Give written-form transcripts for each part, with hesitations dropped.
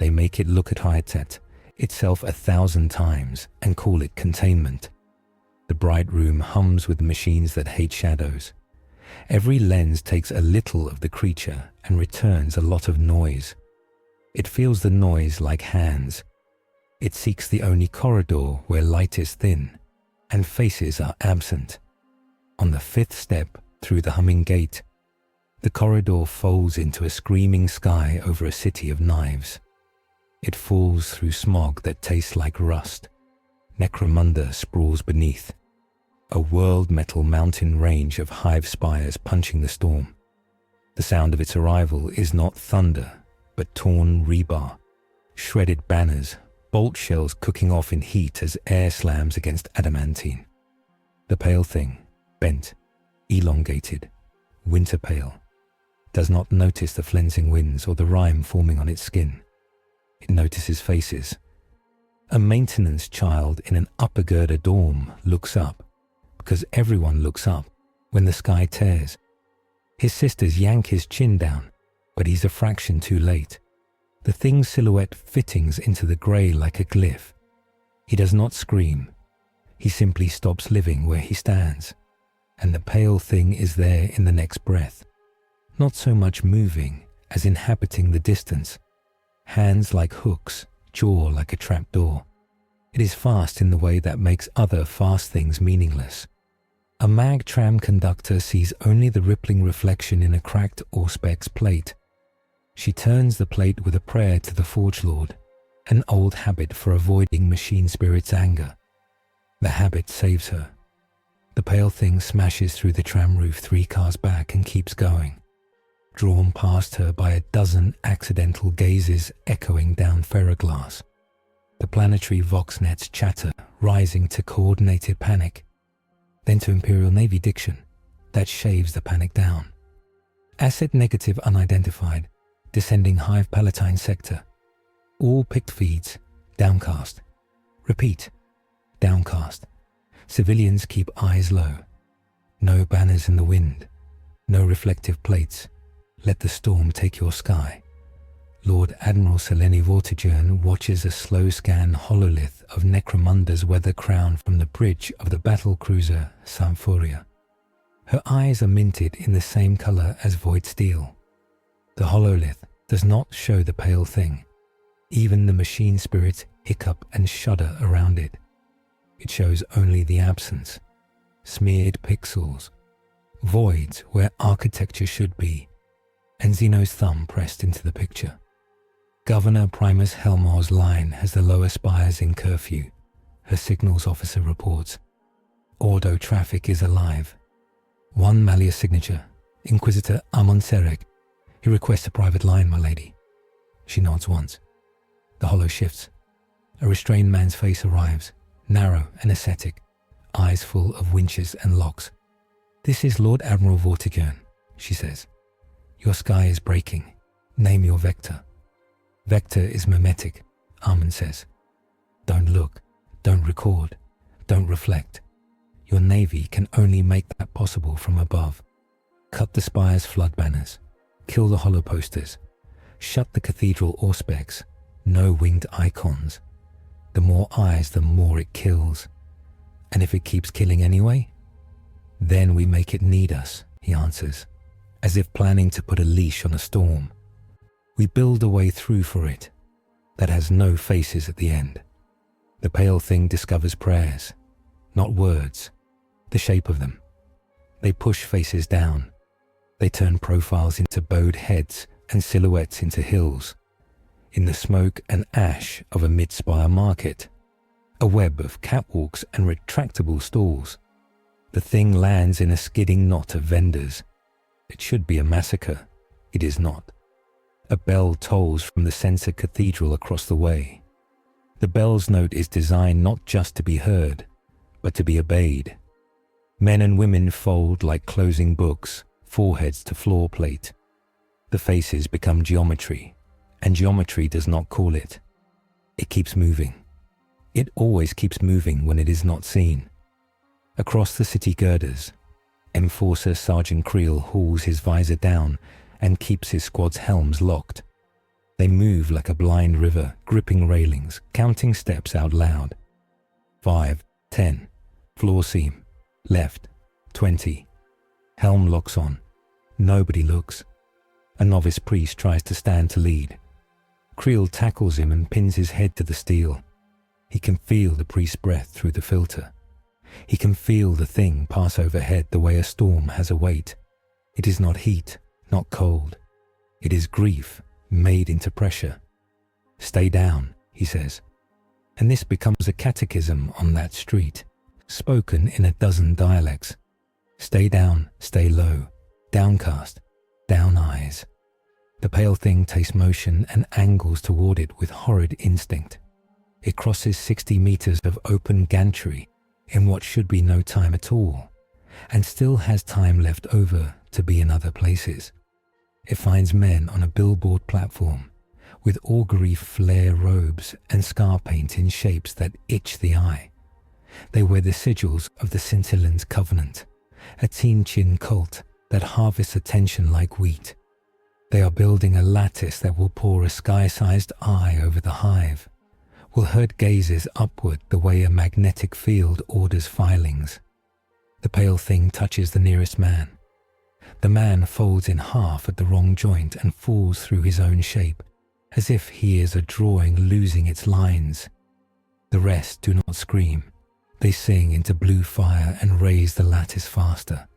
They make it look at Hyatet itself 1,000 times and call it containment. The bright room hums with machines that hate shadows. Every lens takes a little of the creature and returns a lot of noise. It feels the noise like hands. It seeks the only corridor where light is thin and faces are absent. On the 5th step through the humming gate, the corridor folds into a screaming sky over a city of knives. It falls through smog that tastes like rust. Necromunda sprawls beneath, a world metal mountain range of hive spires punching the storm. The sound of its arrival is not thunder, but torn rebar, shredded banners, bolt shells cooking off in heat as air slams against adamantine. The pale thing, bent, elongated, winter pale, does not notice the flensing winds or the rime forming on its skin. It notices faces. A maintenance child in an upper girder dorm looks up, because everyone looks up when the sky tears. His sisters yank his chin down, but he's a fraction too late. The thing's silhouette fittings into the grey like a glyph. He does not scream. He simply stops living where he stands, and the pale thing is there in the next breath, not so much moving as inhabiting the distance. Hands like hooks, jaw like a trapdoor. It is fast in the way that makes other fast things meaningless. A mag tram conductor sees only the rippling reflection in a cracked Auspex plate. She turns the plate with a prayer to the Forge Lord, an old habit for avoiding machine spirit's anger. The habit saves her. The pale thing smashes through the tram roof 3 cars back and keeps going, drawn past her by a dozen accidental gazes echoing down ferroglass. The planetary voxnets chatter, rising to coordinated panic, then to Imperial Navy diction that shaves the panic down. Asset negative unidentified, descending Hive Palatine sector. All picked feeds, downcast. Repeat, downcast. Civilians keep eyes low. No banners in the wind, no reflective plates. Let the storm take your sky. Lord Admiral Selene Vortigern watches a slow scan hololith of Necromunda's weather crown from the bridge of the battle cruiser Symphoria. Her eyes are minted in the same color as void steel. The hololith does not show the pale thing. Even the machine spirits hiccup and shudder around it. It shows only the absence, smeared pixels, voids where architecture should be, and Xeno's thumb pressed into the picture. Governor Primus Helmor's line has the lower spires in curfew, her signals officer reports. Ordo traffic is alive. 1 Malleus signature, Inquisitor Amon Serek. He requests a private line, my lady. She nods once. The hollow shifts. A restrained man's face arrives, narrow and ascetic, eyes full of winches and locks. This is Lord Admiral Vortigern, she says. Your sky is breaking. Name your vector. Vector is mimetic, Amon says. Don't look, don't record, don't reflect. Your navy can only make that possible from above. Cut the spire's flood banners. Kill the hollow posters. Shut the cathedral auspex. No winged icons. The more eyes, the more it kills. And if it keeps killing anyway? Then we make it need us, he answers, as if planning to put a leash on a storm. We build a way through for it that has no faces at the end. The pale thing discovers prayers, not words, the shape of them. They push faces down. They turn profiles into bowed heads and silhouettes into hills. In the smoke and ash of a mid-spire market, a web of catwalks and retractable stalls, the thing lands in a skidding knot of vendors. It should be a massacre. It is not. A bell tolls from the censer cathedral across the way. The bell's note is designed not just to be heard, but to be obeyed. Men and women fold like closing books, foreheads to floor plate. The faces become geometry, and geometry does not call it. It keeps moving. It always keeps moving when it is not seen. Across the city girders, Enforcer Sergeant Creel hauls his visor down and keeps his squad's helms locked. They move like a blind river, gripping railings, counting steps out loud. 5, 10, floor seam, left, 20. Helm locks on. Nobody looks. A novice priest tries to stand to lead. Creel tackles him and pins his head to the steel. He can feel the priest's breath through the filter. He can feel the thing pass overhead the way a storm has a weight. It is not heat, not cold. It is grief made into pressure. Stay down, he says. And this becomes a catechism on that street, spoken in a dozen dialects. Stay down, stay low, downcast, down eyes. The pale thing tastes motion and angles toward it with horrid instinct. It crosses 60 meters of open gantry in what should be no time at all, and still has time left over to be in other places. It finds men on a billboard platform with augury flare robes and scar paint in shapes that itch the eye. They wear the sigils of the Scintillant Covenant, a teen-chin cult that harvests attention like wheat. They are building a lattice that will pour a sky-sized eye over the hive, will herd gazes upward the way a magnetic field orders filings. The pale thing touches the nearest man. The man folds in half at the wrong joint and falls through his own shape, as if he is a drawing losing its lines. The rest do not scream. They sing into blue fire and raise the lattice faster.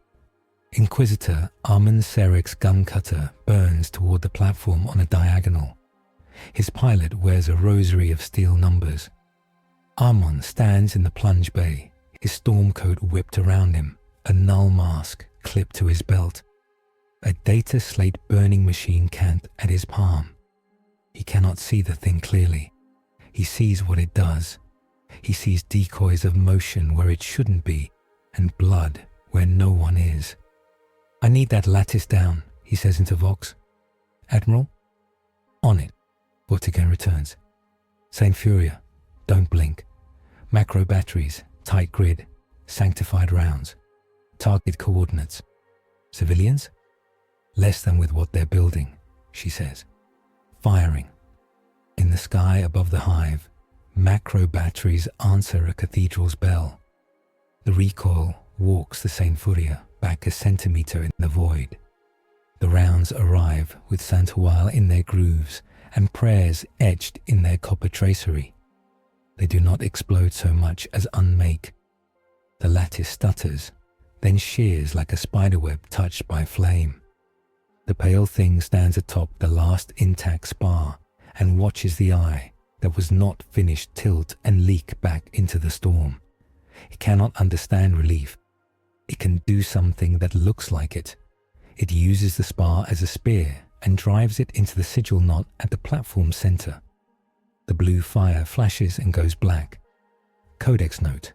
Inquisitor Armand Serek's gun cutter burns toward the platform on a diagonal. His pilot wears a rosary of steel numbers. Armand stands in the plunge bay, his storm coat whipped around him, a null mask clipped to his belt. A data slate burning machine cant at his palm. He cannot see the thing clearly. He sees what it does. He sees decoys of motion where it shouldn't be, and blood where no one is. I need that lattice down, he says into Vox. Admiral? On it, Vortigern returns. Saint Furia, don't blink. Macro batteries, tight grid, sanctified rounds. Target coordinates. Civilians? Less than with what they're building, she says. Firing. In the sky above the hive, macro batteries answer a cathedral's bell. The recoil walks the Saint Furia back a centimeter in the void. The rounds arrive with Santual in their grooves and prayers etched in their copper tracery. They do not explode so much as unmake. The lattice stutters, then shears like a spiderweb touched by flame. The pale thing stands atop the last intact spar and watches the eye that was not finished tilt and leak back into the storm. It cannot understand relief. It can do something that looks like it. It uses the spar as a spear and drives it into the sigil knot at the platform center. The blue fire flashes and goes black. Codex note.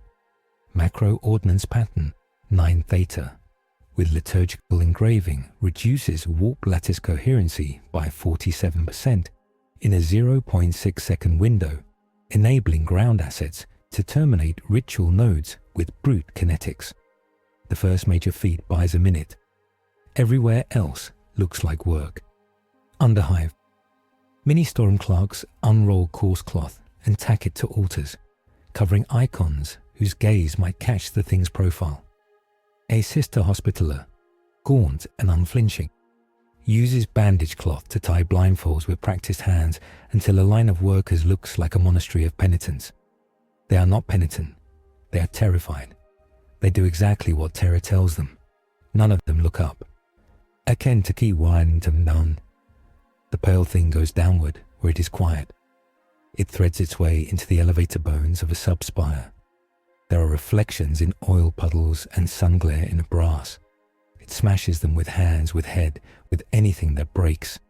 Macro ordnance pattern 9 theta. With liturgical engraving reduces warp lattice coherency by 47% in a 0.6 second window, enabling ground assets to terminate ritual nodes with brute kinetics. The first major feat buys a minute. Everywhere else looks like work. Underhive. Mini Stormclarks unroll coarse cloth and tack it to altars, covering icons whose gaze might catch the thing's profile. A sister hospitaller, gaunt and unflinching, uses bandage cloth to tie blindfolds with practiced hands until a line of workers looks like a monastery of penitents. They are not penitent. They are terrified. They do exactly what terror tells them. None of them look up. Aken to keep winding down. The pale thing goes downward where it is quiet. It threads its way into the elevator bones of a subspire. There are reflections in oil puddles and sun glare in brass. It smashes them with hands, with head, with anything that breaks.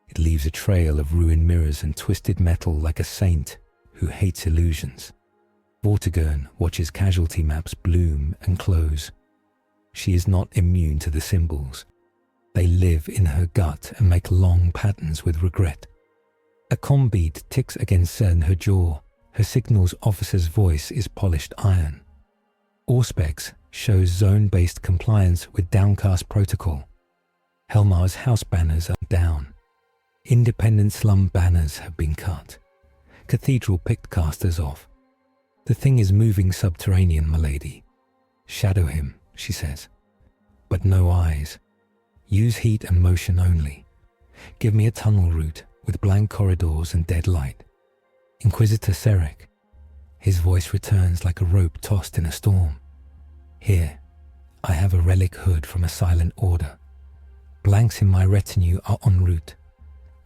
It leaves a trail of ruined mirrors and twisted metal like a saint who hates illusions. Vortigern watches casualty maps bloom and close. She is not immune to the symbols. They live in her gut and make long patterns with regret. A comm bead ticks against her jaw. Her signals officer's voice is polished iron. Auspex shows zone-based compliance with downcast protocol. Helmar's house banners are down. Independent slum banners have been cut. Cathedral picked casters off. The thing is moving subterranean, milady. Shadow him, she says. But no eyes. Use heat and motion only. Give me a tunnel route with blank corridors and dead light. Inquisitor Serek. His voice returns like a rope tossed in a storm. Here, I have a relic hood from a silent order. Blanks in my retinue are en route.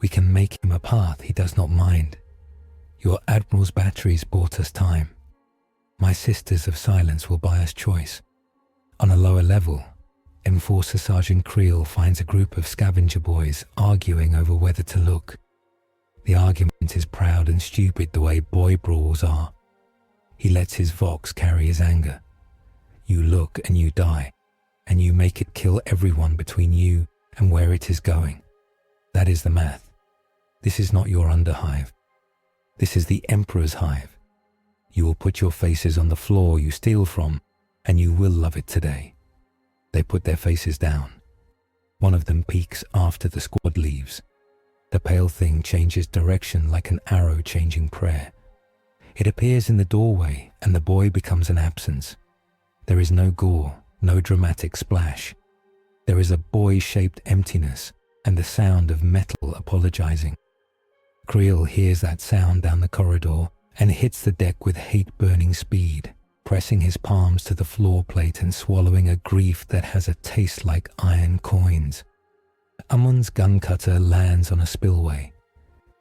We can make him a path he does not mind. Your Admiral's batteries bought us time. My Sisters of Silence will buy us choice. On a lower level, Enforcer Sergeant Creel finds a group of scavenger boys arguing over whether to look. The argument is proud and stupid the way boy brawls are. He lets his vox carry his anger. You look and you die, and you make it kill everyone between you and where it is going. That is the math. This is not your underhive. This is the Emperor's hive. You will put your faces on the floor you steal from, and you will love it today. They put their faces down. One of them peeks after the squad leaves. The pale thing changes direction like an arrow changing prayer. It appears in the doorway, and the boy becomes an absence. There is no gore, no dramatic splash. There is a boy-shaped emptiness and the sound of metal apologizing. Creel hears that sound down the corridor and hits the deck with hate-burning speed, pressing his palms to the floor plate and swallowing a grief that has a taste like iron coins. Amun's gun cutter lands on a spillway.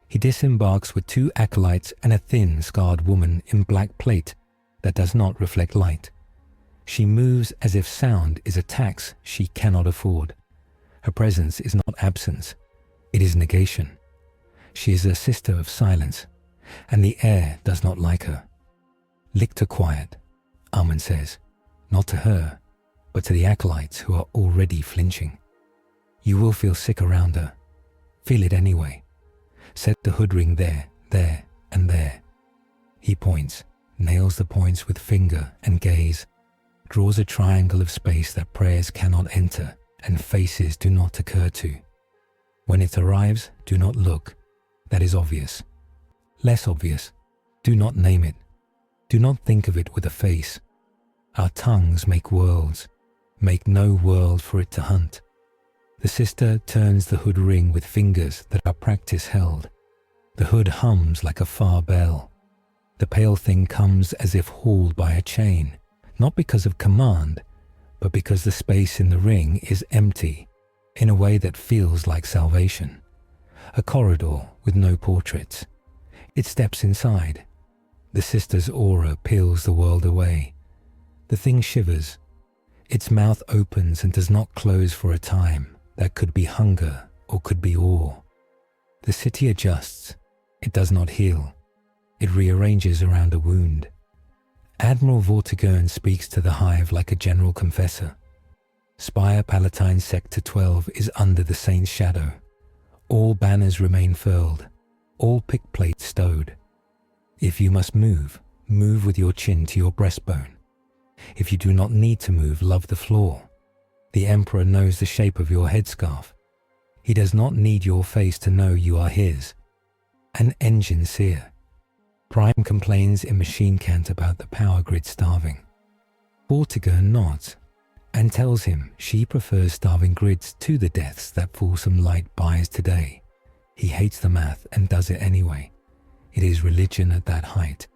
He disembarks with 2 acolytes and a thin, scarred woman in black plate that does not reflect light. She moves as if sound is a tax she cannot afford. Her presence is not absence, it is negation. She is a Sister of Silence, and the air does not like her. Lictor quiet, Amun says, not to her, but to the acolytes who are already flinching. You will feel sick around her. Feel it anyway. Set the hood ring there, and there. He points, nails the points with finger and gaze, draws a triangle of space that prayers cannot enter and faces do not occur to. When it arrives, do not look. That is obvious. Less obvious, do not name it. Do not think of it with a face. Our tongues make worlds, make no world for it to hunt. The sister turns the hood ring with fingers that are practice held. The hood hums like a far bell. The pale thing comes as if hauled by a chain, not because of command, but because the space in the ring is empty, in a way that feels like salvation. A corridor with no portraits. It steps inside. The sister's aura peels the world away. The thing shivers. Its mouth opens and does not close for a time. That could be hunger or could be awe. The city adjusts. It does not heal. It rearranges around a wound. Admiral Vortigern speaks to the hive like a general confessor. Spire Palatine Sector 12 is under the Saint's shadow. All banners remain furled. All pick plates stowed. If you must move, move with your chin to your breastbone. If you do not need to move, love the floor. The Emperor knows the shape of your headscarf. He does not need your face to know you are his. An engine seer. Prime complains in machine cant about the power grid starving. Vortigern nods and tells him she prefers starving grids to the deaths that Fulsome Light buys today. He hates the math and does it anyway. It is religion at that height.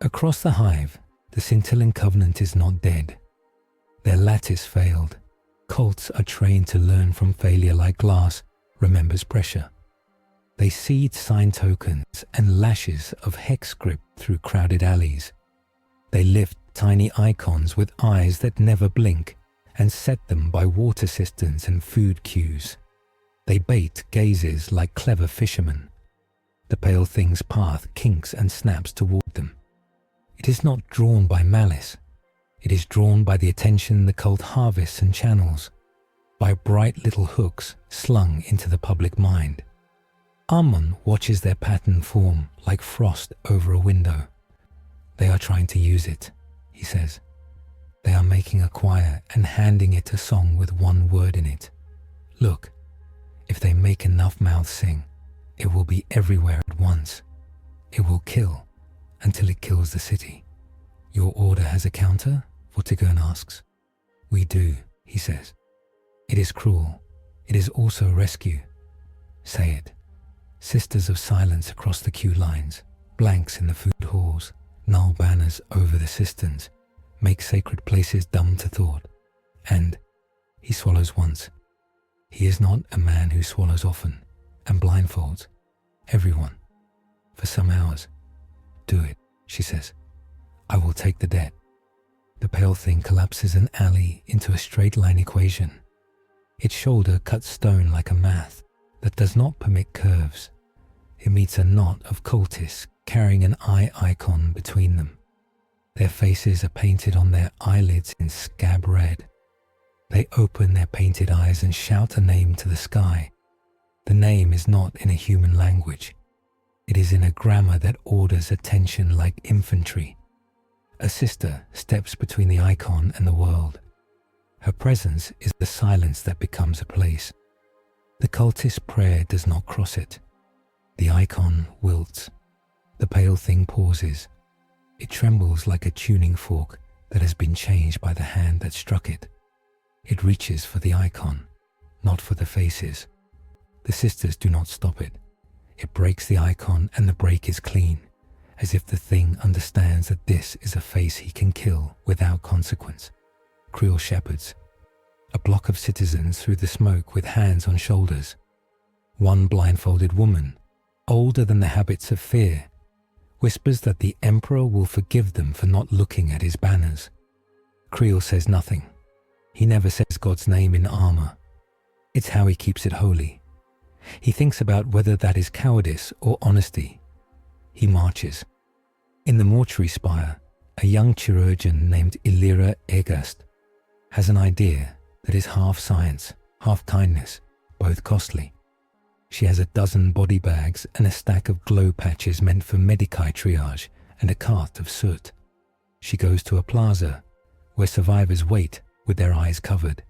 Across the hive, the Scintillant Covenant is not dead. Their lattice failed. Cults are trained to learn from failure like glass remembers pressure. They seed sign tokens and lashes of hex script through crowded alleys. They lift tiny icons with eyes that never blink and set them by water cisterns and food queues. They bait gazes like clever fishermen. The pale thing's path kinks and snaps toward them. It is not drawn by malice. It is drawn by the attention the cult harvests and channels, by bright little hooks slung into the public mind. Amun watches their pattern form like frost over a window. They are trying to use it, he says. They are making a choir and handing it a song with one word in it. Look, if they make enough mouths sing, It will be everywhere at once. It will kill until it kills the city. Your order has a counter? Vortigern asks. We do, he says. It is cruel. It is also rescue. Say it. Sisters of silence across the queue lines, blanks in the food halls, null banners over the cisterns, make sacred places dumb to thought. And he swallows once. He is not a man who swallows often and blindfolds everyone for some hours. Do it, she says. I will take the debt. The pale thing collapses an alley into a straight line equation. Its shoulder cuts stone like a math that does not permit curves. It meets a knot of cultists carrying an eye icon between them. Their faces are painted on their eyelids in scab red. They open their painted eyes and shout a name to the sky. The name is not in a human language. It is in a grammar that orders attention like infantry. A sister steps between the icon and the world. Her presence is the silence that becomes a place. The cultist prayer does not cross it. The icon wilts. The pale thing pauses. It trembles like a tuning fork that has been changed by the hand that struck it. It reaches for the icon, not for the faces. The sisters do not stop it. It breaks the icon and the break is clean, as if the thing understands that this is a face he can kill without consequence. Creel shepherds. A block of citizens through the smoke with hands on shoulders. One blindfolded woman, older than the habits of fear, whispers that the Emperor will forgive them for not looking at his banners. Creel says nothing. He never says God's name in armor. It's how he keeps it holy. He thinks about whether that is cowardice or honesty. He marches. In the mortuary spire, a young chirurgeon named Illyra Egast has an idea that is half science, half kindness, both costly. She has a dozen body bags and a stack of glow patches meant for Medici triage and a cart of soot. She goes to a plaza where survivors wait with their eyes covered.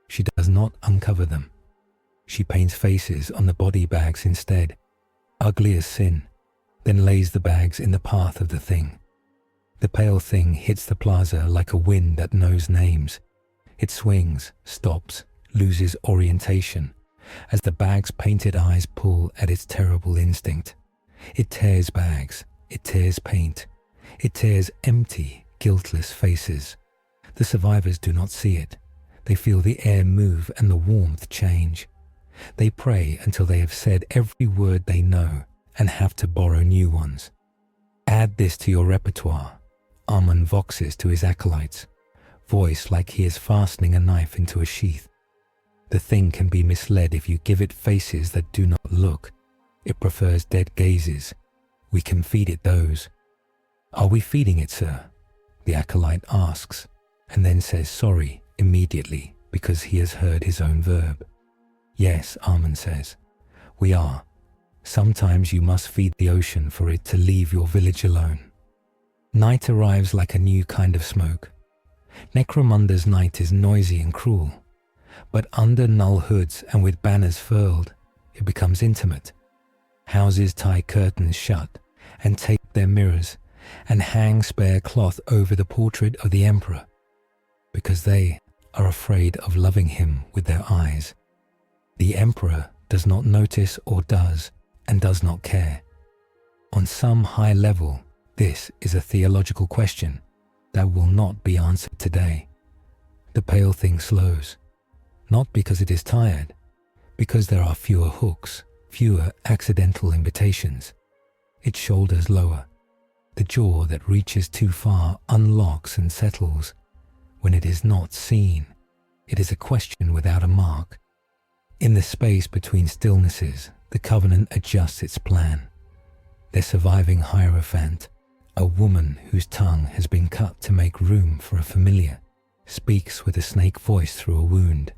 She does not uncover them. She paints faces on the body bags instead, ugly as sin, then lays the bags in the path of the thing. The pale thing hits the plaza like a wind that knows names. It swings, stops, loses orientation, as the bag's painted eyes pull at its terrible instinct. It tears bags, it tears paint, it tears empty, guiltless faces. The survivors do not see it. They feel the air move and the warmth change. They pray until they have said every word they know and have to borrow new ones. Add this to your repertoire. Armand voxes to his acolytes, voice like he is fastening a knife into a sheath. The thing can be misled if you give it faces that do not look. It prefers dead gazes. We can feed it those. Are we feeding it, sir? The acolyte asks, and then says sorry immediately because he has heard his own verb. Yes, Armand says, we are. Sometimes you must feed the ocean for it to leave your village alone. Night arrives like a new kind of smoke. Necromunda's night is noisy and cruel, but under null hoods and with banners furled, it becomes intimate. Houses tie curtains shut and tape their mirrors and hang spare cloth over the portrait of the Emperor, because they are afraid of loving him with their eyes. The Emperor does not notice or does, and does not care. On some high level, this is a theological question that will not be answered today. The pale thing slows, not because it is tired, because there are fewer hooks, fewer accidental invitations. Its shoulders lower. The jaw that reaches too far unlocks and settles. When it is not seen, it is a question without a mark. In the space between stillnesses, the Covenant adjusts its plan. Their surviving Hierophant, a woman whose tongue has been cut to make room for a familiar, speaks with a snake voice through a wound.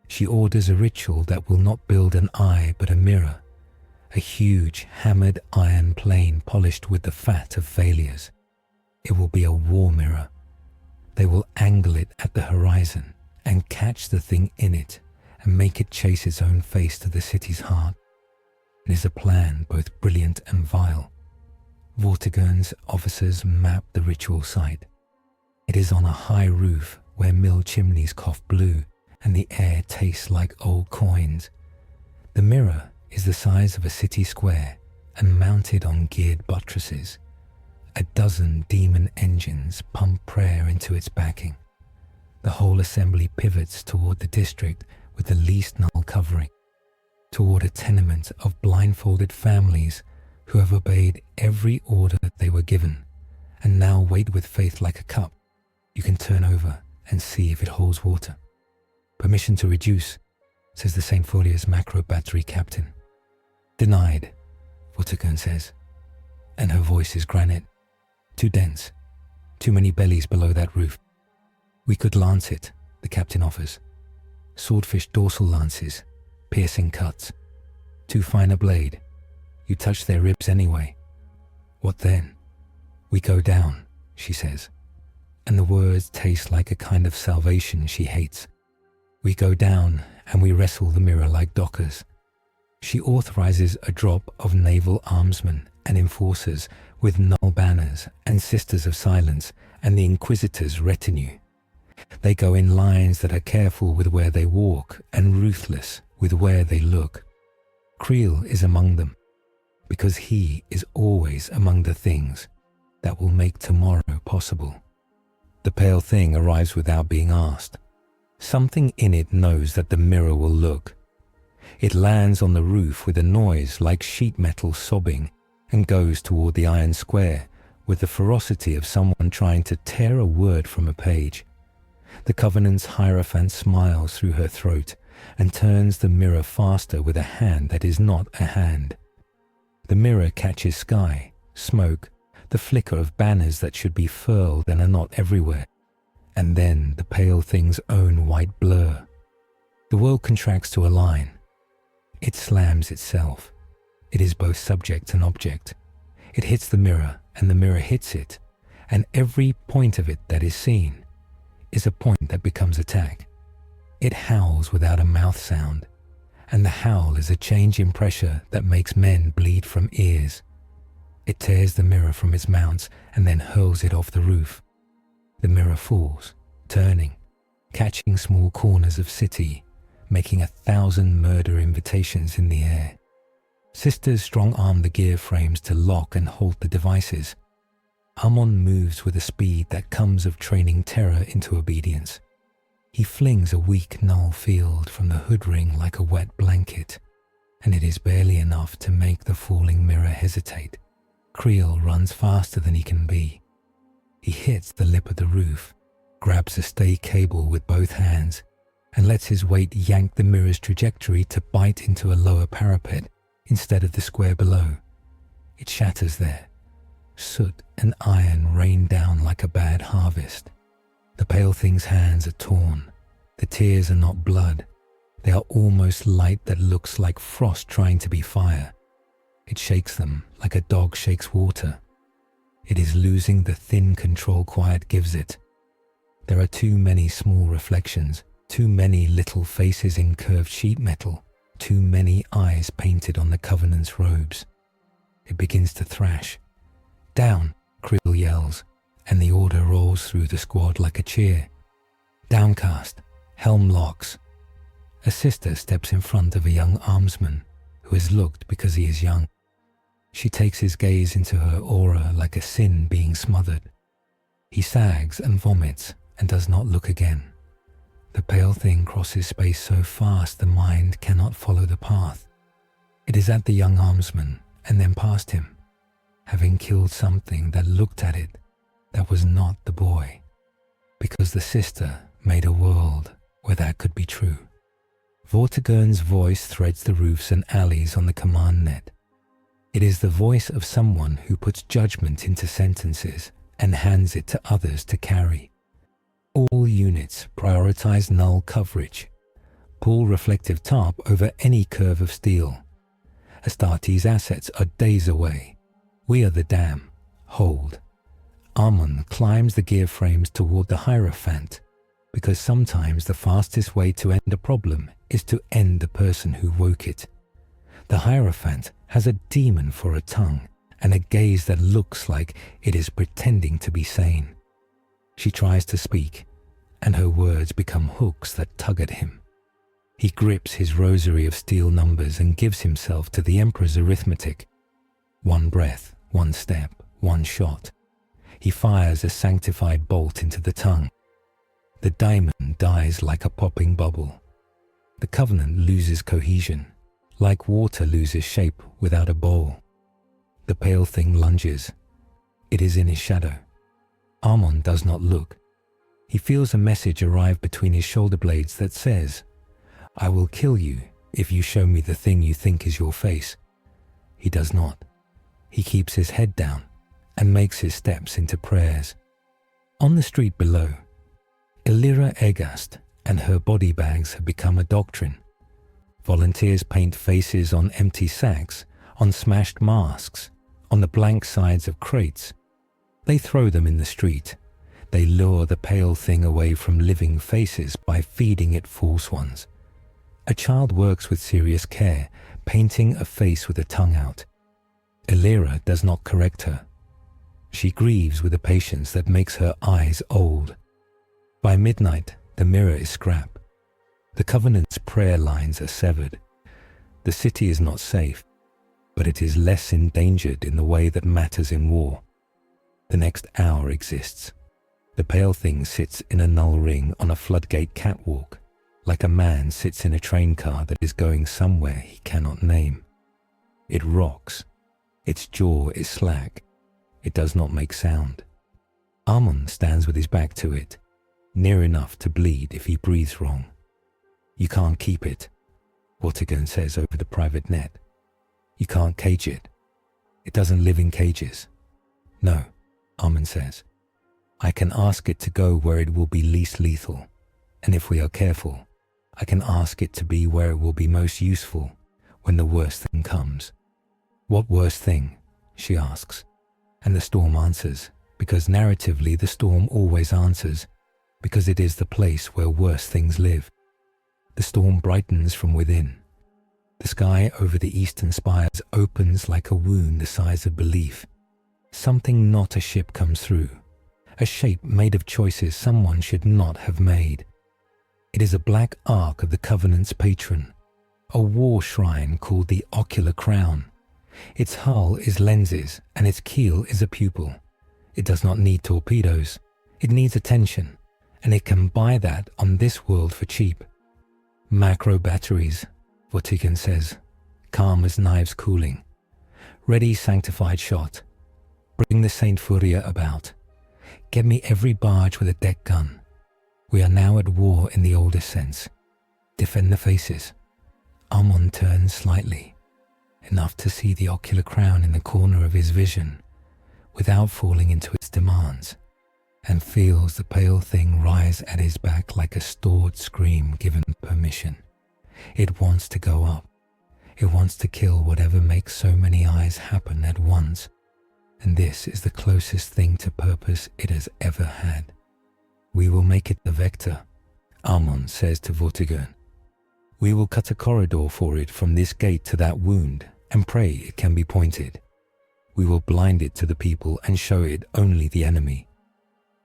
She orders a ritual that will not build an eye but a mirror, a huge hammered iron plane polished with the fat of failures. It will be a war mirror. They will angle it at the horizon and catch the thing in it and make it chase its own face to the city's heart. It is a plan both brilliant and vile. Vortigern's officers map the ritual site. It is on a high roof where mill chimneys cough blue and the air tastes like old coins. The mirror is the size of a city square and mounted on geared buttresses. A dozen demon engines pump prayer into its backing. The whole assembly pivots toward the district with the least null covering, toward a tenement of blindfolded families who have obeyed every order they were given and now wait with faith like a cup you can turn over and see if it holds water. Permission to reduce, says the St. Folia's macro battery captain. Denied, Vortigern says, and her voice is granite. Too dense. Too many bellies below that roof. We could lance it, the captain offers. Swordfish dorsal lances, piercing cuts. Too fine a blade. You touch their ribs anyway. What then? We go down, she says, and the words taste like a kind of salvation she hates. We go down and we wrestle the mirror like dockers. She authorizes a drop of naval armsmen and enforcers with null banners and Sisters of Silence and the Inquisitor's retinue. They go in lines that are careful with where they walk and ruthless with where they look. Creel is among them, because he is always among the things that will make tomorrow possible. The pale thing arrives without being asked. Something in it knows that the mirror will look. It lands on the roof with a noise like sheet metal sobbing and goes toward the iron square with the ferocity of someone trying to tear a word from a page. The Covenant's Hierophant smiles through her throat and turns the mirror faster with a hand that is not a hand. The mirror catches sky, smoke, the flicker of banners that should be furled and are not everywhere, and then the pale thing's own white blur. The world contracts to a line. It slams itself. It is both subject and object. It hits the mirror and the mirror hits it, and every point of it that is seen is a point that becomes attack. It howls without a mouth sound, and the howl is a change in pressure that makes men bleed from ears. It tears the mirror from its mounts and then hurls it off the roof. The mirror falls, turning, catching small corners of city, making 1,000 murder invitations in the air. Sisters strong-arm the gear frames to lock and halt the devices. Amon moves with a speed that comes of training terror into obedience. He flings a weak null field from the hood ring like a wet blanket, and it is barely enough to make the falling mirror hesitate. Creel runs faster than he can be. He hits the lip of the roof, grabs a stay cable with both hands, and lets his weight yank the mirror's trajectory to bite into a lower parapet instead of the square below. It shatters there. Soot and iron rain down like a bad harvest. The pale thing's hands are torn. The tears are not blood. They are almost light that looks like frost trying to be fire. It shakes them like a dog shakes water. It is losing the thin control quiet gives it. There are too many small reflections, too many little faces in curved sheet metal, too many eyes painted on the Covenant's robes. It begins to thrash. Down, Creel yells, and the order rolls through the squad like a cheer. Downcast, helm locks. A sister steps in front of a young armsman who has looked because he is young. She takes his gaze into her aura like a sin being smothered. He sags and vomits and does not look again. The pale thing crosses space so fast the mind cannot follow the path. It is at the young armsman and then past him, having killed something that looked at it that was not the boy, because the sister made a world where that could be true. Vortigern's voice threads the roofs and alleys on the command net. It is the voice of someone who puts judgment into sentences and hands it to others to carry. All units prioritize null coverage. Pull reflective tarp over any curve of steel. Astartes' assets are days away. We are the dam. Hold. Amon climbs the gear frames toward the Hierophant, because sometimes the fastest way to end a problem is to end the person who woke it. The Hierophant has a demon for a tongue and a gaze that looks like it is pretending to be sane. She tries to speak, and her words become hooks that tug at him. He grips his rosary of steel numbers and gives himself to the Emperor's arithmetic. 1 breath, 1 step, 1 shot. He fires a sanctified bolt into the tongue. The diamond dies like a popping bubble. The Covenant loses cohesion, like water loses shape without a bowl. The pale thing lunges. It is in his shadow. Amon does not look. He feels a message arrive between his shoulder blades that says, "I will kill you if you show me the thing you think is your face." He does not. He keeps his head down and makes his steps into prayers. On the street below, Illyra Egast and her body bags have become a doctrine. Volunteers paint faces on empty sacks, on smashed masks, on the blank sides of crates. They throw them in the street. They lure the pale thing away from living faces by feeding it false ones. A child works with serious care, painting a face with a tongue out. Illyra does not correct her. She grieves with a patience that makes her eyes old. By midnight, the mirror is scrap. The Covenant's prayer lines are severed. The city is not safe, but it is less endangered in the way that matters in war. The next hour exists. The pale thing sits in a null ring on a floodgate catwalk, like a man sits in a train car that is going somewhere he cannot name. It rocks. Its jaw is slack. It does not make sound. Amon stands with his back to it, near enough to bleed if he breathes wrong. "You can't keep it," Vortigern says over the private net. "You can't cage it. It doesn't live in cages." "No," Amon says. "I can ask it to go where it will be least lethal, and if we are careful, I can ask it to be where it will be most useful when the worst thing comes." "What worst thing?" she asks, and the storm answers, because narratively the storm always answers, because it is the place where worse things live. The storm brightens from within. The sky over the eastern spires opens like a wound the size of belief. Something not a ship comes through, a shape made of choices someone should not have made. It is a black ark of the Covenant's patron, a war shrine called the Ocular Crown. Its hull is lenses and its keel is a pupil. It does not need torpedoes. It needs attention, and it can buy that on this world for cheap. "Macro batteries," Vortigern says, calm as knives cooling. "Ready sanctified shot. Bring the Saint Furia about. Get me every barge with a deck gun. We are now at war in the oldest sense. Defend the faces." Amon turns slightly, enough to see the Ocular Crown in the corner of his vision, without falling into its demands, and feels the pale thing rise at his back like a stored scream given permission. It wants to go up. It wants to kill whatever makes so many eyes happen at once, and this is the closest thing to purpose it has ever had. "We will make it the vector," Amon says to Vortigern. "We will cut a corridor for it from this gate to that wound, and pray it can be pointed. We will blind it to the people and show it only the enemy."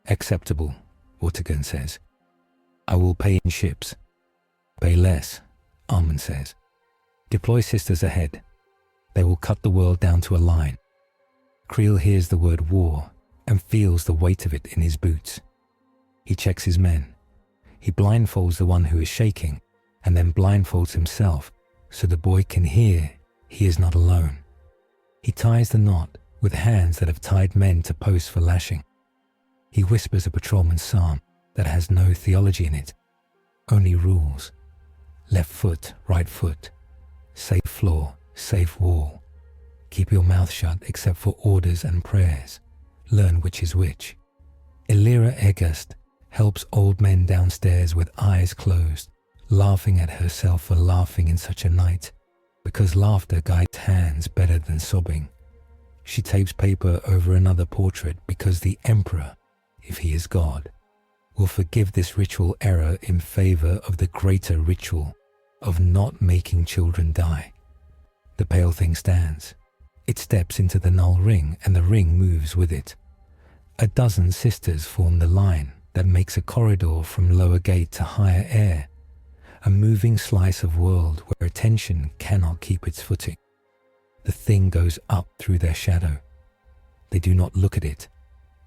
"Acceptable," Vortigern says. "I will pay in ships." "Pay less," Amon says. "Deploy sisters ahead. They will cut the world down to a line." Creel hears the word war and feels the weight of it in his boots. He checks his men. He blindfolds the one who is shaking and then blindfolds himself so the boy can hear he is not alone. He ties the knot with hands that have tied men to posts for lashing. He whispers a patrolman's psalm that has no theology in it, only rules. Left foot, right foot. Safe floor, safe wall. Keep your mouth shut except for orders and prayers. Learn which is which. Illyra Egast helps old men downstairs with eyes closed, laughing at herself for laughing in such a night, because laughter guides hands better than sobbing. She tapes paper over another portrait because the Emperor, if he is God, will forgive this ritual error in favor of the greater ritual of not making children die. The pale thing stands. It steps into the null ring and the ring moves with it. A dozen sisters form the line that makes a corridor from lower gate to higher air, a moving slice of world where attention cannot keep its footing. The thing goes up through their shadow. They do not look at it.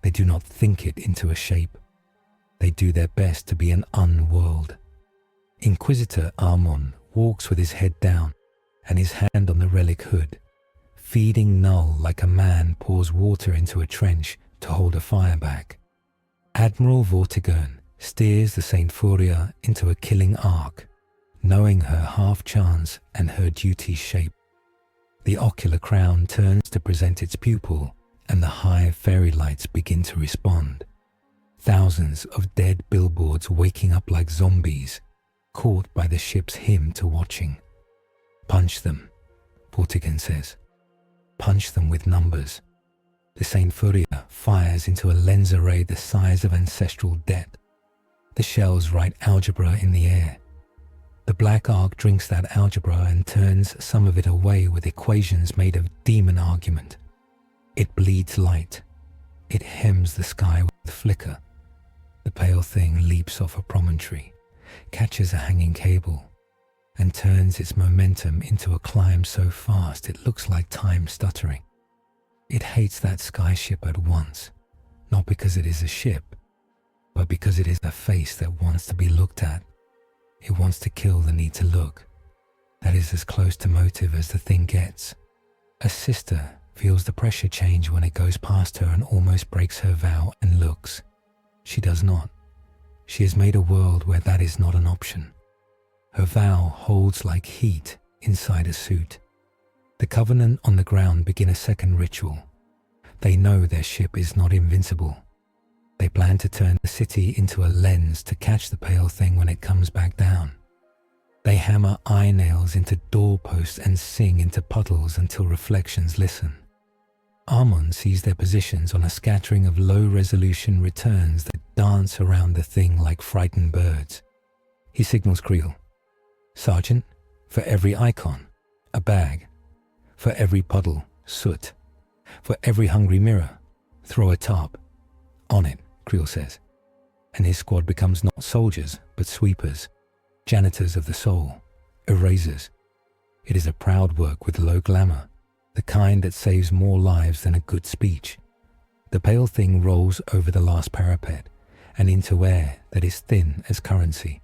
They do not think it into a shape. They do their best to be an unworld. Inquisitor Armon walks with his head down and his hand on the relic hood, feeding Null like a man pours water into a trench to hold a fire back. Admiral Vortigern steers the Saint Furia into a killing arc, knowing her half chance and her duty's shape. The ocular crown turns to present its pupil, and the high fairy lights begin to respond. Thousands of dead billboards waking up like zombies, caught by the ship's hymn to watching. Punch them, Vortigern says. Punch them with numbers. The Saint Furia fires into a lens array the size of ancestral debt. The shells write algebra in the air. The black arc drinks that algebra and turns some of it away with equations made of demon argument. It bleeds light. It hems the sky with flicker. The pale thing leaps off a promontory, catches a hanging cable, and turns its momentum into a climb so fast it looks like time stuttering. It hates that skyship at once, not because it is a ship, but because it is a face that wants to be looked at. It wants to kill the need to look. That is as close to motive as the thing gets. A sister feels the pressure change when it goes past her and almost breaks her vow and looks. She does not. She has made a world where that is not an option. Her vow holds like heat inside a suit. The Covenant on the ground begin a second ritual. They know their ship is not invincible. They plan to turn the city into a lens to catch the pale thing when it comes back down. They hammer eye nails into doorposts and sing into puddles until reflections listen. Armon sees their positions on a scattering of low-resolution returns that dance around the thing like frightened birds. He signals Creel. Sergeant, for every icon, a bag. For every puddle, soot. For every hungry mirror, throw a tarp. On it, Creel says. And his squad becomes not soldiers, but sweepers, janitors of the soul, erasers. It is a proud work with low glamour, the kind that saves more lives than a good speech. The pale thing rolls over the last parapet and into air that is thin as currency.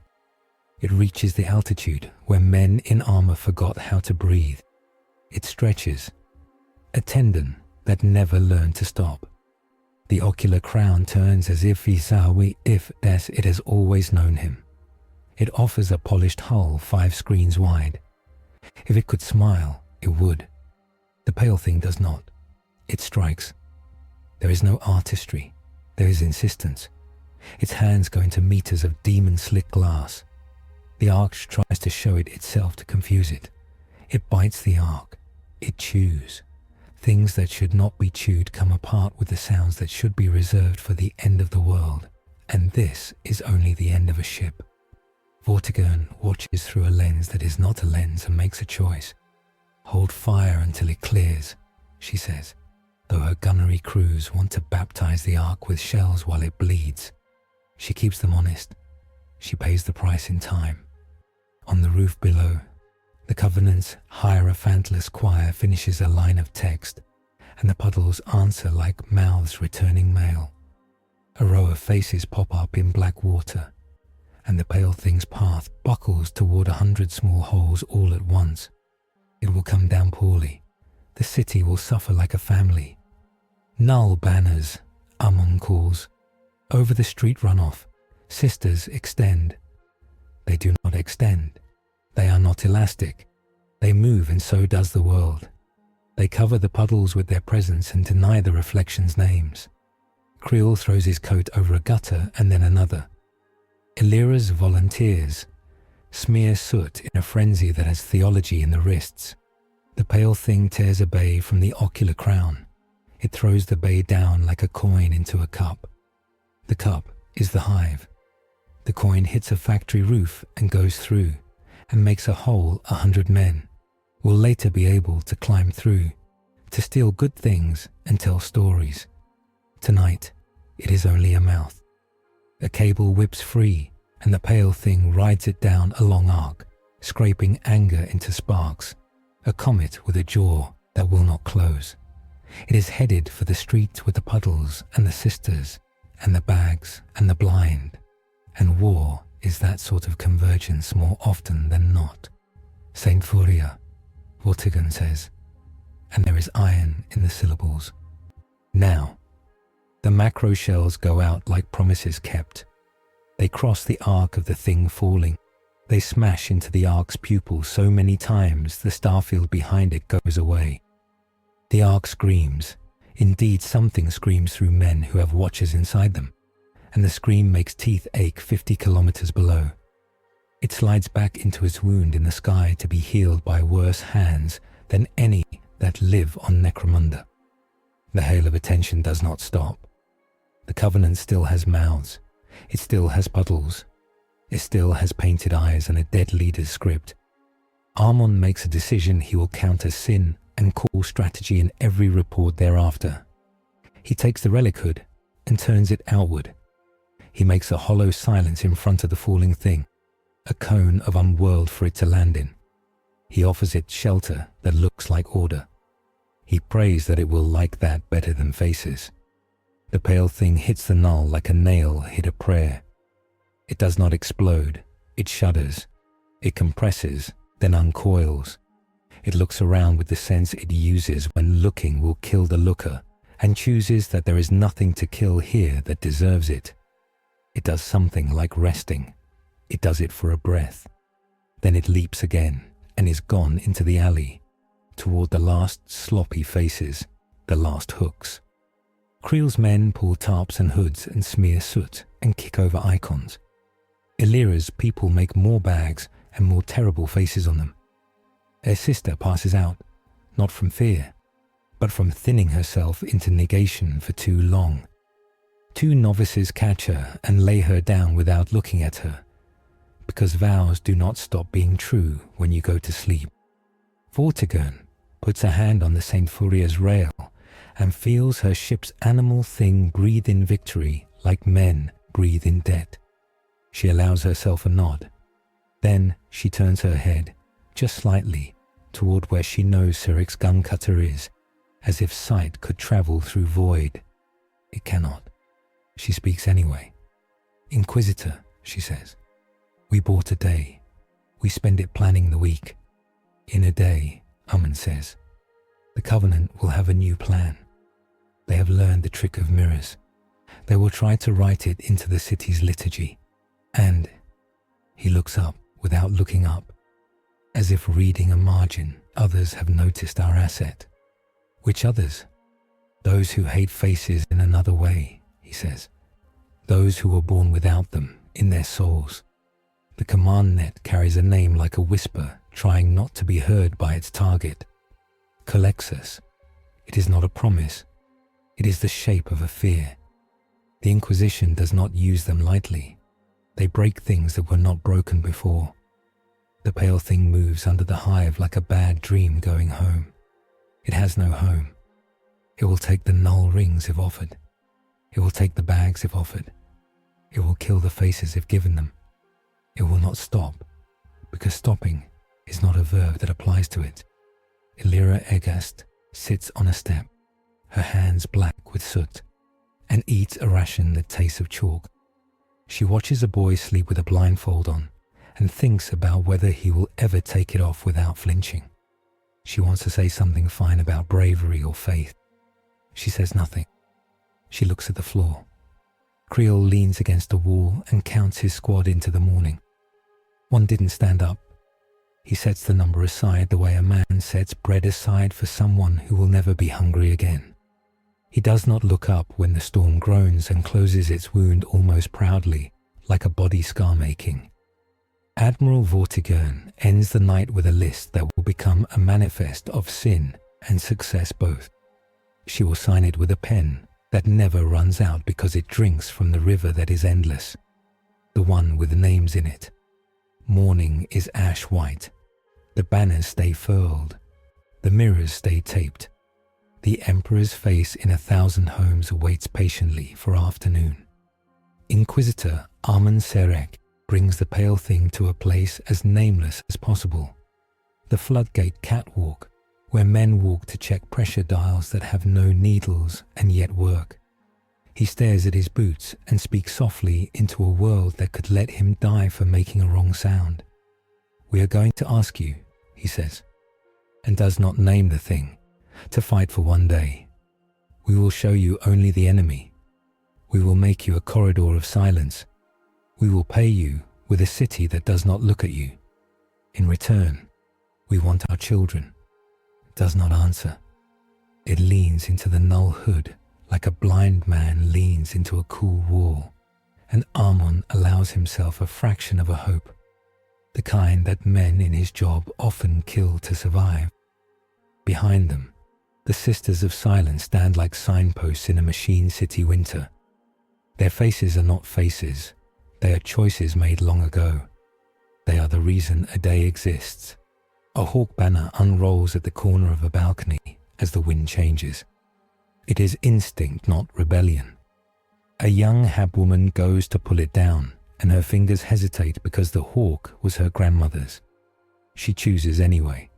It reaches the altitude where men in armor forgot how to breathe. It stretches, a tendon that never learned to stop. The ocular crown turns as if it has always known him. It offers a polished hull 5 screens wide. If it could smile, it would. The pale thing does not. It strikes. There is no artistry. There is insistence. Its hands go into meters of demon-slick glass. The arch tries to show it itself to confuse it. It bites the arc. It chews. Things that should not be chewed come apart with the sounds that should be reserved for the end of the world. And this is only the end of a ship. Vortigern watches through a lens that is not a lens and makes a choice. Hold fire until it clears, she says, though her gunnery crews want to baptize the ark with shells while it bleeds. She keeps them honest. She pays the price in time. On the roof below, the Covenant's Hierophantless choir finishes a line of text, and the puddles answer like mouths returning mail. A row of faces pop up in black water, and the pale thing's path buckles toward 100 small holes all at once. It will come down poorly. The city will suffer like a family. Null banners, Amon calls. Over the street runoff, sisters extend. They do not extend. They are not elastic. They move, and so does the world. They cover the puddles with their presence and deny the reflections' names. Creel throws his coat over a gutter and then another. Illyra's volunteers smear soot in a frenzy that has theology in the wrists. The pale thing tears a bay from the ocular crown. It throws the bay down like a coin into a cup. The cup is the hive. The coin hits a factory roof and goes through, and makes a hole 100 men. will later be able to climb through, to steal good things and tell stories. Tonight, it is only a mouth. A cable whips free, and the pale thing rides it down a long arc, scraping anger into sparks, a comet with a jaw that will not close. It is headed for the street with the puddles and the sisters and the bags and the blind, and war is that sort of convergence more often than not. Saint Furia, Vortigern says, and there is iron in the syllables. Now, the macro shells go out like promises kept. They cross the arc of the thing falling. They smash into the arc's pupil so many times the starfield behind it goes away. The arc screams. Indeed, something screams through men who have watchers inside them, and the scream makes teeth ache 50 kilometers below. It slides back into its wound in the sky to be healed by worse hands than any that live on Necromunda. The hail of attention does not stop. The Covenant still has mouths. It still has puddles. It still has painted eyes and a dead leader's script. Armon makes a decision he will counter sin and call strategy in every report thereafter. He takes the relic hood and turns it outward. He makes a hollow silence in front of the falling thing, a cone of unworld for it to land in. He offers it shelter that looks like order. He prays that it will like that better than faces. The pale thing hits the null like a nail hit a prayer. It does not explode. It shudders. It compresses, then uncoils. It looks around with the sense it uses when looking will kill the looker, and chooses that there is nothing to kill here that deserves it. It does something like resting. It does it for a breath. Then it leaps again and is gone into the alley, toward the last sloppy faces, the last hooks. Creel's men pull tarps and hoods and smear soot and kick over icons. Illyria's people make more bags and more terrible faces on them. Their sister passes out, not from fear, but from thinning herself into negation for too long. Two novices catch her and lay her down without looking at her, because vows do not stop being true when you go to sleep. Vortigern puts a hand on the Saint Furia's rail and feels her ship's animal thing breathe in victory like men breathe in debt. She allows herself a nod. Then she turns her head, just slightly, toward where she knows Cyric's gun cutter is, as if sight could travel through void. It cannot. She speaks anyway. Inquisitor, she says. We bought a day. We spend it planning the week. In a day, Amun says, the Covenant will have a new plan. They have learned the trick of mirrors. They will try to write it into the city's liturgy. And he looks up without looking up, as if reading a margin. Others have noticed our asset. Which others? Those who hate faces in another way, he says. Those who were born without them, in their souls. The command net carries a name like a whisper, trying not to be heard by its target. Culexus. It is not a promise. It is the shape of a fear. The Inquisition does not use them lightly. They break things that were not broken before. The pale thing moves under the hive like a bad dream going home. It has no home. It will take the null rings if offered. It will take the bags if offered. It will kill the faces if given them. It will not stop, because stopping is not a verb that applies to it. Illyria Egast sits on a step, her hands black with soot, and eats a ration that tastes of chalk. She watches a boy sleep with a blindfold on and thinks about whether he will ever take it off without flinching. She wants to say something fine about bravery or faith. She says nothing. She looks at the floor. Creel leans against a wall and counts his squad into the morning. One didn't stand up. He sets the number aside the way a man sets bread aside for someone who will never be hungry again. He does not look up when the storm groans and closes its wound almost proudly, like a body scar making. Admiral Vortigern ends the night with a list that will become a manifest of sin and success both. She will sign it with a pen that never runs out because it drinks from the river that is endless, the one with names in it. Morning is ash white. The banners stay furled. The mirrors stay taped. The Emperor's face in 1,000 homes awaits patiently for afternoon. Inquisitor Armen Serek brings the pale thing to a place as nameless as possible. The floodgate catwalk, where men walk to check pressure dials that have no needles and yet work. He stares at his boots and speaks softly into a world that could let him die for making a wrong sound. "We are going to ask you," he says, and does not name the thing, "to fight for one day. We will show you only the enemy. We will make you a corridor of silence. We will pay you with a city that does not look at you. In return, we want our children." Does not answer. It leans into the null hood like a blind man leans into a cool wall, and Armon allows himself a fraction of a hope, the kind that men in his job often kill to survive. Behind them, the Sisters of Silence stand like signposts in a machine city winter. Their faces are not faces, they are choices made long ago. They are the reason a day exists. A hawk banner unrolls at the corner of a balcony as the wind changes. It is instinct, not rebellion. A young Habwoman goes to pull it down, and her fingers hesitate because the hawk was her grandmother's. She chooses anyway.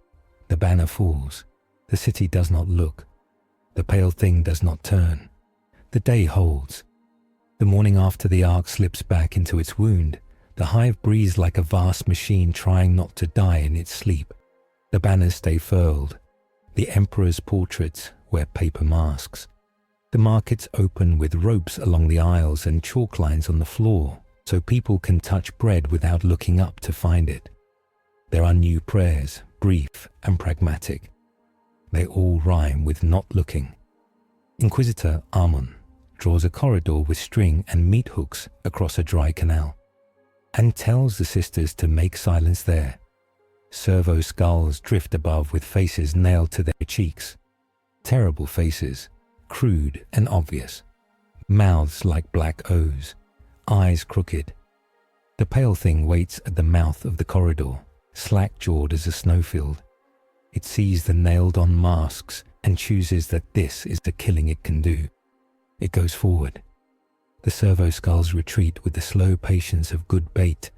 The banner falls. The city does not look. The pale thing does not turn. The day holds. The morning after the ark slips back into its wound, the hive breathes like a vast machine trying not to die in its sleep. The banners stay furled. The Emperor's portraits wear paper masks. The markets open with ropes along the aisles and chalk lines on the floor so people can touch bread without looking up to find it. There are new prayers, brief and pragmatic. They all rhyme with not looking. Inquisitor Armon draws a corridor with string and meat hooks across a dry canal and tells the sisters to make silence there. Servo skulls drift above with faces nailed to their cheeks. Terrible faces, crude and obvious. Mouths like black O's, eyes crooked. The pale thing waits at the mouth of the corridor, slack-jawed as a snowfield. It sees the nailed-on masks and chooses that this is the killing it can do. It goes forward. The servo skulls retreat with the slow patience of good bait,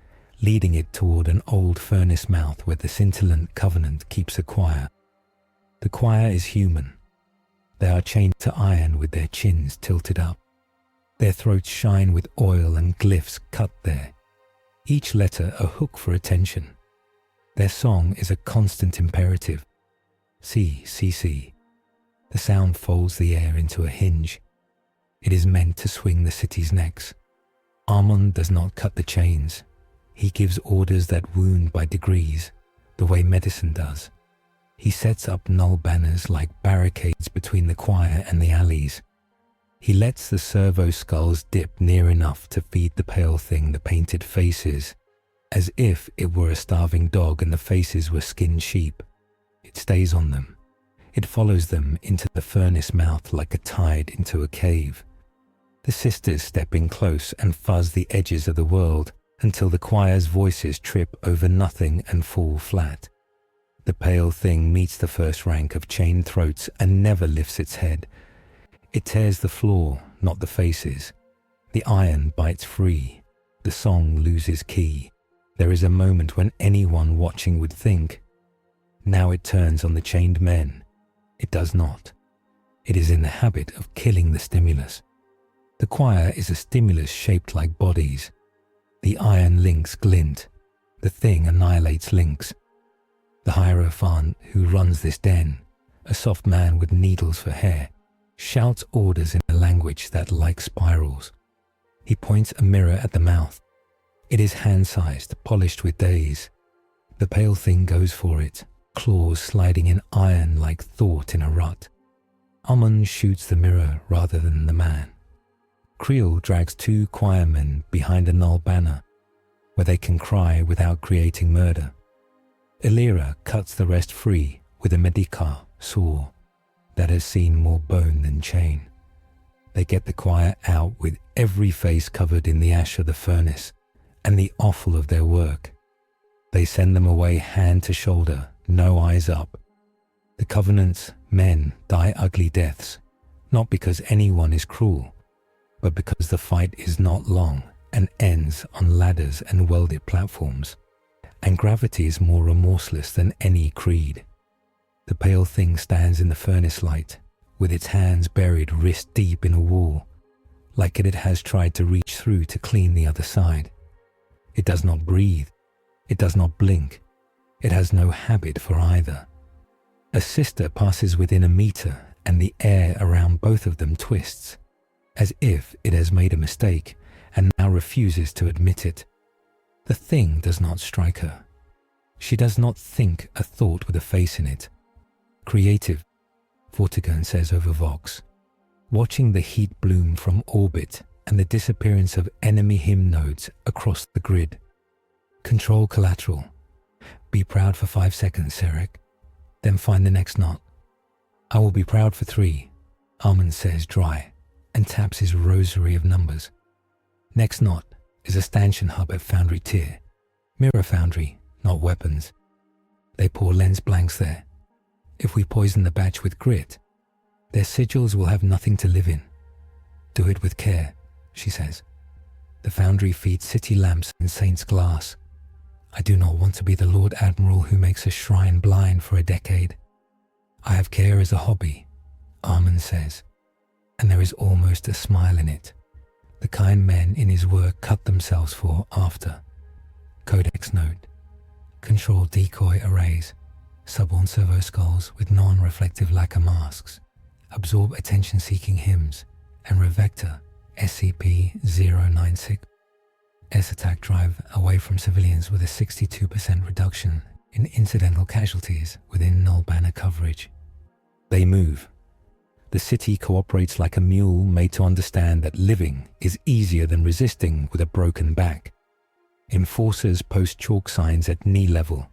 leading it toward an old furnace mouth where the scintillant covenant keeps a choir. The choir is human. They are chained to iron with their chins tilted up. Their throats shine with oil and glyphs cut there, each letter a hook for attention. Their song is a constant imperative. See, see, see. The sound folds the air into a hinge. It is meant to swing the city's necks. Armon does not cut the chains. He gives orders that wound by degrees, the way medicine does. He sets up null banners like barricades between the choir and the alleys. He lets the servo skulls dip near enough to feed the pale thing the painted faces, as if it were a starving dog and the faces were skinned sheep. It stays on them. It follows them into the furnace mouth like a tide into a cave. The sisters step in close and fuzz the edges of the world until the choir's voices trip over nothing and fall flat. The pale thing meets the first rank of chained throats and never lifts its head. It tears the floor, not the faces. The iron bites free. The song loses key. There is a moment when anyone watching would think. Now it turns on the chained men. It does not. It is in the habit of killing the stimulus. The choir is a stimulus shaped like bodies. The iron links glint. The thing annihilates links. The Hierophant who runs this den, a soft man with needles for hair, shouts orders in a language that like spirals. He points a mirror at the mouth. It is hand-sized, polished with days. The pale thing goes for it, claws sliding in iron like thought in a rut. Armon shoots the mirror rather than the man. Creel drags 2 choirmen behind a null banner, where they can cry without creating murder. Illyra cuts the rest free with a Medica saw that has seen more bone than chain. They get the choir out with every face covered in the ash of the furnace and the offal of their work. They send them away hand to shoulder, no eyes up. The Covenant's men die ugly deaths, not because anyone is cruel, but because the fight is not long and ends on ladders and welded platforms, and gravity is more remorseless than any creed. The pale thing stands in the furnace light, with its hands buried wrist deep in a wall, like it has tried to reach through to clean the other side. It does not breathe. It does not blink. It has no habit for either. A sister passes within a meter, and the air around both of them twists, as if it has made a mistake and now refuses to admit it. The thing does not strike her. She does not think a thought with a face in it. Creative, Vortigern says over Vox, watching the heat bloom from orbit and the disappearance of enemy hymn nodes across the grid. Control collateral. Be proud for 5 seconds, Sarek. Then find the next knot. I will be proud for 3, Armand says dry, and taps his rosary of numbers. Next knot is a stanchion hub at Foundry Tier. Mirror Foundry, not weapons. They pour lens blanks there. If we poison the batch with grit, their sigils will have nothing to live in. Do it with care, she says. The Foundry feeds city lamps and saints' glass. I do not want to be the Lord Admiral who makes a shrine blind for a decade. I have care as a hobby, Armand says, and there is almost a smile in it. The kind men in his work cut themselves for after. Codex note. Control decoy arrays. Suborn servo skulls with non-reflective lacquer masks. Absorb attention-seeking hymns. And Revector SCP-096. S-attack drive away from civilians with a 62% reduction in incidental casualties within null banner coverage. They move. The city cooperates like a mule made to understand that living is easier than resisting with a broken back. Enforcers post chalk signs at knee level.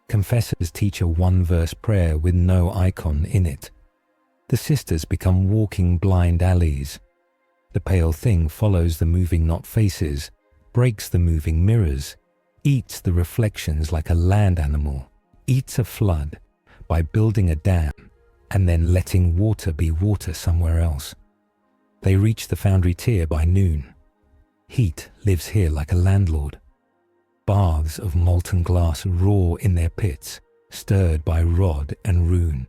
Confessors teach a one-verse prayer with no icon in it. The sisters become walking blind alleys. The pale thing follows the moving knot faces, breaks the moving mirrors, eats the reflections like a land animal, eats a flood by building a dam and then letting water be water somewhere else. They reach the Foundry Tier by noon. Heat lives here like a landlord. Baths of molten glass roar in their pits, stirred by rod and rune.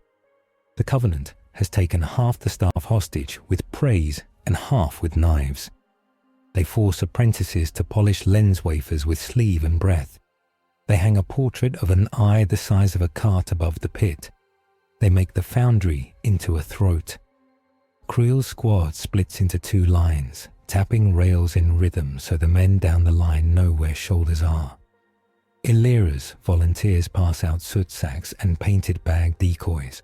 The Covenant has taken half the staff hostage with praise and half with knives. They force apprentices to polish lens wafers with sleeve and breath. They hang a portrait of an eye the size of a cart above the pit. They make the Foundry into a throat. Creel's squad splits into 2 lines, tapping rails in rhythm so the men down the line know where shoulders are. Illyra's volunteers pass out soot sacks and painted bag decoys.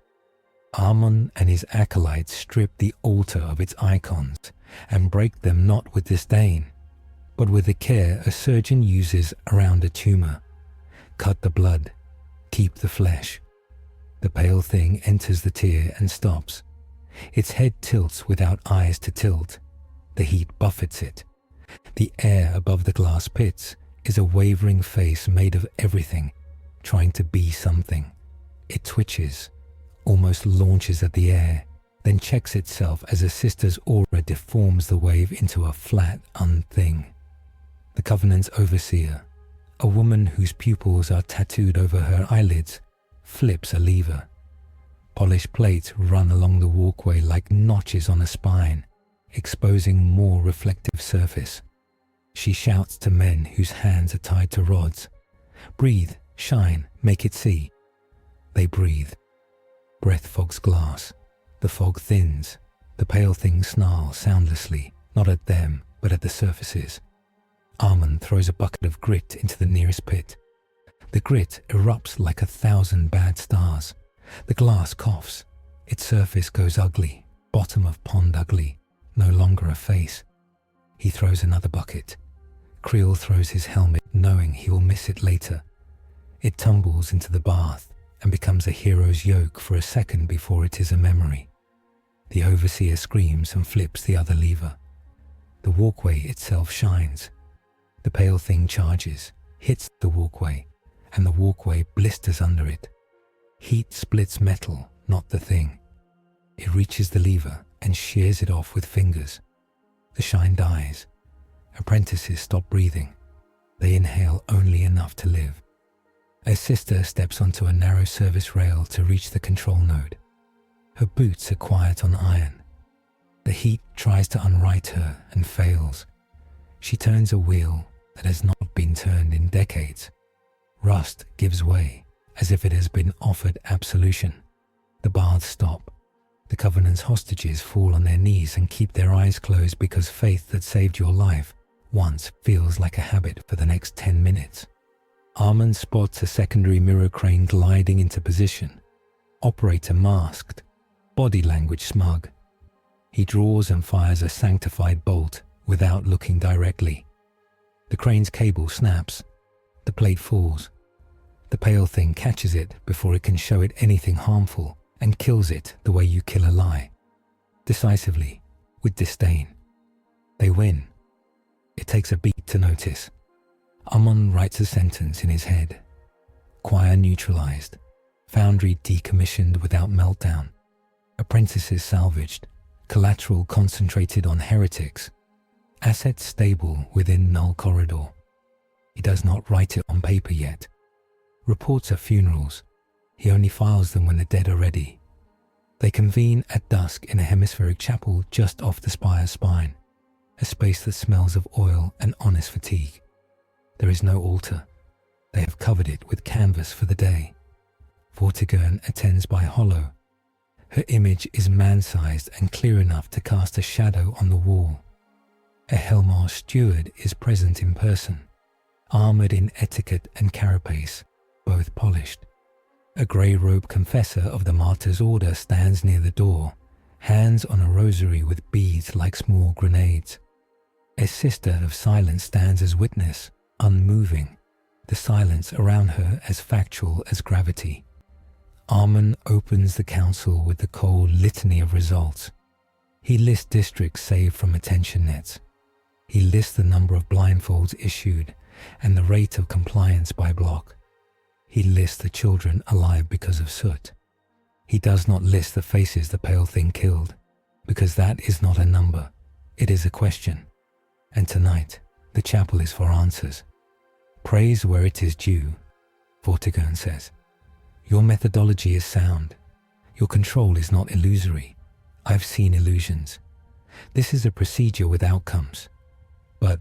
Armon and his acolytes strip the altar of its icons and break them not with disdain, but with the care a surgeon uses around a tumor. Cut the blood, keep the flesh. The pale thing enters the tier and stops. Its head tilts without eyes to tilt. The heat buffets it. The air above the glass pits is a wavering face made of everything, trying to be something. It twitches, almost launches at the air, then checks itself as a sister's aura deforms the wave into a flat, unthing. The Covenant's overseer, a woman whose pupils are tattooed over her eyelids, flips a lever. Polished plates run along the walkway like notches on a spine, exposing more reflective surface. She shouts to men whose hands are tied to rods. Breathe, shine, make it see. They breathe. Breath fogs glass. The fog thins. The pale thing snarls soundlessly, not at them, but at the surfaces. Armand throws a bucket of grit into the nearest pit. The grit erupts like 1,000 bad stars. The glass coughs. Its surface goes ugly, bottom of pond ugly, no longer a face. He throws another bucket. Creel throws his helmet, knowing he will miss it later. It tumbles into the bath and becomes a hero's yoke for a second before it is a memory. The overseer screams and flips the other lever. The walkway itself shines. The pale thing charges, hits the walkway, and the walkway blisters under it. Heat splits metal, not the thing. It reaches the lever and shears it off with fingers. The shine dies. Apprentices stop breathing. They inhale only enough to live. A sister steps onto a narrow service rail to reach the control node. Her boots are quiet on iron. The heat tries to unright her and fails. She turns a wheel that has not been turned in decades. Rust gives way, as if it has been offered absolution. The baths stop. The Covenant's hostages fall on their knees and keep their eyes closed because faith that saved your life once feels like a habit for the next 10 minutes. Armand spots a secondary mirror crane gliding into position. Operator masked, body language smug. He draws and fires a sanctified bolt without looking directly. The crane's cable snaps. The plate falls. The pale thing catches it before it can show it anything harmful and kills it the way you kill a lie. Decisively, with disdain. They win. It takes a beat to notice. Amon writes a sentence in his head. Choir neutralized. Foundry decommissioned without meltdown. Apprentices salvaged. Collateral concentrated on heretics. Assets stable within null corridor. He does not write it on paper yet. Reports are funerals. He only files them when the dead are ready. They convene at dusk in a hemispheric chapel just off the spire's spine, a space that smells of oil and honest fatigue. There is no altar. They have covered it with canvas for the day. Vortigern attends by hollow. Her image is man-sized and clear enough to cast a shadow on the wall. A Helmar steward is present in person, armoured in etiquette and carapace, both polished. A grey-robed confessor of the Martyr's Order stands near the door, hands on a rosary with beads like small grenades. A sister of silence stands as witness, unmoving, the silence around her as factual as gravity. Armand opens the council with the cold litany of results. He lists districts saved from attention nets. He lists the number of blindfolds issued and the rate of compliance by block. He lists the children alive because of soot. He does not list the faces the pale thing killed, because that is not a number, it is a question. And tonight, the chapel is for answers. Praise where it is due, Vortigern says. Your methodology is sound. Your control is not illusory. I've seen illusions. This is a procedure with outcomes. But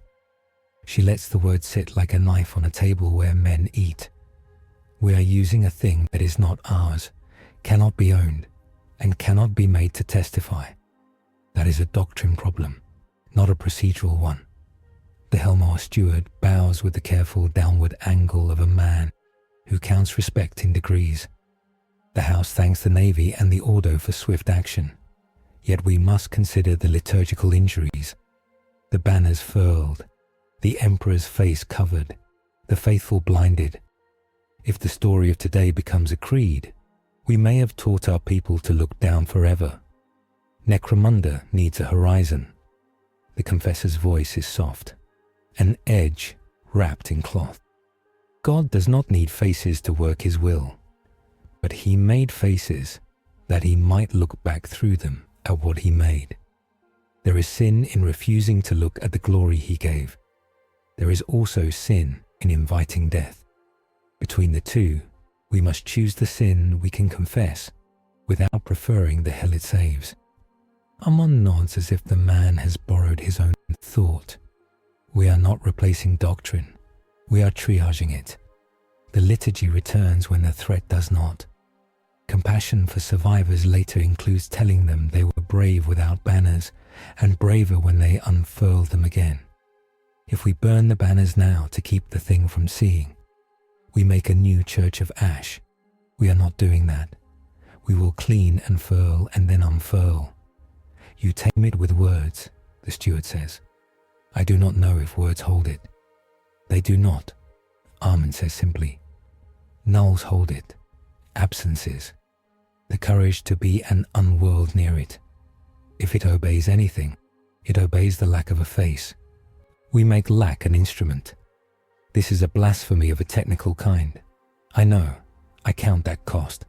she lets the word sit like a knife on a table where men eat. We are using a thing that is not ours, cannot be owned, and cannot be made to testify. That is a doctrine problem, not a procedural one. The Helmar steward bows with the careful downward angle of a man who counts respect in degrees. The house thanks the Navy and the Ordo for swift action. Yet we must consider the liturgical injuries. The banners furled, the Emperor's face covered, the faithful blinded. If the story of today becomes a creed, we may have taught our people to look down forever. Necromunda needs a horizon. The confessor's voice is soft, an edge wrapped in cloth. God does not need faces to work his will, but he made faces that he might look back through them at what he made. There is sin in refusing to look at the glory he gave. There is also sin in inviting death. Between the two, we must choose the sin we can confess without preferring the hell it saves. Amon nods as if the man has borrowed his own thought. We are not replacing doctrine. We are triaging it. The liturgy returns when the threat does not. Compassion for survivors later includes telling them they were brave without banners and braver when they unfurled them again. If we burn the banners now to keep the thing from seeing, we make a new church of ash. We are not doing that. We will clean and furl and then unfurl. You tame it with words, the steward says. I do not know if words hold it. They do not, Armand says simply. Nulls hold it. Absences. The courage to be an unworld near it. If it obeys anything, it obeys the lack of a face. We make lack an instrument. This is a blasphemy of a technical kind. I know. I count that cost.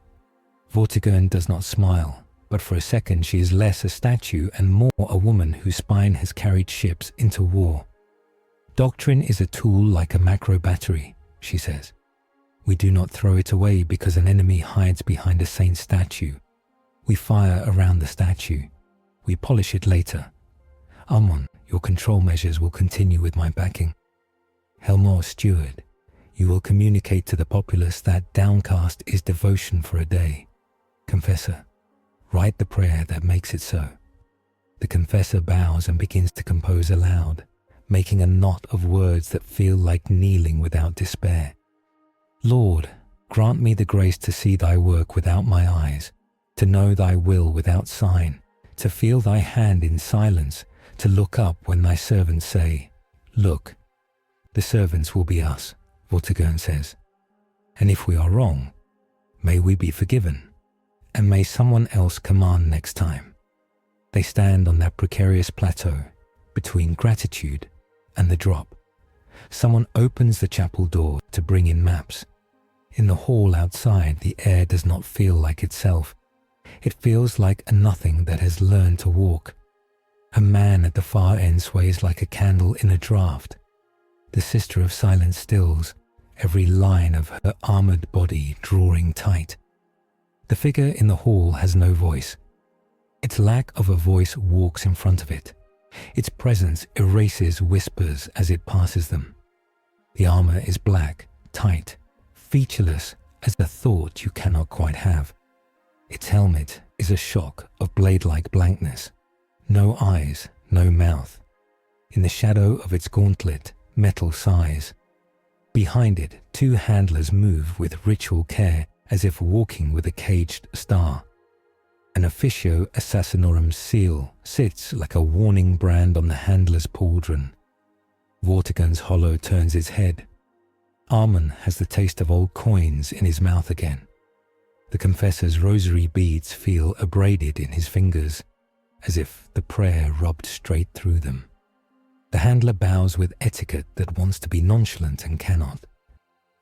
Vortigern does not smile, but for a second she is less a statue and more a woman whose spine has carried ships into war. Doctrine is a tool like a macro battery, she says. We do not throw it away because an enemy hides behind a saint statue. We fire around the statue. We polish it later. Amon, your control measures will continue with my backing. Helmor Steward, you will communicate to the populace that downcast is devotion for a day. Confessor, write the prayer that makes it so. The confessor bows and begins to compose aloud, making a knot of words that feel like kneeling without despair. Lord, grant me the grace to see thy work without my eyes, to know thy will without sign, to feel thy hand in silence, to look up when thy servants say, look. The servants will be us, Vortigern says. And if we are wrong, may we be forgiven, and may someone else command next time. They stand on that precarious plateau between gratitude and the drop. Someone opens the chapel door to bring in maps. In the hall outside, the air does not feel like itself. It feels like a nothing that has learned to walk. A man at the far end sways like a candle in a draught. The Sister of Silence stills, every line of her armored body drawing tight. The figure in the hall has no voice. Its lack of a voice walks in front of it. Its presence erases whispers as it passes them. The armor is black, tight, featureless as a thought you cannot quite have. Its helmet is a shock of blade-like blankness. No eyes, no mouth. In the shadow of its gauntlet, metal sighs. Behind it, two handlers move with ritual care as if walking with a caged star. An officio assassinorum seal sits like a warning brand on the handler's pauldron. Vortigern's hollow turns its head. Armon has the taste of old coins in his mouth again. The confessor's rosary beads feel abraded in his fingers, as if the prayer rubbed straight through them. The handler bows with etiquette that wants to be nonchalant and cannot.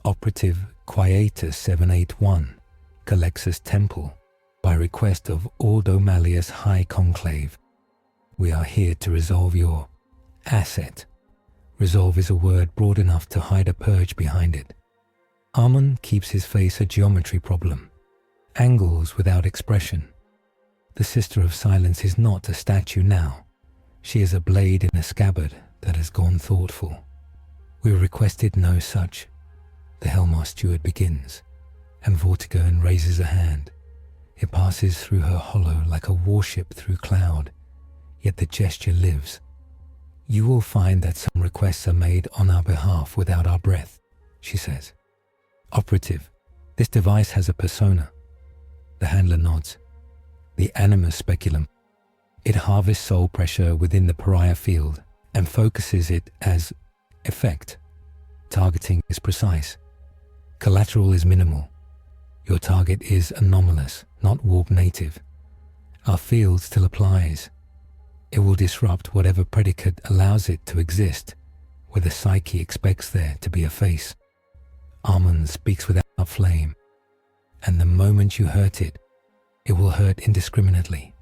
Operative Quietus 781, Culexus Temple, by request of Ordo Malleus High Conclave. We are here to resolve your asset. Resolve is a word broad enough to hide a purge behind it. Armon keeps his face a geometry problem. Angles without expression. The Sister of Silence is not a statue now. She is a blade in a scabbard that has gone thoughtful. We requested no such. The Helmar Steward begins, and Vortigern raises a hand. It passes through her hollow like a warship through cloud, yet the gesture lives. You will find that some requests are made on our behalf without our breath, she says. Operative, this device has a persona. The handler nods. The animus speculum. It harvests soul pressure within the pariah field and focuses it as effect. Targeting is precise. Collateral is minimal. Your target is anomalous, not warp native. Our field still applies. It will disrupt whatever predicate allows it to exist, where the psyche expects there to be a face. Armon speaks without flame, and the moment you hurt it, it will hurt indiscriminately.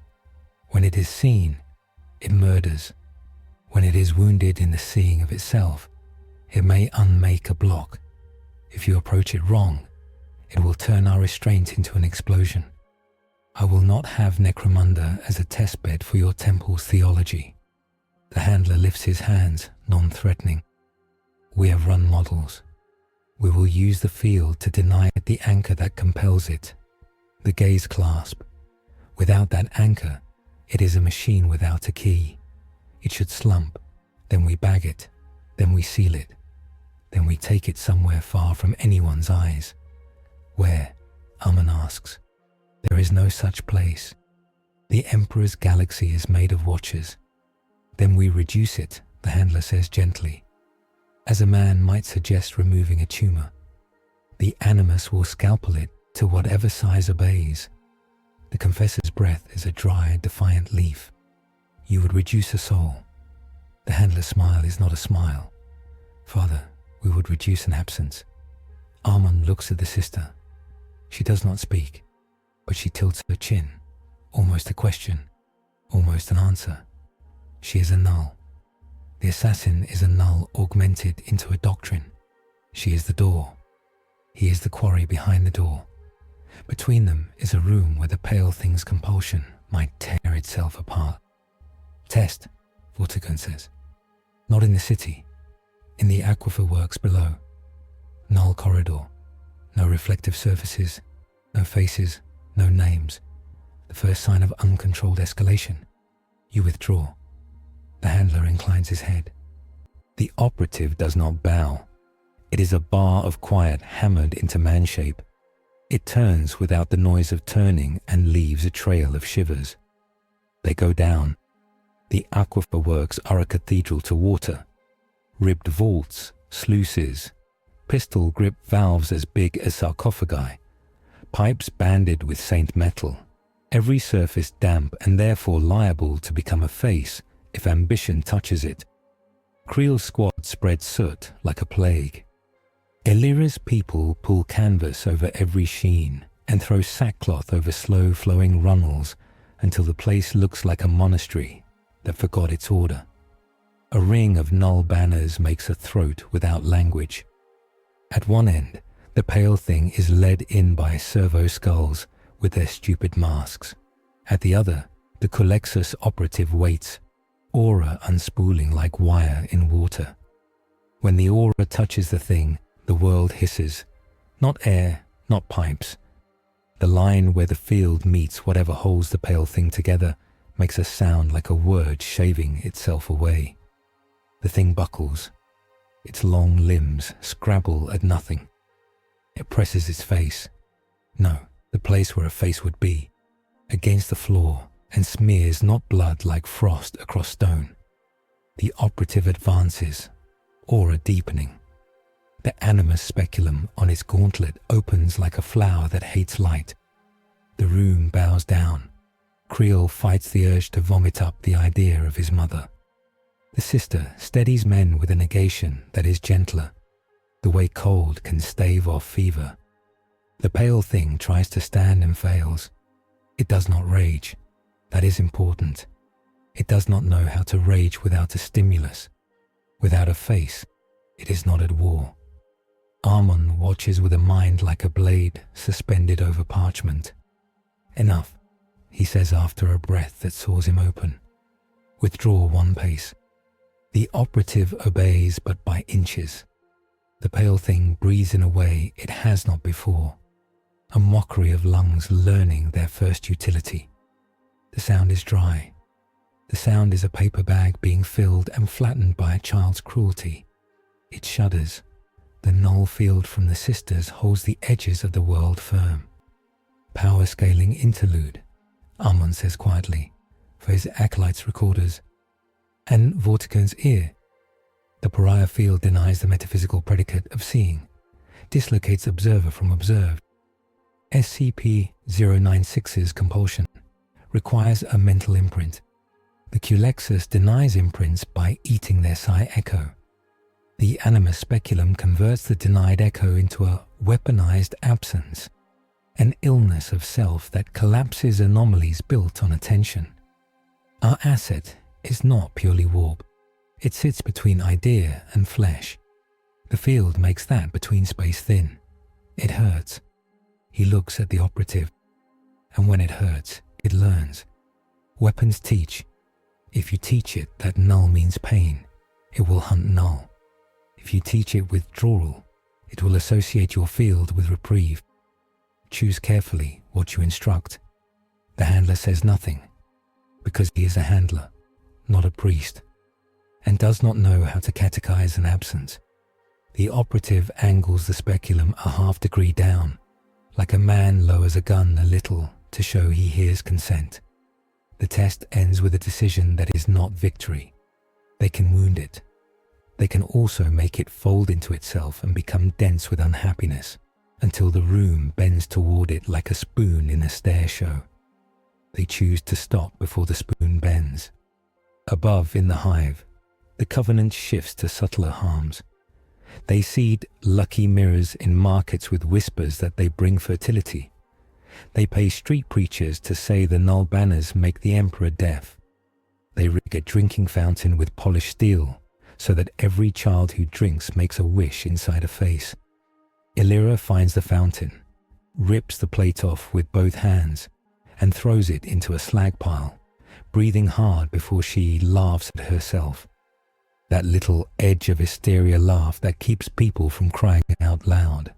When it is seen, it murders. When it is wounded in the seeing of itself, it may unmake a block. If you approach it wrong, it will turn our restraint into an explosion. I will not have Necromunda as a testbed for your temple's theology. The handler lifts his hands, non-threatening. We have run models. We will use the field to deny it the anchor that compels it. The gaze clasp. Without that anchor, it is a machine without a key. It should slump, then we bag it, then we seal it, then we take it somewhere far from anyone's eyes. Where? Armon asks. There is no such place. The Emperor's galaxy is made of watchers. Then we reduce it, the handler says gently, as a man might suggest removing a tumor. The animus will scalpel it to whatever size obeys. The confessor's breath is a dry, defiant leaf. You would reduce a soul. The handler's smile is not a smile. Father, we would reduce an absence. Armand looks at the sister. She does not speak, but she tilts her chin, almost a question, almost an answer. She is a null. The assassin is a null augmented into a doctrine. She is the door. He is the quarry behind the door. Between them is a room where the pale thing's compulsion might tear itself apart. Test, Vortigern says. Not in the city. In the aquifer works below. Null corridor. No reflective surfaces. No faces. No names. The first sign of uncontrolled escalation. You withdraw. The handler inclines his head. The operative does not bow. It is a bar of quiet hammered into man shape. It turns without the noise of turning and leaves a trail of shivers. They go down. The aquifer works are a cathedral to water. Ribbed vaults, sluices, pistol grip valves as big as sarcophagi, pipes banded with saint metal, every surface damp and therefore liable to become a face if ambition touches it. Creel's squad spread soot like a plague. Elira's people pull canvas over every sheen and throw sackcloth over slow-flowing runnels until the place looks like a monastery that forgot its order. A ring of null banners makes a throat without language. At one end, the pale thing is led in by servo skulls with their stupid masks. At the other, the Culexus operative waits, aura unspooling like wire in water. When the aura touches the thing, the world hisses. Not air, not pipes. The line where the field meets whatever holds the pale thing together makes a sound like a word shaving itself away. The thing buckles. Its long limbs scrabble at nothing. It presses its face. No, the place where a face would be. Against the floor and smears not blood like frost across stone. The operative advances, aura deepening. The animus speculum on its gauntlet opens like a flower that hates light. The room bows down. Creel fights the urge to vomit up the idea of his mother. The sister steadies men with a negation that is gentler, the way cold can stave off fever. The pale thing tries to stand and fails. It does not rage. That is important. It does not know how to rage without a stimulus. Without a face, it is not at war. Armand watches with a mind like a blade suspended over parchment. Enough, he says after a breath that saws him open. Withdraw one pace. The operative obeys but by inches. The pale thing breathes in a way it has not before. A mockery of lungs learning their first utility. The sound is dry. The sound is a paper bag being filled and flattened by a child's cruelty. It shudders. The null field from the sisters holds the edges of the world firm. Power scaling interlude, Armand says quietly, for his acolyte's recorders. And Vortigern's ear. The pariah field denies the metaphysical predicate of seeing, dislocates observer from observed. SCP-096's compulsion requires a mental imprint. The Culexus denies imprints by eating their psi echo. The animus speculum converts the denied echo into a weaponized absence, an illness of self that collapses anomalies built on attention. Our asset is not purely warp. It sits between idea and flesh. The field makes that between space thin. It hurts. He looks at the operative. And when it hurts, it learns. Weapons teach. If you teach it that null means pain, it will hunt null. If you teach it withdrawal, it will associate your field with reprieve. Choose carefully what you instruct. The handler says nothing, because he is a handler, not a priest, and does not know how to catechize an absence. The operative angles the speculum a half-degree down, like a man lowers a gun a little to show he hears consent. The test ends with a decision that is not victory. They can wound it. They can also make it fold into itself and become dense with unhappiness until the room bends toward it like a spoon in a stair show. They choose to stop before the spoon bends. Above in the hive, the covenant shifts to subtler harms. They seed lucky mirrors in markets with whispers that they bring fertility. They pay street preachers to say the null banners make the emperor deaf. They rig a drinking fountain with polished steel so that every child who drinks makes a wish inside a face. Illyra finds the fountain, rips the plate off with both hands, and throws it into a slag pile, breathing hard before she laughs at herself. That little edge of hysteria laugh that keeps people from crying out loud.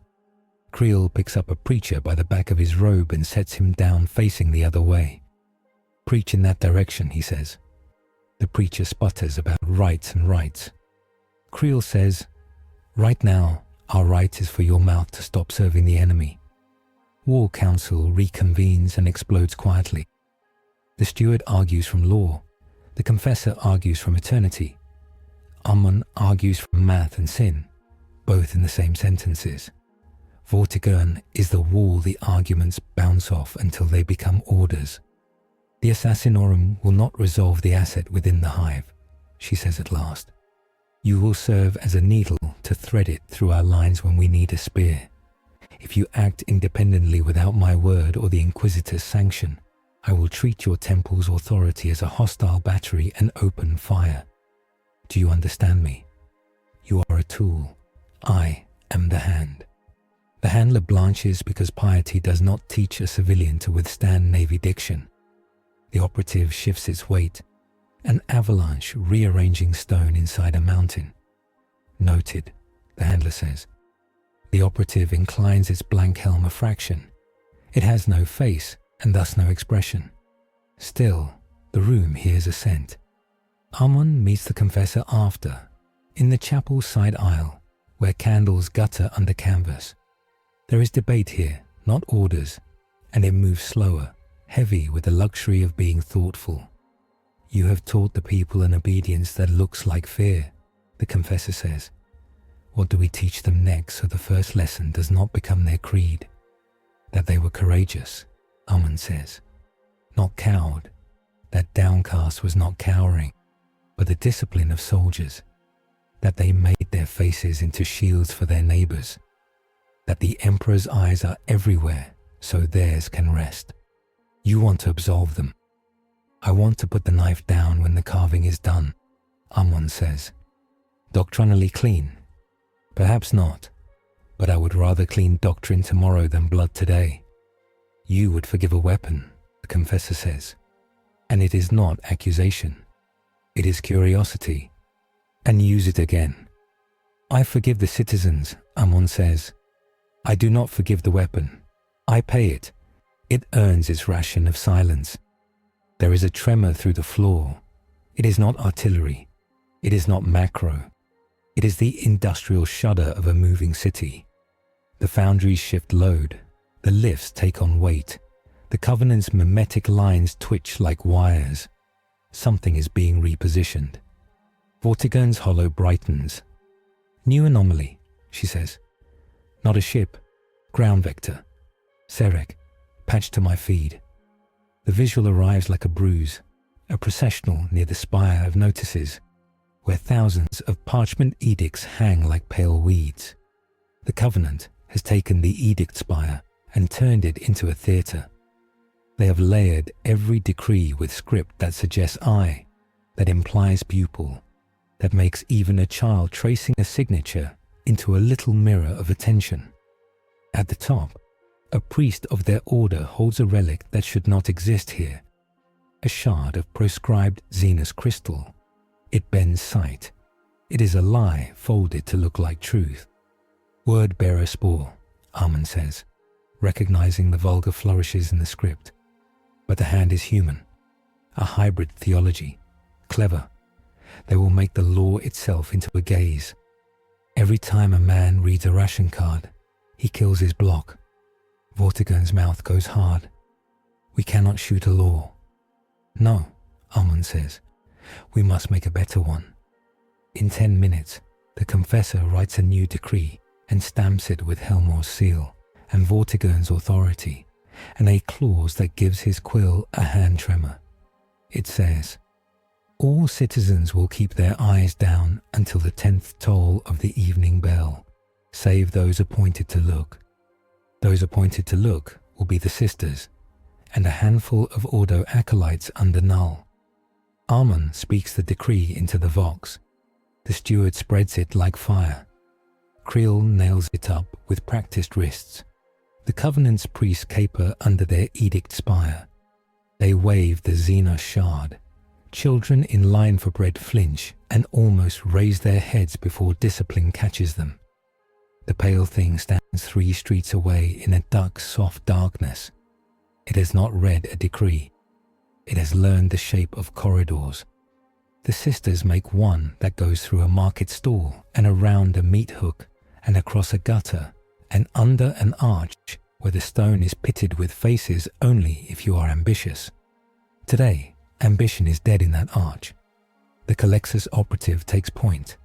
Creel picks up a preacher by the back of his robe and sets him down facing the other way. "Preach in that direction," he says. The preacher sputters about rights and rights. Creel says, "Right now, our right is for your mouth to stop serving the enemy." War Council reconvenes and explodes quietly. The steward argues from law. The confessor argues from eternity. Ammon argues from math and sin, both in the same sentences. Vortigern is the wall the arguments bounce off until they become orders. "The Assassinorum will not resolve the asset within the hive," she says at last. "You will serve as a needle to thread it through our lines when we need a spear. If you act independently without my word or the Inquisitor's sanction, I will treat your temple's authority as a hostile battery and open fire. Do you understand me? You are a tool. I am the hand." The handler blanches because piety does not teach a civilian to withstand Navy diction. The operative shifts its weight, an avalanche rearranging stone inside a mountain. "Noted," the handler says. The operative inclines its blank helm a fraction. It has no face and thus no expression. Still, the room hears a scent. Ammon meets the confessor after, in the chapel's side aisle, where candles gutter under canvas. There is debate here, not orders, and it moves slower, heavy with the luxury of being thoughtful. "You have taught the people an obedience that looks like fear," the confessor says. "What do we teach them next so the first lesson does not become their creed?" "That they were courageous," Ammon says. "Not cowed. That downcast was not cowering, but the discipline of soldiers. That they made their faces into shields for their neighbors. That the Emperor's eyes are everywhere so theirs can rest. You want to absolve them. I want to put the knife down when the carving is done," Ammon says. "Doctrinally clean? Perhaps not, but I would rather clean doctrine tomorrow than blood today." "You would forgive a weapon," the confessor says. "And it is not accusation. It is curiosity. And use it again." "I forgive the citizens," Ammon says. "I do not forgive the weapon. I pay it. It earns its ration of silence." There is a tremor through the floor. It is not artillery. It is not macro. It is the industrial shudder of a moving city. The foundries shift load. The lifts take on weight. The Covenant's mimetic lines twitch like wires. Something is being repositioned. Vortigern's hollow brightens. "New anomaly," she says. "Not a ship. Ground vector. Serek, patched to my feed." The visual arrives like a bruise, a processional near the spire of notices, where thousands of parchment edicts hang like pale weeds. The Covenant has taken the edict spire and turned it into a theatre. They have layered every decree with script that suggests eye, that implies pupil, that makes even a child tracing a signature into a little mirror of attention. At the top, a priest of their order holds a relic that should not exist here, a shard of proscribed Xenos crystal. It bends sight. It is a lie folded to look like truth. "Word-bearer spore," Ammon says, recognizing the vulgar flourishes in the script. But the hand is human, a hybrid theology, clever. They will make the law itself into a gaze. Every time a man reads a ration card, he kills his block. Vortigern's mouth goes hard. "We cannot shoot a law." "No," Ammon says. "We must make a better one." In 10 minutes, the confessor writes a new decree and stamps it with Helmor's seal and Vortigern's authority, and a clause that gives his quill a hand tremor. It says, All citizens will keep their eyes down until the 10th toll of the evening bell, save those appointed to look. Those appointed to look will be the sisters, and a handful of Ordo acolytes under Null. Armon speaks the decree into the Vox. The steward spreads it like fire. Creel nails it up with practiced wrists. The Covenant's priests caper under their edict spire. They wave the Xenos shard. Children in line for bread flinch and almost raise their heads before discipline catches them. The pale thing stands 3 streets away in a duck's soft darkness. It has not read a decree. It has learned the shape of corridors. The sisters make one that goes through a market stall and around a meat hook and across a gutter and under an arch where the stone is pitted with faces only if you are ambitious. Today, ambition is dead in that arch. The Culexus operative takes point,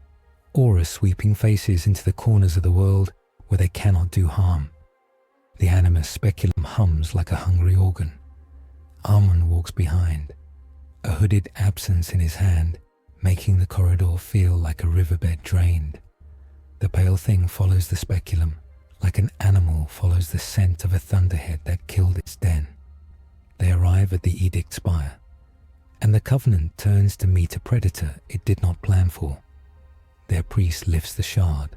auras sweeping faces into the corners of the world where they cannot do harm. The animus speculum hums like a hungry organ. Armon walks behind, a hooded absence in his hand, making the corridor feel like a riverbed drained. The pale thing follows the speculum, like an animal follows the scent of a thunderhead that killed its den. They arrive at the edict spire, and the Covenant turns to meet a predator it did not plan for. Their priest lifts the shard.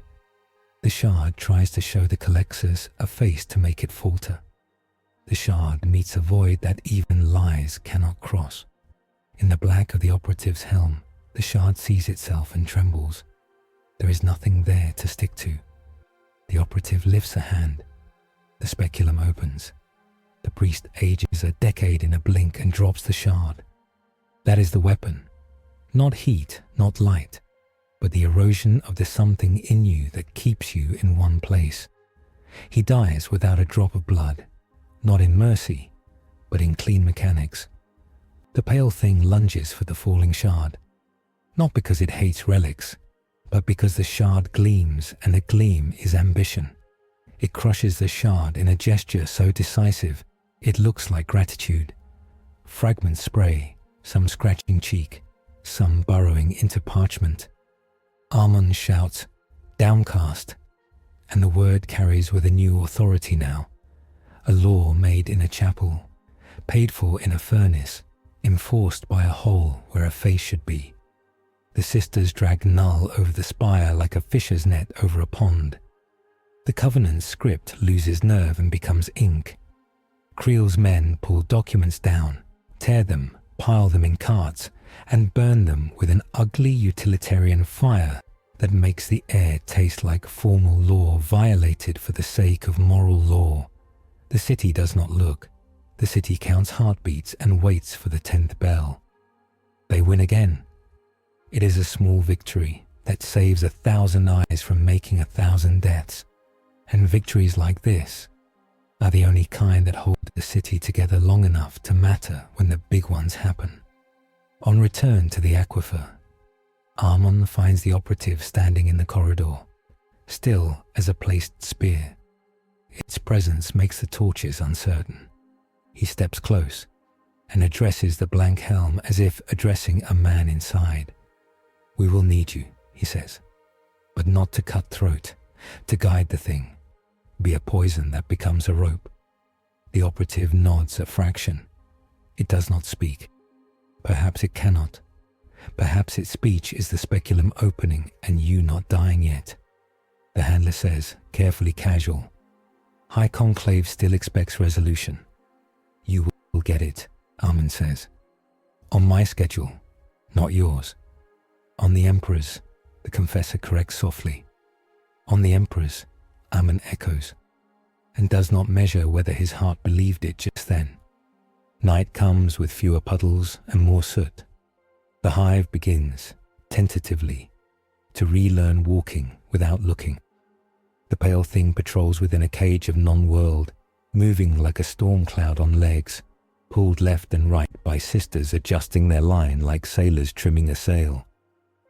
The shard tries to show the Culexus a face to make it falter. The shard meets a void that even lies cannot cross. In the black of the operative's helm, the shard sees itself and trembles. There is nothing there to stick to. The operative lifts a hand. The speculum opens. The priest ages a decade in a blink and drops the shard. That is the weapon. Not heat, not light, but the erosion of the something in you that keeps you in one place. He dies without a drop of blood, not in mercy, but in clean mechanics. The pale thing lunges for the falling shard, not because it hates relics, but because the shard gleams and the gleam is ambition. It crushes the shard in a gesture so decisive it looks like gratitude. Fragments spray, some scratching cheek, some burrowing into parchment. Armon shouts, "Downcast," and the word carries with a new authority now. A law made in a chapel, paid for in a furnace, enforced by a hole where a face should be. The sisters drag Null over the spire like a fisher's net over a pond. The Covenant's script loses nerve and becomes ink. Creel's men pull documents down, tear them, pile them in carts, and burn them with an ugly utilitarian fire that makes the air taste like formal law violated for the sake of moral law. The city does not look. The city counts heartbeats and waits for the 10th bell. They win again. It is a small victory that saves 1,000 eyes from making 1,000 deaths. And victories like this are the only kind that hold the city together long enough to matter when the big ones happen. On return to the aquifer, Armon finds the operative standing in the corridor, still as a placed spear. Its presence makes the torches uncertain. He steps close and addresses the blank helm as if addressing a man inside. "We will need you," he says, "but not to cut throat, to guide the thing. Be a poison that becomes a rope." The operative nods a fraction. It does not speak. Perhaps it cannot. Perhaps its speech is the speculum opening and you not dying yet. The handler says, carefully casual, "High Conclave still expects resolution." "You will get it," Armon says. "On my schedule, not yours." "On the Emperor's," the confessor corrects softly. "On the Emperor's," Armon echoes, and does not measure whether his heart believed it just then. Night comes with fewer puddles and more soot. The hive begins, tentatively, to relearn walking without looking. The pale thing patrols within a cage of non-world, moving like a storm cloud on legs, pulled left and right by sisters adjusting their line like sailors trimming a sail.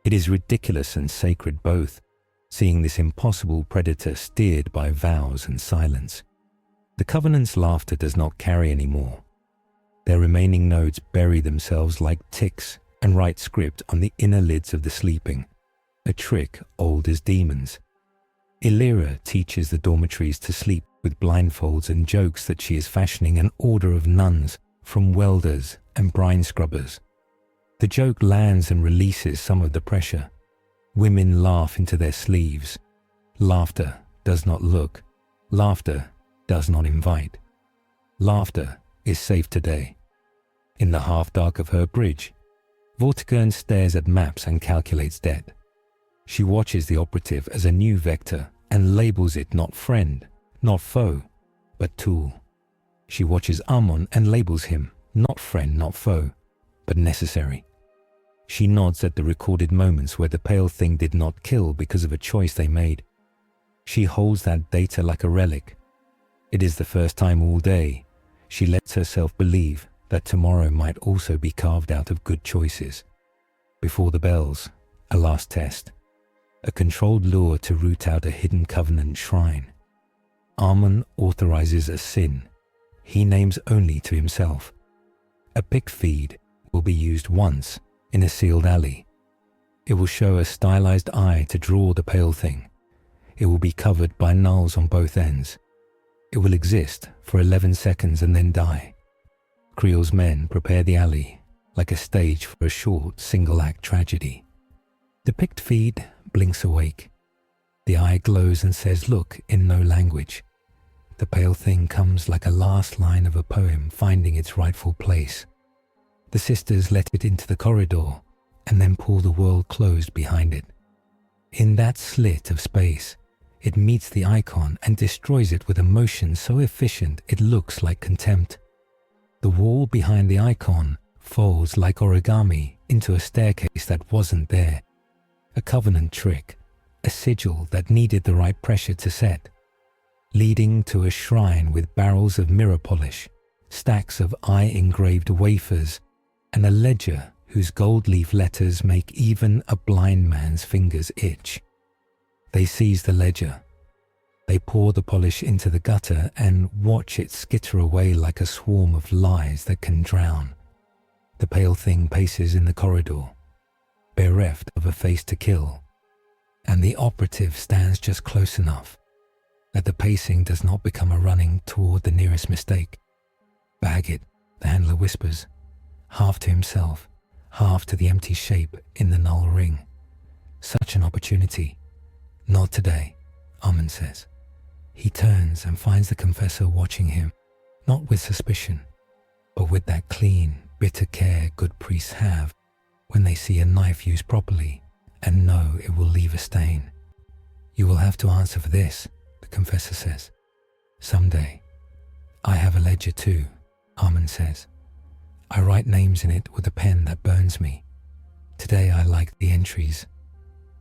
It is ridiculous and sacred both, seeing this impossible predator steered by vows and silence. The Covenant's laughter does not carry any more. Their remaining nodes bury themselves like ticks and write script on the inner lids of the sleeping, a trick old as demons. Illyra teaches the dormitories to sleep with blindfolds and jokes that she is fashioning an order of nuns from welders and brine scrubbers. The joke lands and releases some of the pressure. Women laugh into their sleeves. Laughter does not look. Laughter does not invite. Laughter is safe today. In the half-dark of her bridge, Vortigern stares at maps and calculates debt. She watches the operative as a new vector and labels it not friend, not foe, but tool. She watches Amon and labels him not friend, not foe, but necessary. She nods at the recorded moments where the pale thing did not kill because of a choice they made. She holds that data like a relic. It is the first time all day she lets herself believe that tomorrow might also be carved out of good choices. Before the bells, a last test. A controlled lure to root out a hidden covenant shrine. Amon authorizes a sin. He names only to himself. A pick feed will be used once in a sealed alley. It will show a stylized eye to draw the pale thing. It will be covered by nulls on both ends. It will exist for 11 seconds and then die. Creel's men prepare the alley like a stage for a short single-act tragedy. The picked feed blinks awake. The eye glows and says look in no language. The pale thing comes like a last line of a poem finding its rightful place. The sisters let it into the corridor and then pull the world closed behind it. In that slit of space, it meets the icon and destroys it with a motion so efficient it looks like contempt. The wall behind the icon folds like origami into a staircase that wasn't there. A covenant trick, a sigil that needed the right pressure to set, leading to a shrine with barrels of mirror polish, stacks of eye-engraved wafers, and a ledger whose gold leaf letters make even a blind man's fingers itch. They seize the ledger. They pour the polish into the gutter and watch it skitter away like a swarm of lies that can drown. The pale thing paces in the corridor, bereft of a face to kill, and the operative stands just close enough that the pacing does not become a running toward the nearest mistake. Bag it, the handler whispers, half to himself, half to the empty shape in the null ring. Such an opportunity. Not today, Amon says. He turns and finds the confessor watching him, not with suspicion, but with that clean, bitter care good priests have when they see a knife used properly and know it will leave a stain. You will have to answer for this, the confessor says. Someday. I have a ledger too, Amon says. I write names in it with a pen that burns me. Today I like the entries.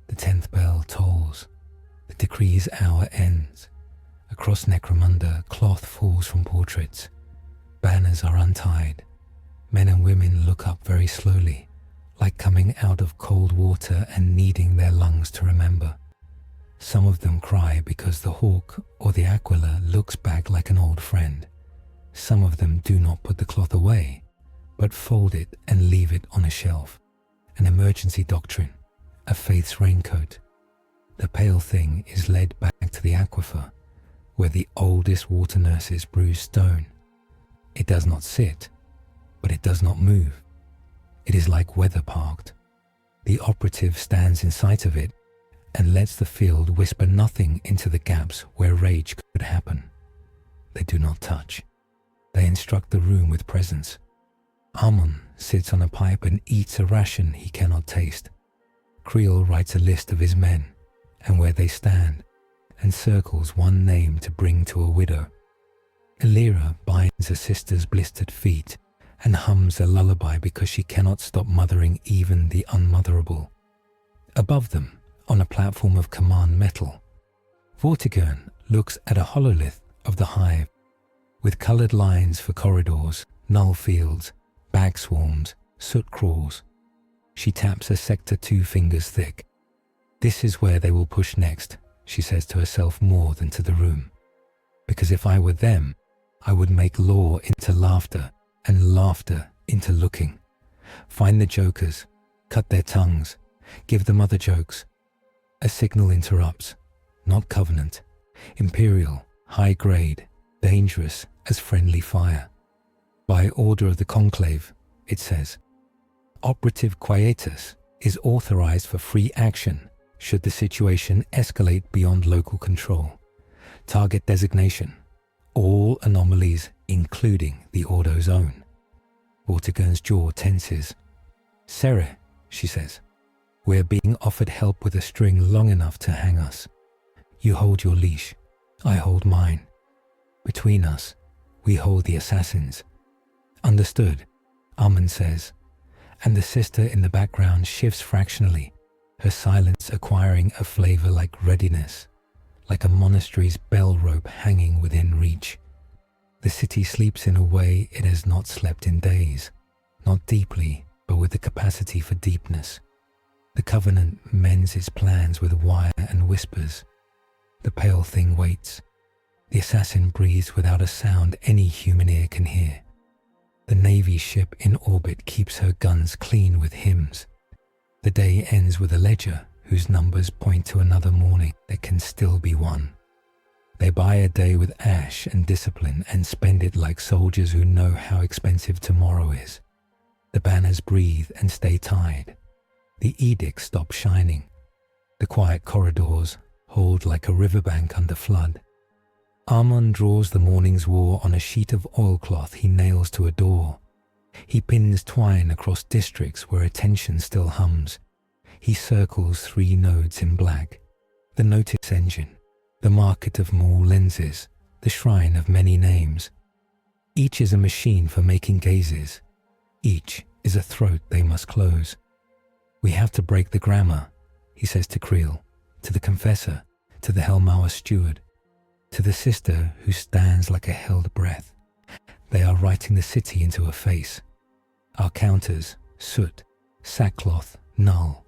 The 10th bell tolls. The decree's hour ends. Across Necromunda, cloth falls from portraits. Banners are untied. Men and women look up very slowly, like coming out of cold water and needing their lungs to remember. Some of them cry because the hawk or the aquila looks back like an old friend. Some of them do not put the cloth away, but fold it and leave it on a shelf. An emergency doctrine, a faith's raincoat. The pale thing is led back to the aquifer, where the oldest water nurses brew stone. It does not sit, but it does not move. It is like weather parked. The operative stands in sight of it and lets the field whisper nothing into the gaps where rage could happen. They do not touch. They instruct the room with presence. Amon sits on a pipe and eats a ration he cannot taste. Creel writes a list of his men and where they stand and circles one name to bring to a widow. Illyra binds a sister's blistered feet and hums a lullaby because she cannot stop mothering even the unmotherable. Above them, on a platform of command metal, Vortigern looks at a hololith of the hive, with coloured lines for corridors, null fields, bag swarms, soot crawls. She taps a sector 2 fingers thick. This is where they will push next, she says to herself more than to the room. Because if I were them, I would make law into laughter and laughter into looking. Find the jokers, cut their tongues, give them other jokes. A signal interrupts. Not Covenant. Imperial, high grade, dangerous as friendly fire. By order of the Conclave, it says, Operative Quietus is authorized for free action should the situation escalate beyond local control. Target designation, all anomalies including the Ordo's own. Vortigern's jaw tenses. Sere, she says, we're being offered help with a string long enough to hang us. You hold your leash, I hold mine. Between us, we hold the assassins. Understood, Armand says, and the sister in the background shifts fractionally, her silence acquiring a flavor like readiness, like a monastery's bell rope hanging within reach. The city sleeps in a way it has not slept in days, not deeply, but with the capacity for deepness. The Covenant mends its plans with wire and whispers. The pale thing waits. The assassin breathes without a sound any human ear can hear. The Navy ship in orbit keeps her guns clean with hymns. The day ends with a ledger whose numbers point to another morning that can still be won. They buy a day with ash and discipline and spend it like soldiers who know how expensive tomorrow is. The banners breathe and stay tied. The edicts stop shining. The quiet corridors hold like a riverbank under flood. Armand draws the morning's war on a sheet of oilcloth he nails to a door. He pins twine across districts where attention still hums. He circles 3 nodes in black. The notice engine, the market of more lenses, the shrine of many names. Each is a machine for making gazes. Each is a throat they must close. We have to break the grammar, he says to Creel, to the confessor, to the Helmauer steward, to the sister who stands like a held breath. They are writing the city into a face. Our counters, soot, sackcloth, null,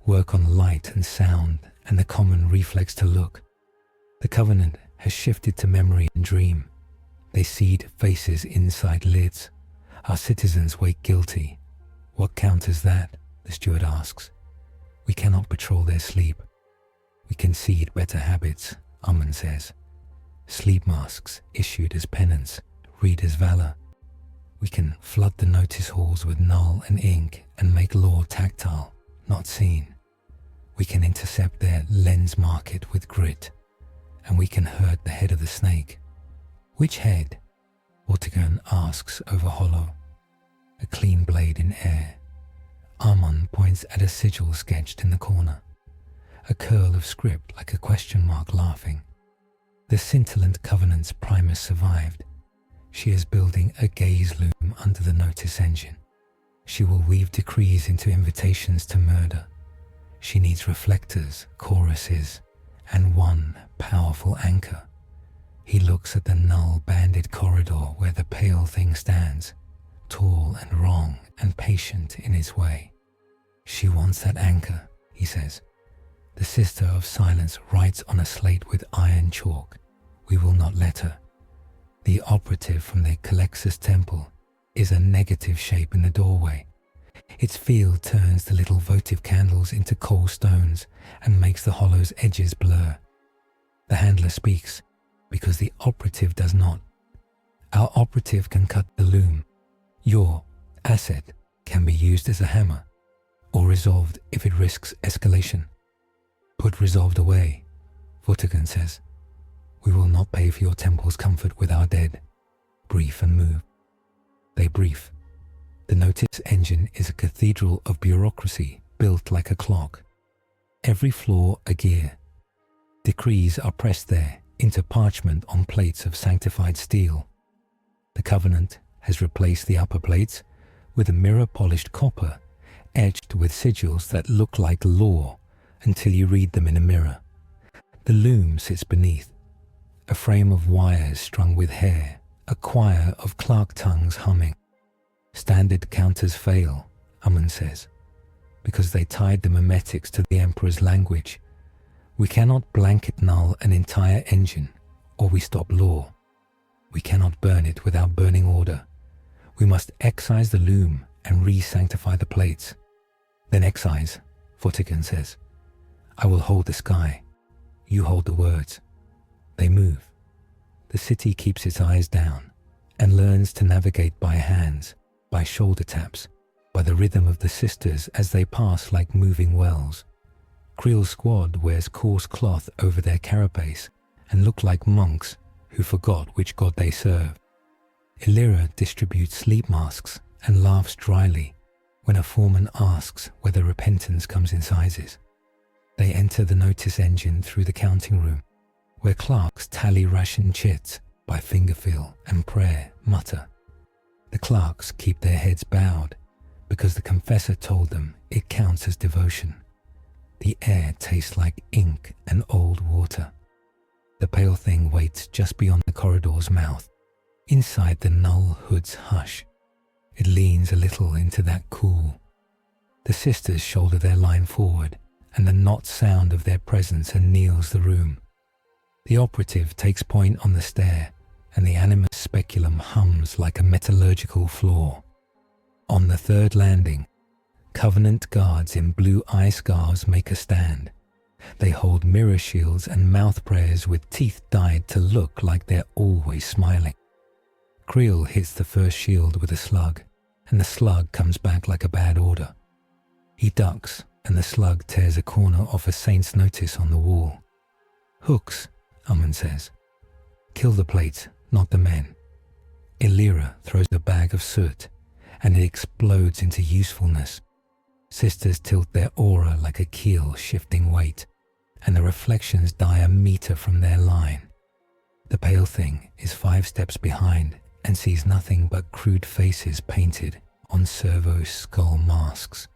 work on light and sound and the common reflex to look. The Covenant has shifted to memory and dream. They seed faces inside lids. Our citizens wake guilty. What counters that? The steward asks. We cannot patrol their sleep. We concede better habits, Armand says. Sleep masks issued as penance, read as valor. We can flood the notice halls with null and ink and make law tactile, not seen. We can intercept their lens market with grit, and we can hurt the head of the snake. Which head? Vortigern asks over hollow. A clean blade in air. Armand points at a sigil sketched in the corner. A curl of script like a question mark laughing. The scintillant Covenant's Primus survived. She is building a gaze loom under the notice engine. She will weave decrees into invitations to murder. She needs reflectors, choruses, and one powerful anchor. He looks at the null-banded corridor where the pale thing stands, tall and wrong and patient in its way. She wants that anchor, he says. The Sister of Silence writes on a slate with iron chalk. We will not let her. The operative from the Culexus temple is a negative shape in the doorway. Its field turns the little votive candles into coal stones and makes the hollow's edges blur. The handler speaks, because the operative does not. Our operative can cut the loom. Your asset can be used as a hammer, or resolved if it risks escalation. Put resolved away, Vortigern says. We will not pay for your temple's comfort with our dead. Brief and move. They brief. The notice engine is a cathedral of bureaucracy built like a clock. Every floor a gear. Decrees are pressed there into parchment on plates of sanctified steel. The Covenant has replaced the upper plates with a mirror-polished copper etched with sigils that look like law until you read them in a mirror. The loom sits beneath, a frame of wires strung with hair, a choir of clerk tongues humming. Standard counters fail, Amun says, because they tied the memetics to the Emperor's language. We cannot blanket null an entire engine, or we stop law. We cannot burn it without burning order. We must excise the loom and re-sanctify the plates. Then excise, Vortigern says. I will hold the sky. You hold the words. They move. The city keeps its eyes down and learns to navigate by hands, by shoulder taps, by the rhythm of the sisters as they pass like moving wells. Creel's squad wears coarse cloth over their carapace and look like monks who forgot which god they serve. Illyra distributes sleep masks and laughs dryly when a foreman asks whether repentance comes in sizes. They enter the notice engine through the counting room, where clerks tally ration chits by fingerfeel and prayer mutter. The clerks keep their heads bowed because the confessor told them it counts as devotion. The air tastes like ink and old water. The pale thing waits just beyond the corridor's mouth, inside the null hood's hush. It leans a little into that cool. The sisters shoulder their line forward, and the not sound of their presence anneals the room. The operative takes point on the stair, and the animus speculum hums like a metallurgical flaw. On the third landing, Covenant guards in blue eye scarves make a stand. They hold mirror shields and mouth prayers with teeth dyed to look like they're always smiling. Creel hits the first shield with a slug, and the slug comes back like a bad order. He ducks, and the slug tears a corner off a saint's notice on the wall. Hooks, Ummon says. Kill the plates, not the men. Illyra throws a bag of soot, and it explodes into usefulness. Sisters tilt their aura like a keel shifting weight, and the reflections die a meter from their line. The pale thing is 5 steps behind and sees nothing but crude faces painted on servos skull masks.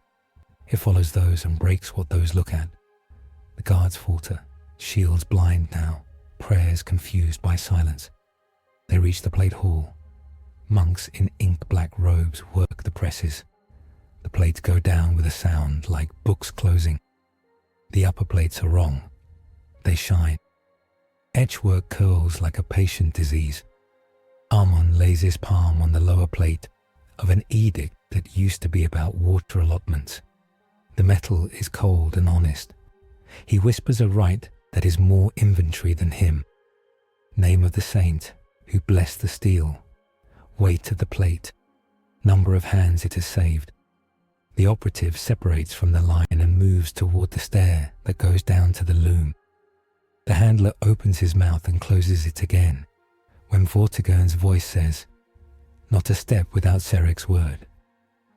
It follows those and breaks what those look at. The guards falter, shields blind now, prayers confused by silence. They reach the plate hall. Monks in ink-black robes work the presses. The plates go down with a sound like books closing. The upper plates are wrong. They shine. Etchwork curls like a patient disease. Armon lays his palm on the lower plate of an edict that used to be about water allotments. The metal is cold and honest. He whispers a rite that is more inventory than him. Name of the saint who blessed the steel. Weight of the plate. Number of hands it has saved. The operative separates from the line and moves toward the stair that goes down to the loom. The handler opens his mouth and closes it again, when Vortigern's voice says, "Not a step without Serek's word."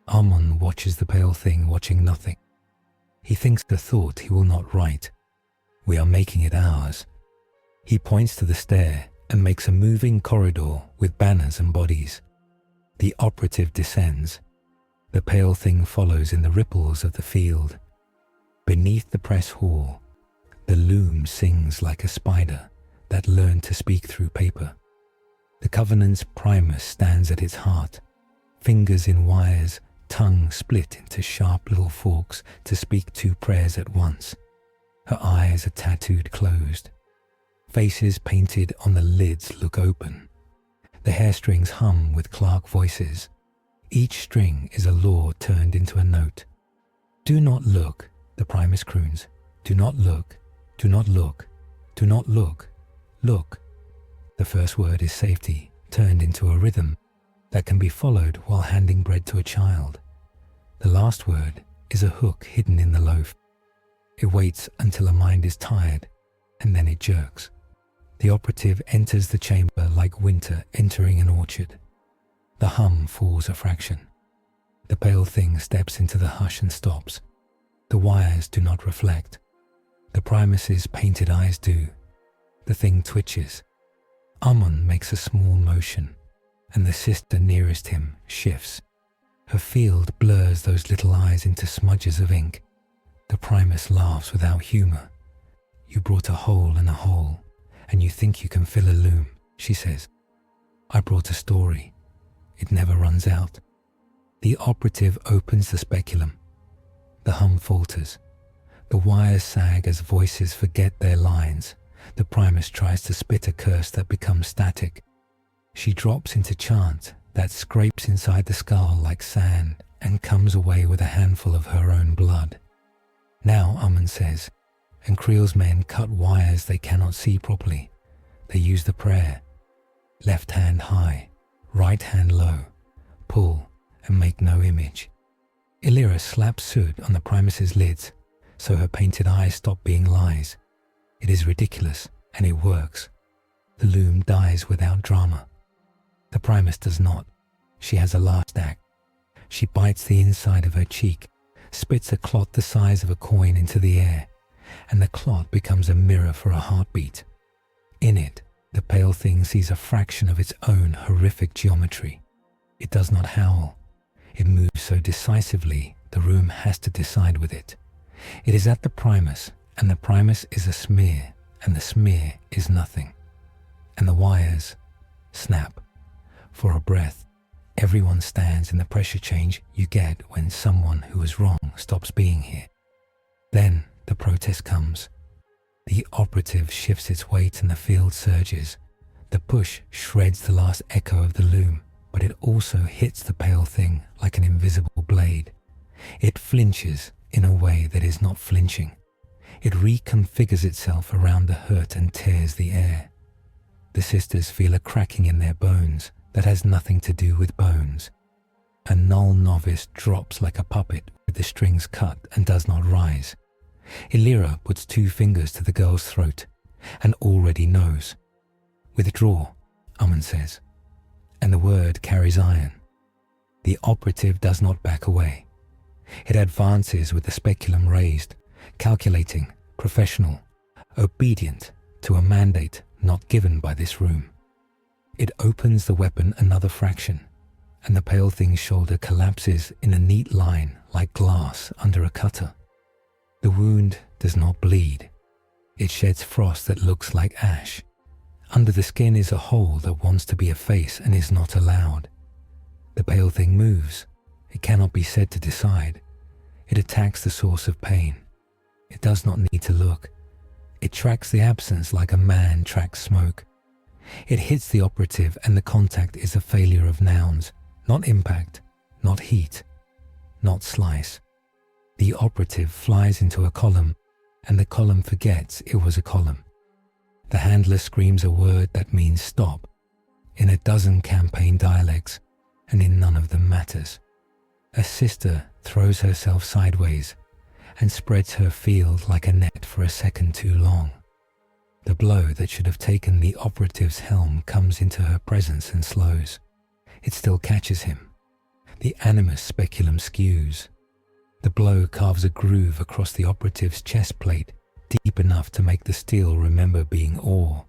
Armon watches the pale thing watching nothing. He thinks the thought he will not write. We are making it ours. He points to the stair and makes a moving corridor with banners and bodies. The operative descends. The pale thing follows in the ripples of the field. Beneath the press hall, the loom sings like a spider that learned to speak through paper. The Covenant's Primus stands at its heart, fingers in wires, tongue split into sharp little forks to speak 2 prayers at once. Her eyes are tattooed closed. Faces painted on the lids look open. The hairstrings hum with clerk voices. Each string is a law turned into a note. Do not look, the Primus croons. Do not look, do not look, do not look, look. The first word is safety, turned into a rhythm that can be followed while handing bread to a child. The last word is a hook hidden in the loaf. It waits until a mind is tired, and then it jerks. The operative enters the chamber like winter entering an orchard. The hum falls a fraction. The pale thing steps into the hush and stops. The wires do not reflect. The Primus's painted eyes do. The thing twitches. Armon makes a small motion, and the sister nearest him shifts. Her field blurs those little eyes into smudges of ink. The Primus laughs without humor. You brought a hole in a hole, and you think you can fill a loom, she says. I brought a story. It never runs out. The operative opens the speculum. The hum falters. The wires sag as voices forget their lines. The Primus tries to spit a curse that becomes static. She drops into chant that scrapes inside the skull like sand and comes away with a handful of her own blood. Now, Amun says, and Creel's men cut wires they cannot see properly. They use the prayer. Left hand high, right hand low, pull and make no image. Illyra slaps soot on the Primus's lids, so her painted eyes stop being lies. It is ridiculous, and it works. The loom dies without drama. The Primus does not. She has a last act. She bites the inside of her cheek, spits a clot the size of a coin into the air, and the clot becomes a mirror for a heartbeat. In it, the pale thing sees a fraction of its own horrific geometry. It does not howl. It moves so decisively, the room has to decide with it. It is at the Primus, and the Primus is a smear, and the smear is nothing. And the wires snap. For a breath, everyone stands in the pressure change you get when someone who was wrong stops being here. Then the protest comes. The operative shifts its weight and the field surges. The push shreds the last echo of the loom, but it also hits the pale thing like an invisible blade. It flinches in a way that is not flinching. It reconfigures itself around the hurt and tears the air. The sisters feel a cracking in their bones that has nothing to do with bones. A null novice drops like a puppet with the strings cut and does not rise. Illyra puts 2 fingers to the girl's throat and already knows. Withdraw, Amun says, and the word carries iron. The operative does not back away. It advances with the speculum raised, calculating, professional, obedient to a mandate not given by this room. It opens the weapon another fraction, and the pale thing's shoulder collapses in a neat line like glass under a cutter. The wound does not bleed. It sheds frost that looks like ash. Under the skin is a hole that wants to be a face and is not allowed. The pale thing moves. It cannot be said to decide. It attacks the source of pain. It does not need to look. It tracks the absence like a man tracks smoke. It hits the operative and the contact is a failure of nouns, not impact, not heat, not slice. The operative flies into a column, and the column forgets it was a column. The handler screams a word that means stop, in a dozen campaign dialects, and in none of them matters. A sister throws herself sideways and spreads her field like a net for a second too long. The blow that should have taken the operative's helm comes into her presence and slows. It still catches him. The animus speculum skews. The blow carves a groove across the operative's chest plate, deep enough to make the steel remember being ore.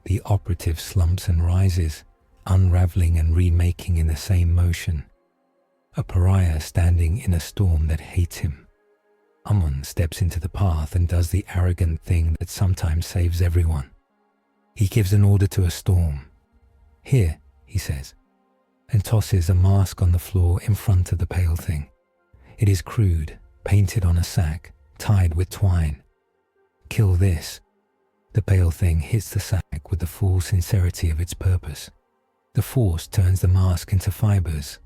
The operative slumps and rises, unraveling and remaking in the same motion. A pariah standing in a storm that hates him. Amun steps into the path and does the arrogant thing that sometimes saves everyone. He gives an order to a storm. Here, he says, and tosses a mask on the floor in front of the pale thing. It is crude, painted on a sack, tied with twine. Kill this. The pale thing hits the sack with the full sincerity of its purpose. The force turns the mask into fibers,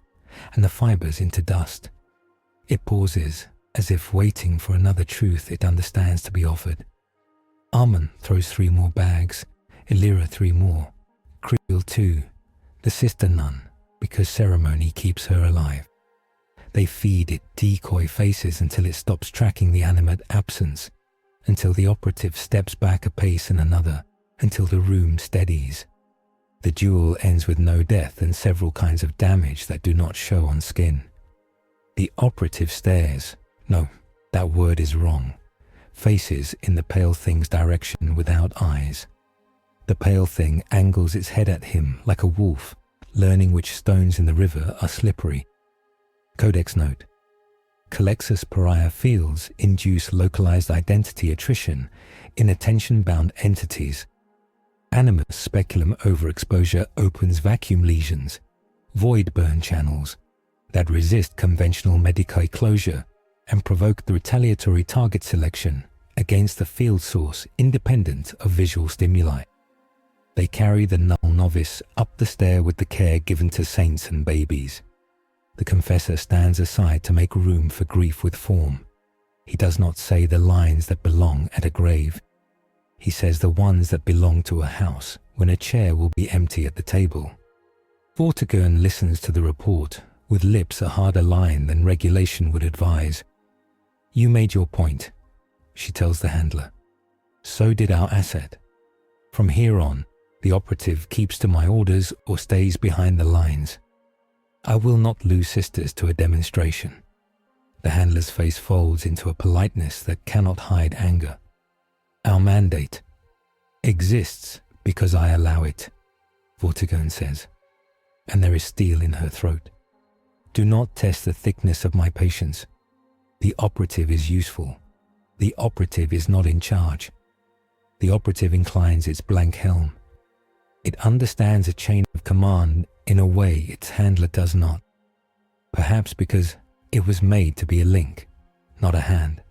and the fibers into dust. It pauses, as if waiting for another truth it understands to be offered. Amun throws 3 more bags, Illyra 3 more, Creel 2, the sister nun, because ceremony keeps her alive. They feed it decoy faces until it stops tracking the animate absence, until the operative steps back a pace and another, until the room steadies. The duel ends with no death and several kinds of damage that do not show on skin. The operative stares. No, that word is wrong. Faces in the pale thing's direction without eyes. The pale thing angles its head at him like a wolf, learning which stones in the river are slippery. Codex note. Culexus pariah fields induce localized identity attrition in attention-bound entities. Animus speculum overexposure opens vacuum lesions, void burn channels, that resist conventional medicae closure and provoke the retaliatory target selection against the field source independent of visual stimuli. They carry the null novice up the stair with the care given to saints and babies. The confessor stands aside to make room for grief with form. He does not say the lines that belong at a grave. He says the ones that belong to a house when a chair will be empty at the table. Vortigern listens to the report with lips a harder line than regulation would advise. You made your point, she tells the handler. So did our asset. From here on, the operative keeps to my orders or stays behind the lines. I will not lose sisters to a demonstration. The handler's face folds into a politeness that cannot hide anger. Our mandate exists because I allow it, Vortigern says, and there is steel in her throat. Do not test the thickness of my patience. The operative is useful. The operative is not in charge. The operative inclines its blank helm. It understands a chain of command in a way its handler does not. Perhaps because it was made to be a link, not a hand.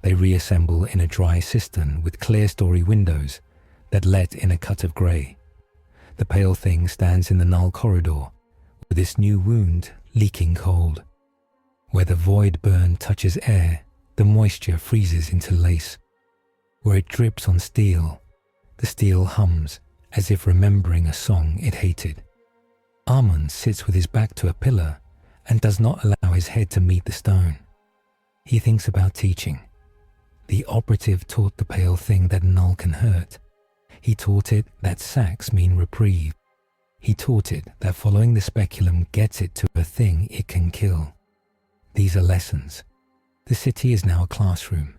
They reassemble in a dry cistern with clerestory windows that let in a cut of grey. The pale thing stands in the null corridor, with its new wound leaking cold. Where the void burn touches air, the moisture freezes into lace. Where it drips on steel, the steel hums as if remembering a song it hated. Armand sits with his back to a pillar and does not allow his head to meet the stone. He thinks about teaching. The operative taught the pale thing that null can hurt. He taught it that sacks mean reprieve. He taught it that following the speculum gets it to a thing it can kill. These are lessons. The city is now a classroom.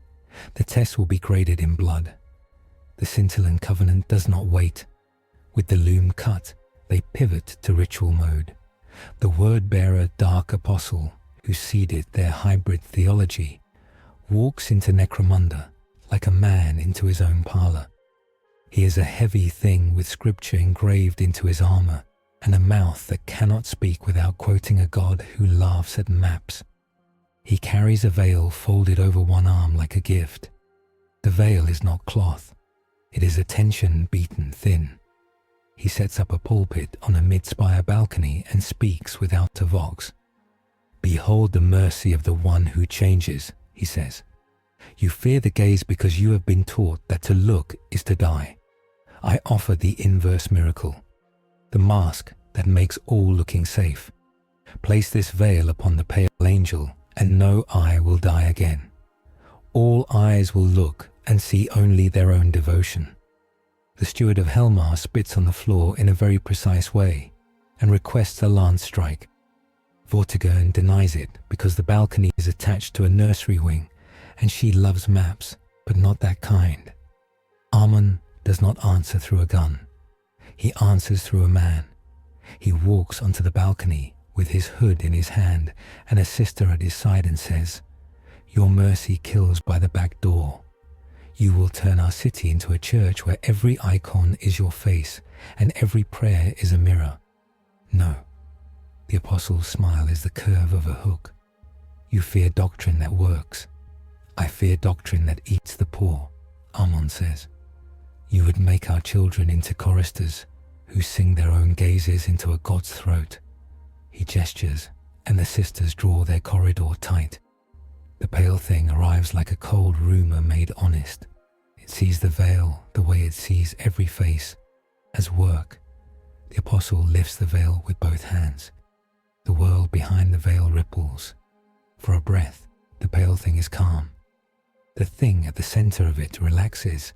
The test will be graded in blood. The scintillant covenant does not wait. With the loom cut, they pivot to ritual mode. The word-bearer dark apostle, who seeded their hybrid theology, walks into Necromunda like a man into his own parlor. He is a heavy thing with scripture engraved into his armor and a mouth that cannot speak without quoting a god who laughs at maps. He carries a veil folded over one arm like a gift. The veil is not cloth. It is a tension beaten thin. He sets up a pulpit on a mid-spire balcony and speaks without a vox. Behold the mercy of the one who changes, he says. You fear the gaze because you have been taught that to look is to die. I offer the inverse miracle, the mask that makes all looking safe. Place this veil upon the pale angel, and no eye will die again. All eyes will look and see only their own devotion. The steward of Helmar spits on the floor in a very precise way and requests a lance strike. Vortigern denies it because the balcony is attached to a nursery wing and she loves maps, but not that kind. Armand does not answer through a gun. He answers through a man. He walks onto the balcony with his hood in his hand and a sister at his side and says, Your mercy kills by the back door. You will turn our city into a church where every icon is your face and every prayer is a mirror. No, the apostle's smile is the curve of a hook. You fear doctrine that works. I fear doctrine that eats the poor, Armand says. You would make our children into choristers who sing their own gazes into a god's throat. He gestures, and the sisters draw their corridor tight. The pale thing arrives like a cold rumor made honest. It sees the veil the way it sees every face, as work. The apostle lifts the veil with both hands. The world behind the veil ripples. For a breath, the pale thing is calm. The thing at the center of it relaxes,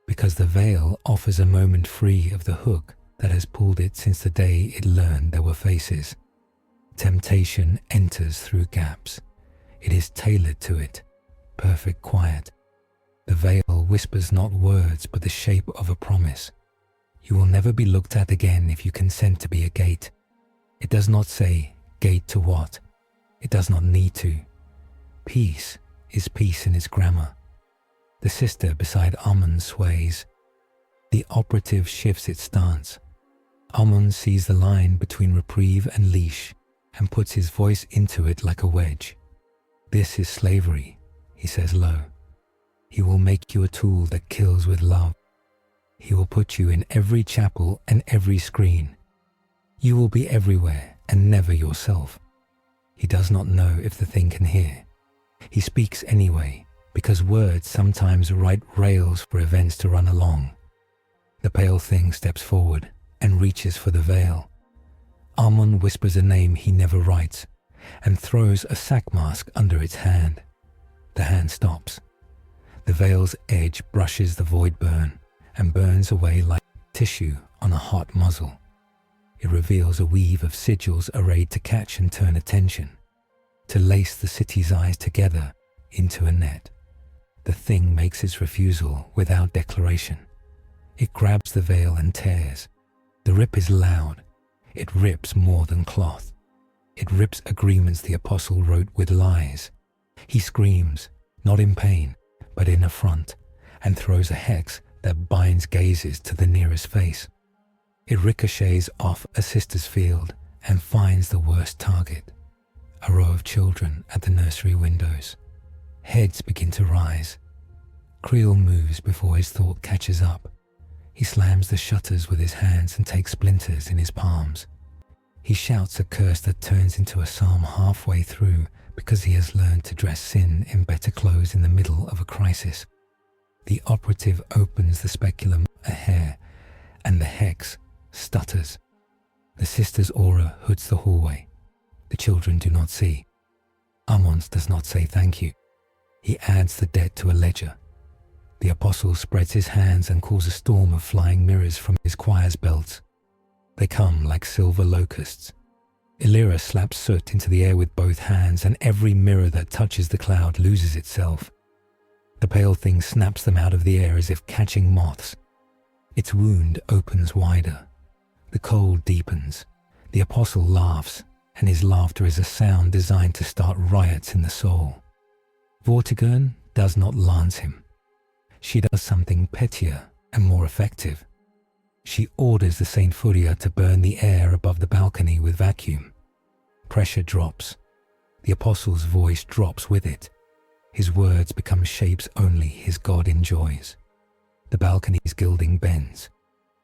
because the veil offers a moment free of the hook that has pulled it since the day it learned there were faces. Temptation enters through gaps. It is tailored to it, perfect quiet. The veil whispers not words but the shape of a promise. You will never be looked at again if you consent to be a gate. It does not say, gate to what? It does not need to. Peace is peace in its grammar. The sister beside Armand sways. The operative shifts its stance. Armand sees the line between reprieve and leash and puts his voice into it like a wedge. This is slavery, he says low. He will make you a tool that kills with love. He will put you in every chapel and every screen. You will be everywhere and never yourself. He does not know if the thing can hear. He speaks anyway, because words sometimes write rails for events to run along. The pale thing steps forward and reaches for the veil. Amon whispers a name he never writes and throws a sack mask under its hand. The hand stops. The veil's edge brushes the void burn and burns away like tissue on a hot muzzle. It reveals a weave of sigils arrayed to catch and turn attention, to lace the city's eyes together into a net. The thing makes its refusal without declaration. It grabs the veil and tears. The rip is loud. It rips more than cloth. It rips agreements the apostle wrote with lies. He screams, not in pain, but in affront, and throws a hex that binds gazes to the nearest face. It ricochets off a sister's field and finds the worst target, a row of children at the nursery windows. Heads begin to rise. Creel moves before his thought catches up. He slams the shutters with his hands and takes splinters in his palms. He shouts a curse that turns into a psalm halfway through because he has learned to dress sin in better clothes in the middle of a crisis. The operative opens the speculum a hair, and the hex stutters. The sister's aura hoods the hallway. The children do not see. Amons does not say thank you. He adds the debt to a ledger. The apostle spreads his hands and calls a storm of flying mirrors from his choir's belts. They come like silver locusts. Illyra slaps soot into the air with both hands, and every mirror that touches the cloud loses itself. The pale thing snaps them out of the air as if catching moths. Its wound opens wider. The cold deepens. The apostle laughs, and his laughter is a sound designed to start riots in the soul. Vortigern does not lance him. She does something pettier and more effective. She orders the Saint Furia to burn the air above the balcony with vacuum. Pressure drops. The apostle's voice drops with it. His words become shapes only his God enjoys. The balcony's gilding bends.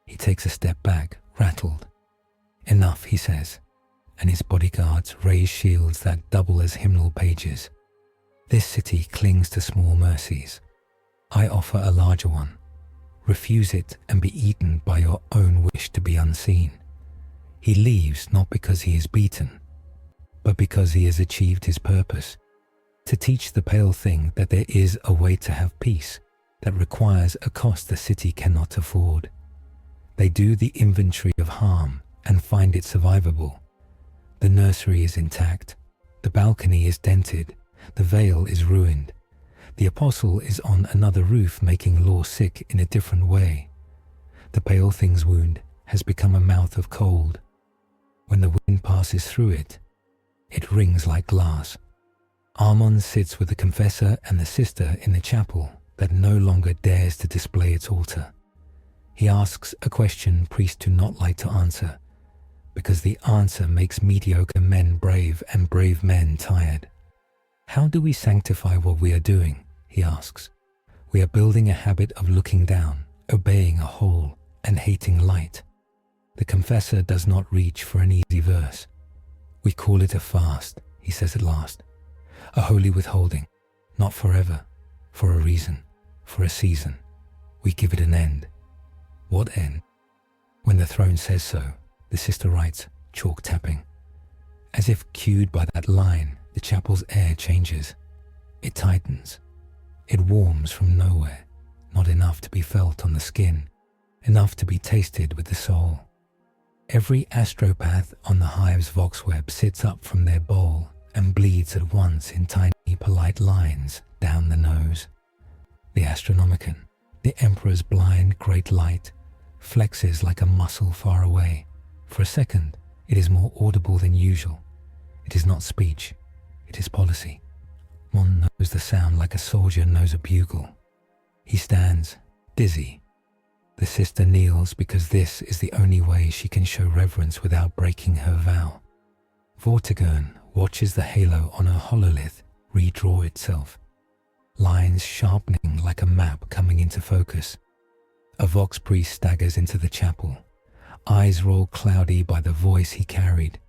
He takes a step back, rattled. Enough, he says, and his bodyguards raise shields that double as hymnal pages. This city clings to small mercies. I offer a larger one. Refuse it and be eaten by your own wish to be unseen. He leaves not because he is beaten, but because he has achieved his purpose, to teach the pale thing that there is a way to have peace that requires a cost the city cannot afford. They do the inventory of harm and find it survivable. The nursery is intact. The balcony is dented. The veil is ruined. The apostle is on another roof making law sick in a different way. The pale thing's wound has become a mouth of cold. When the wind passes through it, it rings like glass. Amon sits with the confessor and the sister in the chapel that no longer dares to display its altar. He asks a question priests do not like to answer, because the answer makes mediocre men brave and brave men tired. How do we sanctify what we are doing? He asks. We are building a habit of looking down, obeying a whole, and hating light. The confessor does not reach for an easy verse. We call it a fast, he says at last. A holy withholding, not forever, for a reason, for a season. We give it an end. What end? When the throne says so, the sister writes, chalk tapping. As if cued by that line, the chapel's air changes. It tightens. It warms from nowhere, not enough to be felt on the skin, enough to be tasted with the soul. Every astropath on the hive's voxweb sits up from their bowl and bleeds at once in tiny, polite lines down the nose. The Astronomicon, the Emperor's blind great light, flexes like a muscle far away. For a second, it is more audible than usual. It is not speech. It is policy. Mon knows the sound like a soldier knows a bugle. He stands, dizzy. The sister kneels because this is the only way she can show reverence without breaking her vow. Vortigern watches the halo on her hololith redraw itself, lines sharpening like a map coming into focus. A vox priest staggers into the chapel, eyes roll cloudy by the voice he carried.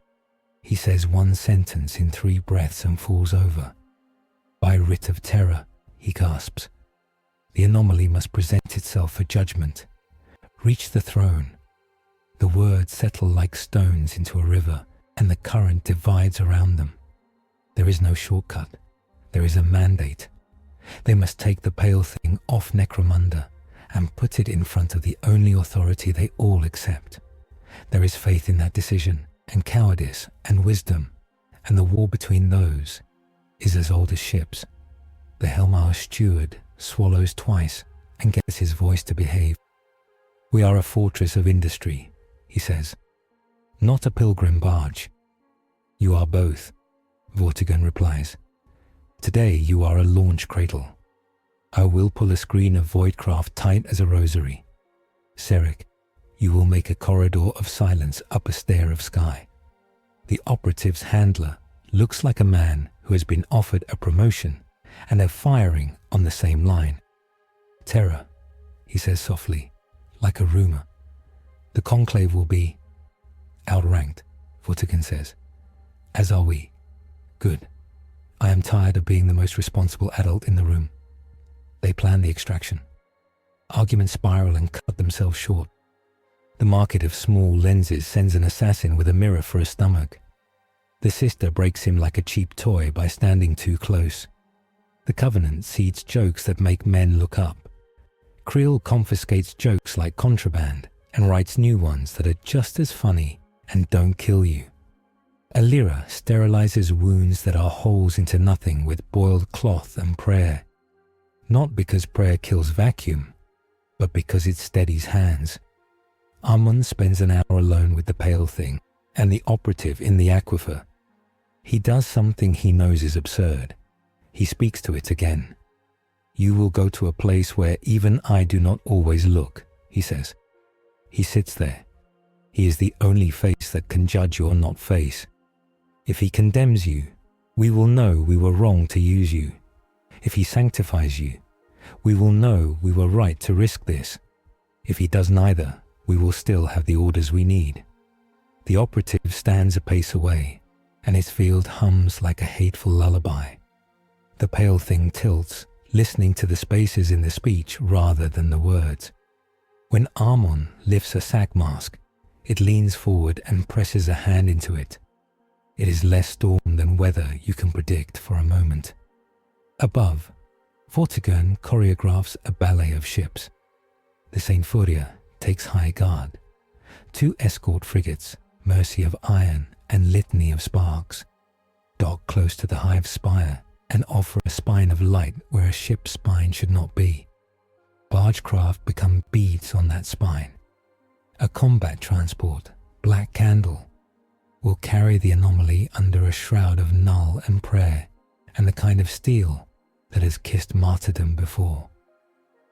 He says one sentence in 3 breaths and falls over. By writ of terror, he gasps. The anomaly must present itself for judgment. Reach the throne. The words settle like stones into a river, and the current divides around them. There is no shortcut. There is a mandate. They must take the pale thing off Necromunda and put it in front of the only authority they all accept. There is faith in that decision, and cowardice, and wisdom, and the war between those is as old as ships. The Helmar steward swallows twice and gets his voice to behave. We are a fortress of industry, he says, not a pilgrim barge. You are both, Vortigern replies. Today you are a launch cradle. I will pull a screen of voidcraft tight as a rosary. Serek, you will make a corridor of silence up a stair of sky. The operative's handler looks like a man who has been offered a promotion and are firing on the same line. Terror, he says softly, like a rumor. The conclave will be outranked, Vortigern says. As are we. Good. I am tired of being the most responsible adult in the room. They plan the extraction. Arguments spiral and cut themselves short. The market of small lenses sends an assassin with a mirror for a stomach. The sister breaks him like a cheap toy by standing too close. The Covenant seeds jokes that make men look up. Creel confiscates jokes like contraband and writes new ones that are just as funny and don't kill you. Alira sterilizes wounds that are holes into nothing with boiled cloth and prayer. Not because prayer kills vacuum, but because it steadies hands. Amon spends an hour alone with the pale thing and the operative in the aquifer. He does something he knows is absurd. He speaks to it again. You will go to a place where even I do not always look, he says. He sits there. He is the only face that can judge your not face. If he condemns you, we will know we were wrong to use you. If he sanctifies you, we will know we were right to risk this. If he does neither, we will still have the orders we need. The operative stands a pace away, and his field hums like a hateful lullaby. The pale thing tilts, listening to the spaces in the speech rather than the words. When Amon lifts a sack mask, it leans forward and presses a hand into it. It is less storm than weather you can predict for a moment. Above, Vortigern choreographs a ballet of ships. The Saint Furia takes high guard. 2 escort frigates, Mercy of Iron and Litany of Sparks, dock close to the hive's spire and offer a spine of light where a ship's spine should not be. Barge craft become beads on that spine. A combat transport, Black Candle, will carry the anomaly under a shroud of null and prayer and the kind of steel that has kissed martyrdom before.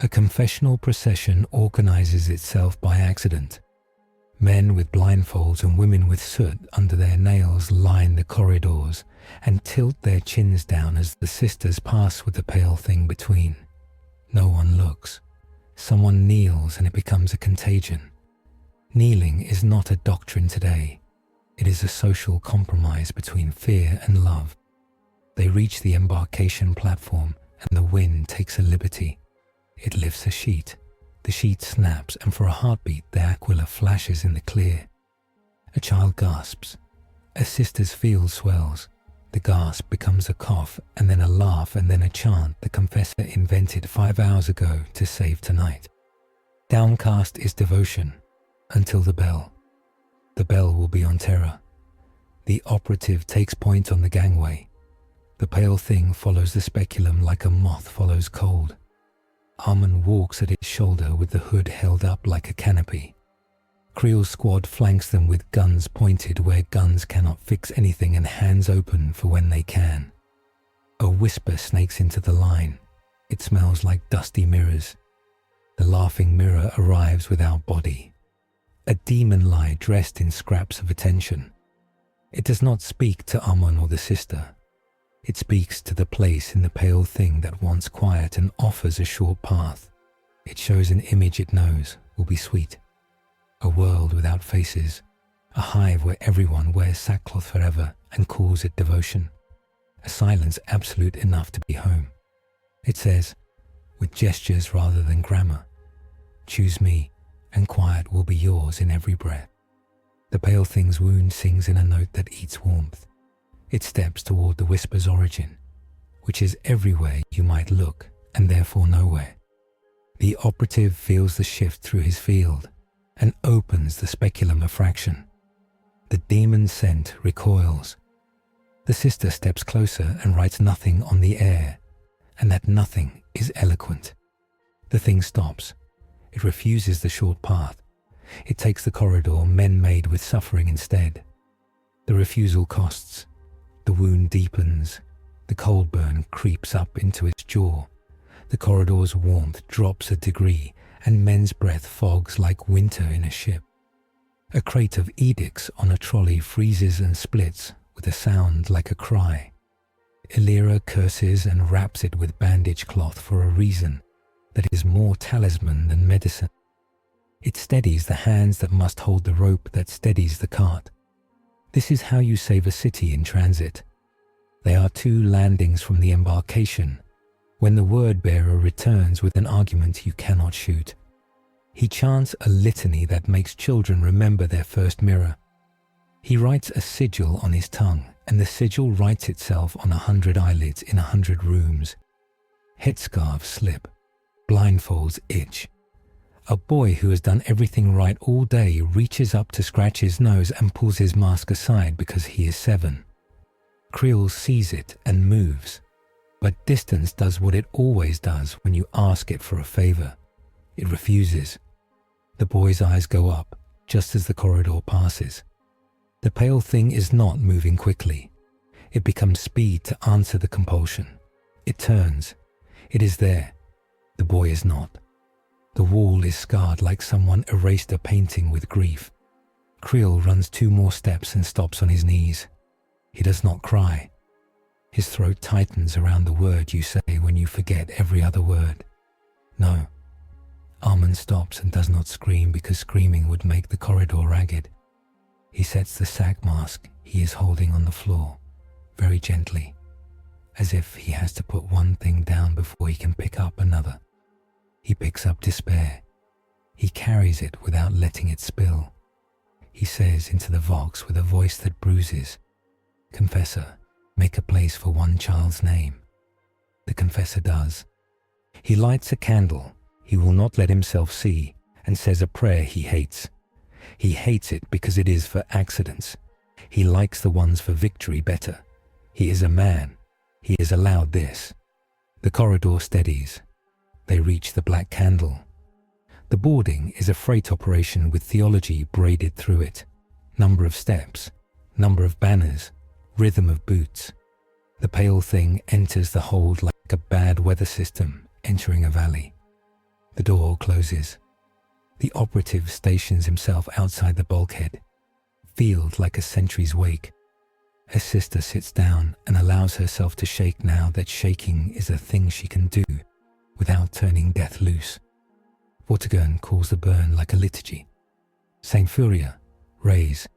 A confessional procession organizes itself by accident. Men with blindfolds and women with soot under their nails line the corridors and tilt their chins down as the sisters pass with the pale thing between. No one looks. Someone kneels and it becomes a contagion. Kneeling is not a doctrine today. It is a social compromise between fear and love. They reach the embarkation platform and the wind takes a liberty. It lifts a sheet. The sheet snaps and for a heartbeat the aquila flashes in the clear. A child gasps. A sister's field swells. The gasp becomes a cough and then a laugh and then a chant the confessor invented 5 hours ago to save tonight. Downcast is devotion until the bell. The bell will be on terror. The operative takes point on the gangway. The pale thing follows the speculum like a moth follows cold. Amon walks at its shoulder with the hood held up like a canopy. Creel's squad flanks them with guns pointed where guns cannot fix anything and hands open for when they can. A whisper snakes into the line. It smells like dusty mirrors. The laughing mirror arrives without body. A demon lie dressed in scraps of attention. It does not speak to Amon or the sister. It speaks to the place in the pale thing that wants quiet and offers a short path. It shows an image it knows will be sweet. A world without faces, a hive where everyone wears sackcloth forever and calls it devotion, a silence absolute enough to be home. It says, with gestures rather than grammar, choose me, and quiet will be yours in every breath. The pale thing's wound sings in a note that eats warmth. It steps toward the whisper's origin, which is everywhere you might look and therefore nowhere. The operative feels the shift through his field and opens the speculum of fraction. The demon scent recoils. The sister steps closer and writes nothing on the air, and that nothing is eloquent. The thing stops. It refuses the short path. It takes the corridor men made with suffering instead. The refusal costs. The wound deepens. The cold burn creeps up into its jaw. The corridor's warmth drops a degree, and men's breath fogs like winter in a ship. A crate of edicts on a trolley freezes and splits with a sound like a cry. Illyra curses and wraps it with bandage cloth for a reason that is more talisman than medicine. It steadies the hands that must hold the rope that steadies the cart. This is how you save a city in transit. They are 2 landings from the embarkation, when the word-bearer returns with an argument you cannot shoot. He chants a litany that makes children remember their first mirror. He writes a sigil on his tongue, and the sigil writes itself on 100 eyelids in 100 rooms. Headscarves slip. Blindfolds itch. A boy who has done everything right all day reaches up to scratch his nose and pulls his mask aside because he is 7. Creel sees it and moves. But distance does what it always does when you ask it for a favor. It refuses. The boy's eyes go up just as the corridor passes. The pale thing is not moving quickly. It becomes speed to answer the compulsion. It turns. It is there. The boy is not. The wall is scarred like someone erased a painting with grief. Creel runs 2 more steps and stops on his knees. He does not cry. His throat tightens around the word you say when you forget every other word. No. Armand stops and does not scream because screaming would make the corridor ragged. He sets the sack mask he is holding on the floor, very gently, as if he has to put one thing down before he can pick up another. He picks up despair. He carries it without letting it spill. He says into the vox with a voice that bruises, "Confessor, make a place for one child's name." The confessor does. He lights a candle he will not let himself see and says a prayer he hates. He hates it because it is for accidents. He likes the ones for victory better. He is a man. He is allowed this. The corridor steadies. They reach the black candle. The boarding is a freight operation with theology braided through it. Number of steps, number of banners, rhythm of boots. The pale thing enters the hold like a bad weather system entering a valley. The door closes. The operative stations himself outside the bulkhead, field like a sentry's wake. Her sister sits down and allows herself to shake now that shaking is a thing she can do without turning death loose. Vortigern calls the burn like a liturgy. Saint Furia, raise.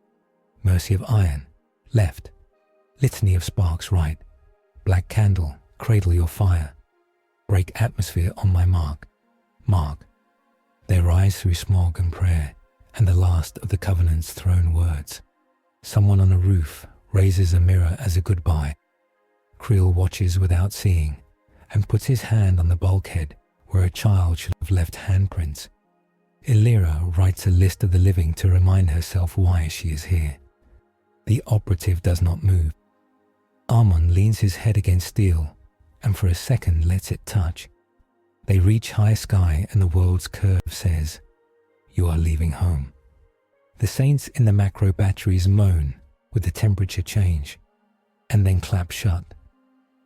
Mercy of iron, left. Litany of sparks, right. Black candle, cradle your fire. Break atmosphere on my mark. Mark. They rise through smog and prayer, and the last of the Covenant's thrown words. Someone on a roof raises a mirror as a goodbye. Creel watches without seeing, and puts his hand on the bulkhead where a child should have left handprints. Illyra writes a list of the living to remind herself why she is here. The operative does not move. Armand leans his head against steel, and for a second lets it touch. They reach high sky and the world's curve says, "You are leaving home." The saints in the macro batteries moan with the temperature change, and then clap shut.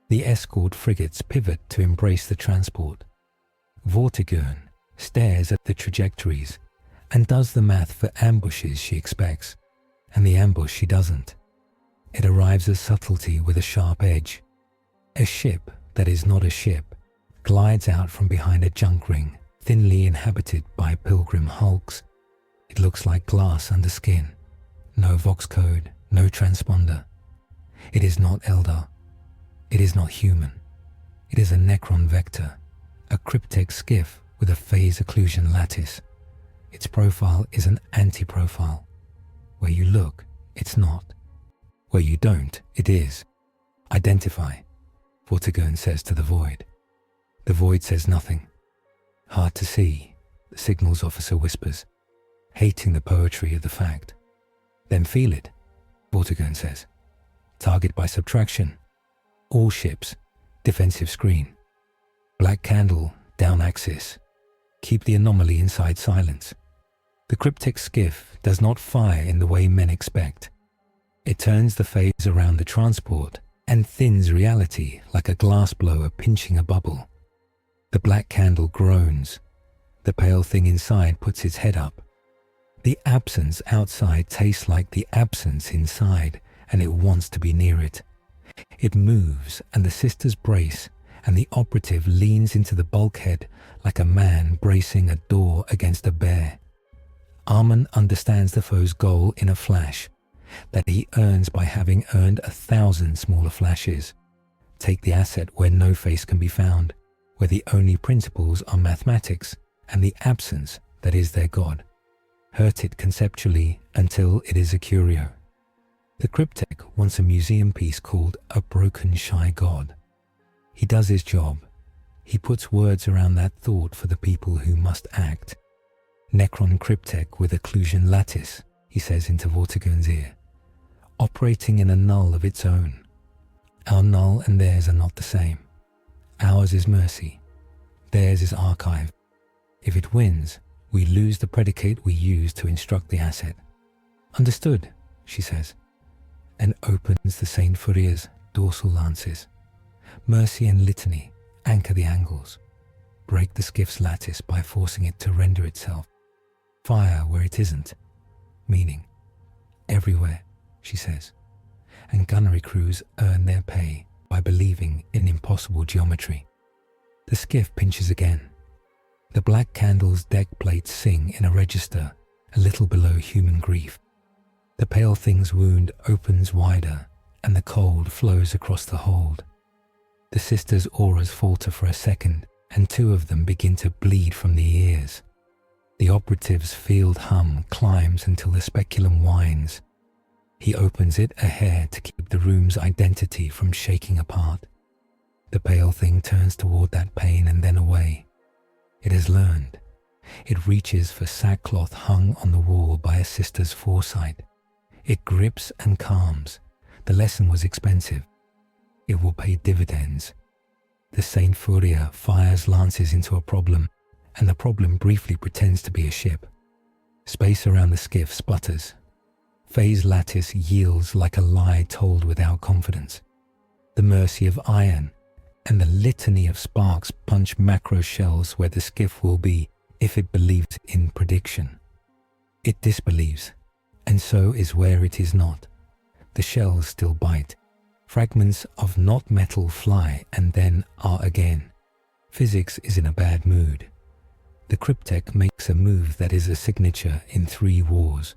The escort frigates pivot to embrace the transport. Vortigern stares at the trajectories and does the math for ambushes she expects, and the ambush she doesn't. It arrives as subtlety with a sharp edge. A ship that is not a ship glides out from behind a junk ring, thinly inhabited by pilgrim hulks. It looks like glass under skin. No Vox code, no transponder. It is not Eldar. It is not human. It is a Necron vector, a cryptek skiff with a phase occlusion lattice. Its profile is an anti-profile. Where you look, it's not. Where you don't, it is. Identify, Vortigern says to the Void. The Void says nothing. Hard to see, the signals officer whispers, hating the poetry of the fact. Then feel it, Vortigern says. Target by subtraction. All ships, defensive screen. Black candle, down axis. Keep the anomaly inside silence. The cryptek skiff does not fire in the way men expect. It turns the phase around the transport and thins reality like a glass blower pinching a bubble. The black candle groans. The pale thing inside puts its head up. The absence outside tastes like the absence inside, and it wants to be near it. It moves, and the sisters brace, and the operative leans into the bulkhead like a man bracing a door against a bear. Arman understands the foe's goal in a flash, that he earns by having earned 1,000 smaller flashes. Take the asset where no face can be found, where the only principles are mathematics and the absence that is their god. Hurt it conceptually until it is a curio. The cryptek wants a museum piece called A Broken Shy God. He does his job. He puts words around that thought for the people who must act. Necron cryptek with occlusion lattice, he says into Vortigern's ear, operating in a null of its own. Our null and theirs are not the same. Ours is mercy. Theirs is archive. If it wins, we lose the predicate we use to instruct the asset. Understood, she says, and opens the Saint Furier's dorsal lances. Mercy and litany anchor the angles. Break the skiff's lattice by forcing it to render itself. Fire where it isn't. Meaning, everywhere, she says. And gunnery crews earn their pay by believing in impossible geometry. The skiff pinches again. The black candle's deck plates sing in a register a little below human grief. The pale thing's wound opens wider, and the cold flows across the hold. The sisters' auras falter for a second, and two of them begin to bleed from the ears. The operative's field hum climbs until the speculum whines. He opens it a hair to keep the room's identity from shaking apart. The pale thing turns toward that pain and then away. It has learned. It reaches for sackcloth hung on the wall by a sister's foresight. It grips and calms. The lesson was expensive. It will pay dividends. The Saint Furier fires lances into a problem, and the problem briefly pretends to be a ship. Space around the skiff sputters. Phase lattice yields like a lie told without confidence. The mercy of iron and the litany of sparks punch macro shells where the skiff will be if it believes in prediction. It disbelieves, and so is where it is not. The shells still bite. Fragments of not metal fly and then are again. Physics is in a bad mood. The cryptek makes a move that is a signature in 3 wars.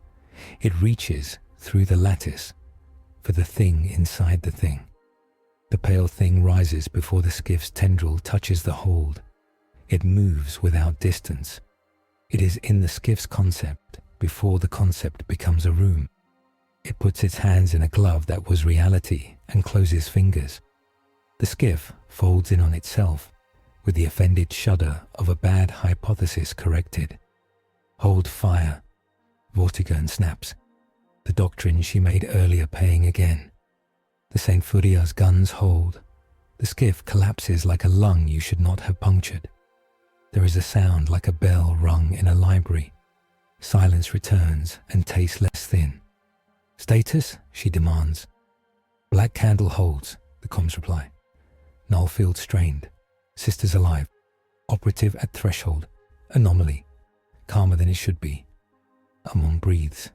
It reaches through the lattice for the thing inside the thing. The pale thing rises before the skiff's tendril touches the hold. It moves without distance. It is in the skiff's concept before the concept becomes a room. It puts its hands in a glove that was reality and closes fingers. The skiff folds in on itself with the offended shudder of a bad hypothesis corrected. Hold fire. Vortigern snaps. The doctrine she made earlier paying again. The Saint Furier's guns hold. The skiff collapses like a lung you should not have punctured. There is a sound like a bell rung in a library. Silence returns and tastes less thin. Status? She demands. Black candle holds, the comms reply. Null field strained. Sisters alive. Operative at threshold. Anomaly. Calmer than it should be. Amon breathes.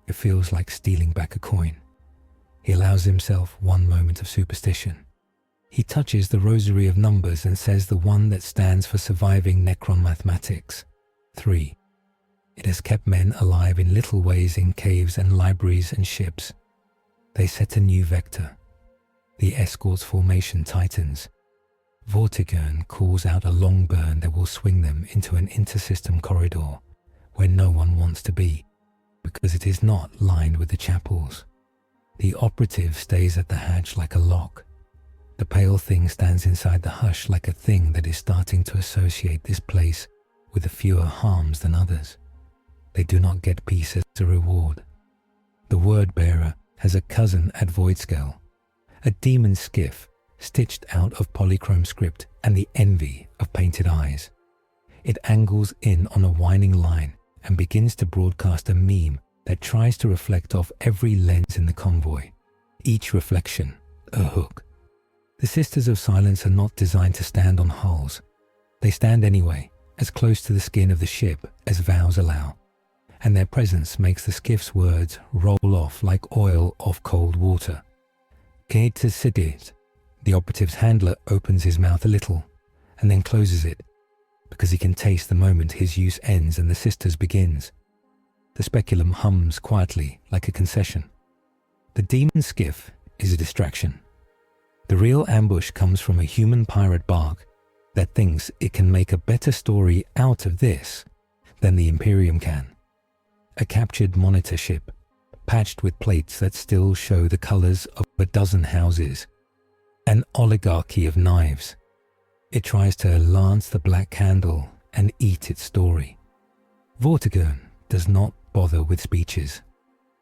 It feels like stealing back a coin. He allows himself one moment of superstition. He touches the rosary of numbers and says the one that stands for surviving Necron mathematics. 3. It has kept men alive in little ways in caves and libraries and ships. They set a new vector. The escort's formation tightens. Vortigern calls out a long burn that will swing them into an intersystem corridor where no one wants to be, because it is not lined with the chapels. The operative stays at the hatch like a lock. The pale thing stands inside the hush like a thing that is starting to associate this place with fewer harms than others. They do not get peace as a reward. The word-bearer has a cousin at Voidscale, a demon skiff stitched out of polychrome script and the envy of painted eyes. It angles in on a whining line and begins to broadcast a meme that tries to reflect off every lens in the convoy, each reflection a hook. The Sisters of Silence are not designed to stand on hulls. They stand anyway, as close to the skin of the ship as vows allow, and their presence makes the skiff's words roll off like oil off cold water. Sidit. The operative's handler opens his mouth a little, and then closes it, because he can taste the moment his use ends and the Sisters begins. The speculum hums quietly like a concession. The demon skiff is a distraction. The real ambush comes from a human pirate bark that thinks it can make a better story out of this than the Imperium can. A captured monitor ship, patched with plates that still show the colors of a dozen houses. An oligarchy of knives. It tries to lance the black candle and eat its story. Vortigern does not bother with speeches.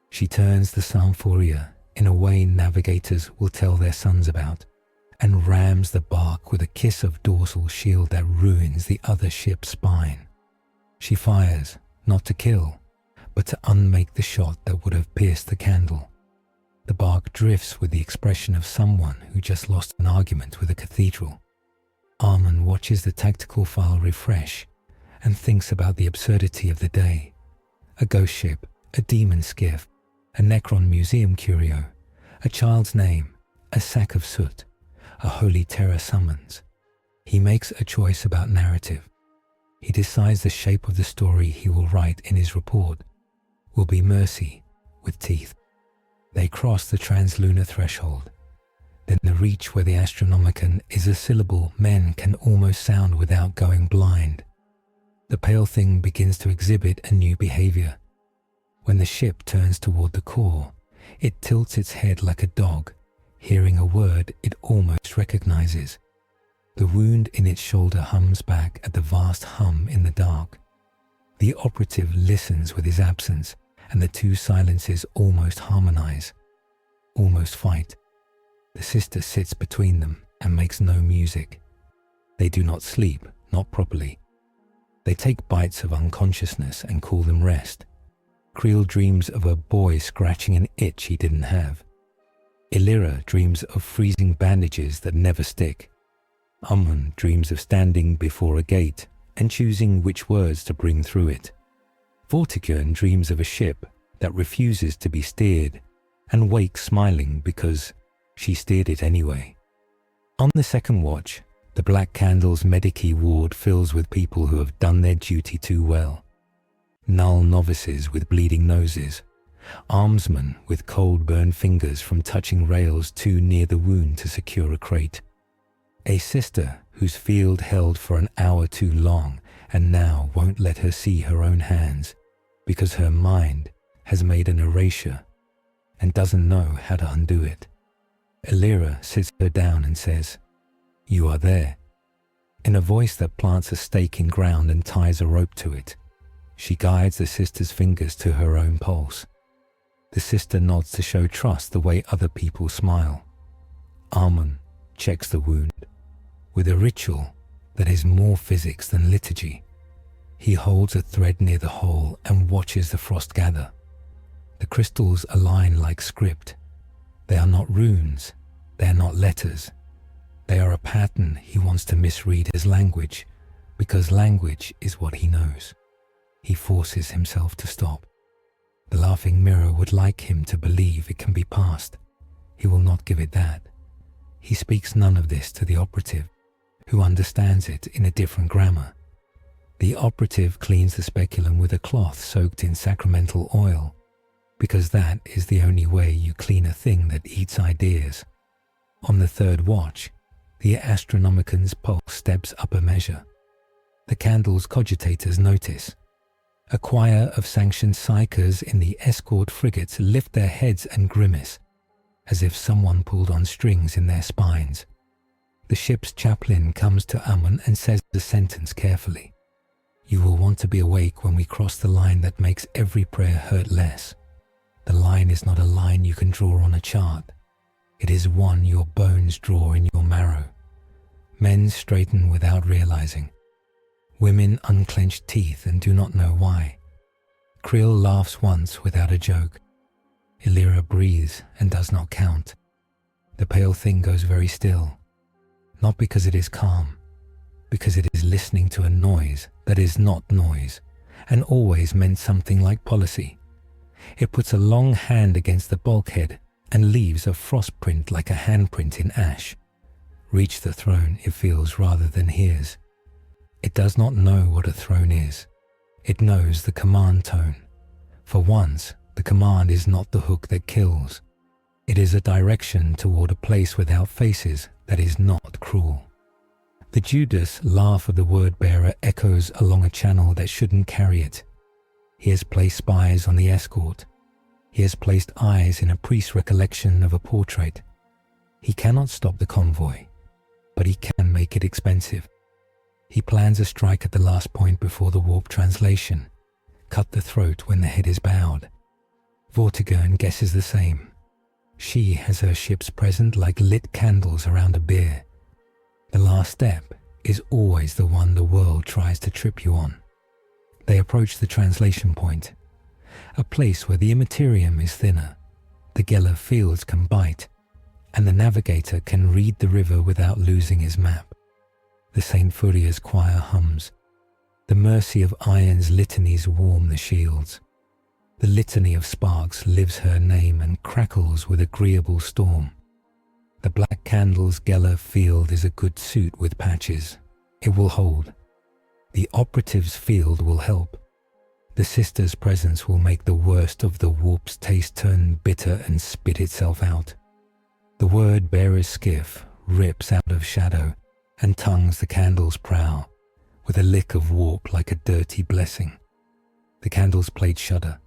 She turns the Samphoria in a way navigators will tell their sons about, and rams the bark with a kiss of dorsal shield that ruins the other ship's spine. She fires, not to kill, but to unmake the shot that would have pierced the candle. The bark drifts with the expression of someone who just lost an argument with a cathedral. Armand watches the tactical file refresh and thinks about the absurdity of the day. A ghost ship, a demon skiff, a Necron museum curio, a child's name, a sack of soot, a holy terror summons. He makes a choice about narrative. He decides the shape of the story he will write in his report will be mercy with teeth. They cross the translunar threshold. Then the reach where the Astronomicon is a syllable men can almost sound without going blind. The pale thing begins to exhibit a new behavior. When the ship turns toward the core, it tilts its head like a dog, hearing a word it almost recognizes. The wound in its shoulder hums back at the vast hum in the dark. The operative listens with his absence, and the two silences almost harmonize, almost fight. The sister sits between them and makes no music. They do not sleep, not properly. They take bites of unconsciousness and call them rest. Creel dreams of a boy scratching an itch he didn't have. Illyra dreams of freezing bandages that never stick. Amun dreams of standing before a gate and choosing which words to bring through it. Vortigern dreams of a ship that refuses to be steered and wakes smiling because she steered it anyway. On the second watch, the Black Candle's Medici ward fills with people who have done their duty too well. Null novices with bleeding noses, armsmen with cold burned fingers from touching rails too near the wound to secure a crate. A sister whose field held for an hour too long and now won't let her see her own hands because her mind has made an erasure and doesn't know how to undo it. Illyra sits her down and says, "You are there," in a voice that plants a stake in ground and ties a rope to it. She guides the sister's fingers to her own pulse. The sister nods to show trust the way other people smile. Armand checks the wound. With a ritual that is more physics than liturgy, he holds a thread near the hole and watches the frost gather. The crystals align like script. They are not runes. They are not letters. They are a pattern he wants to misread as language, because language is what he knows. He forces himself to stop. The laughing mirror would like him to believe it can be passed. He will not give it that. He speaks none of this to the operative, who understands it in a different grammar. The operative cleans the speculum with a cloth soaked in sacramental oil, because that is the only way you clean a thing that eats ideas. On the third watch, the Astronomican's pulse steps up a measure. The candle's cogitators notice. A choir of sanctioned psychers in the escort frigates lift their heads and grimace, as if someone pulled on strings in their spines. The ship's chaplain comes to Amun and says the sentence carefully. You will want to be awake when we cross the line that makes every prayer hurt less. The line is not a line you can draw on a chart. It is one your bones draw in your marrow. Men straighten without realizing. Women unclench teeth and do not know why. Creel laughs once without a joke. Illyra breathes and does not count. The pale thing goes very still, not because it is calm, because it is listening to a noise that is not noise, and always meant something like policy. It puts a long hand against the bulkhead and leaves a frost print like a handprint in ash. Reach the throne it feels rather than hears. It does not know what a throne is. It knows the command tone. For once, the command is not the hook that kills. It is a direction toward a place without faces that is not cruel. The Judas laugh of the word-bearer echoes along a channel that shouldn't carry it. He has placed spies on the escort. He has placed eyes in a priest's recollection of a portrait. He cannot stop the convoy, but he can make it expensive. He plans a strike at the last point before the warp translation, cut the throat when the head is bowed. Vortigern guesses the same. She has her ships present like lit candles around a bier. The last step is always the one the world tries to trip you on. They approach the translation point, a place where the immaterium is thinner, the Geller fields can bite, and the navigator can read the river without losing his map. The St. Furia's choir hums. The mercy of iron's litanies warm the shields. The litany of sparks lives her name and crackles with agreeable storm. The black candle's Geller field is a good suit with patches. It will hold. The operative's field will help. The sister's presence will make the worst of the warp's taste turn bitter and spit itself out. The word-bearer's skiff rips out of shadow and tongues the candle's prow with a lick of warp like a dirty blessing. The candle's plate shudder.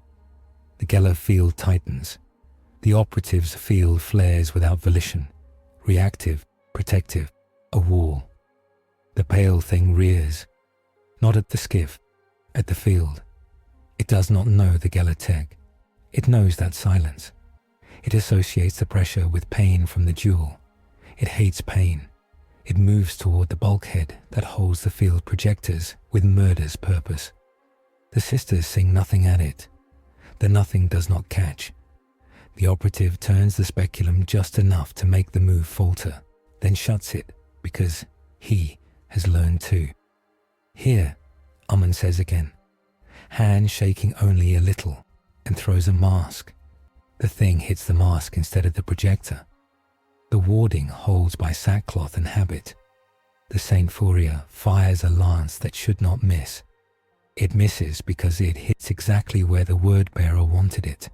The Geller field tightens. The operative's field flares without volition. Reactive, protective, a wall. The pale thing rears, not at the skiff, at the field. It does not know the Geller tech. It knows that silence. It associates the pressure with pain from the duel. It hates pain. It moves toward the bulkhead that holds the field projectors with murder's purpose. The sisters sing nothing at it. The nothing does not catch. The operative turns the speculum just enough to make the move falter, then shuts it because he has learned too. Here, Amun says again, hand shaking only a little, and throws a mask. The thing hits the mask instead of the projector. The warding holds by sackcloth and habit. The St. Furia fires a lance that should not miss. It misses because it hits exactly where the word-bearer wanted it,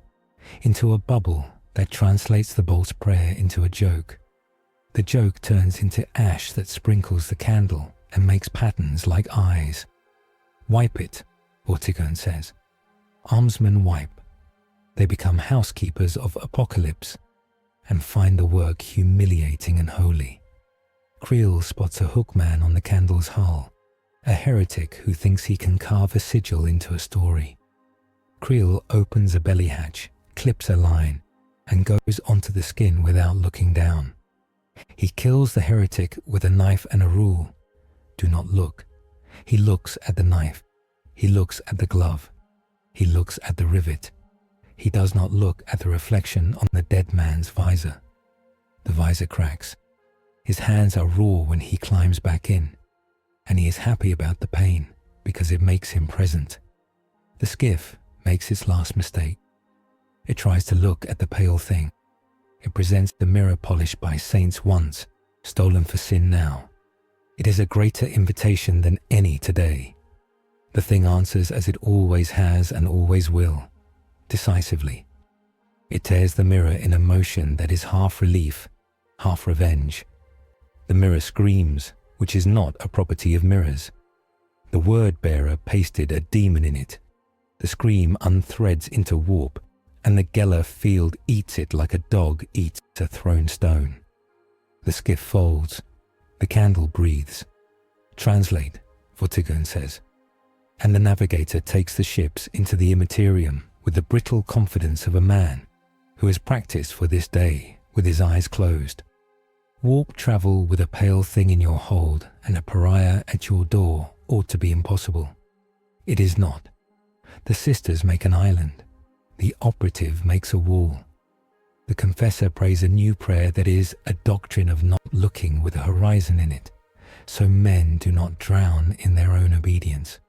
into a bubble that translates the bolt's prayer into a joke. The joke turns into ash that sprinkles the candle and makes patterns like eyes. Wipe it, Vortigern says. Armsmen wipe. They become housekeepers of apocalypse and find the work humiliating and holy. Creel spots a hookman on the candle's hull, a heretic who thinks he can carve a sigil into a story. Creel opens a belly hatch, clips a line, and goes onto the skin without looking down. He kills the heretic with a knife and a rule. Do not look. He looks at the knife. He looks at the glove. He looks at the rivet. He does not look at the reflection on the dead man's visor. The visor cracks. His hands are raw when he climbs back in, and he is happy about the pain because it makes him present. The skiff makes its last mistake. It tries to look at the pale thing. It presents the mirror polished by saints once, stolen for sin now. It is a greater invitation than any today. The thing answers as it always has and always will, decisively. It tears the mirror in a motion that is half relief, half revenge. The mirror screams, which is not a property of mirrors. The word-bearer pasted a demon in it. The scream unthreads into warp, and the Geller field eats it like a dog eats a thrown stone. The skiff folds. The candle breathes. Translate, Vortigern says. And the navigator takes the ships into the immaterium with the brittle confidence of a man who has practiced for this day with his eyes closed. Warp travel with a pale thing in your hold and a pariah at your door ought to be impossible. It is not. The sisters make an island. The operative makes a wall. The confessor prays a new prayer that is a doctrine of not looking with a horizon in it, so men do not drown in their own obedience.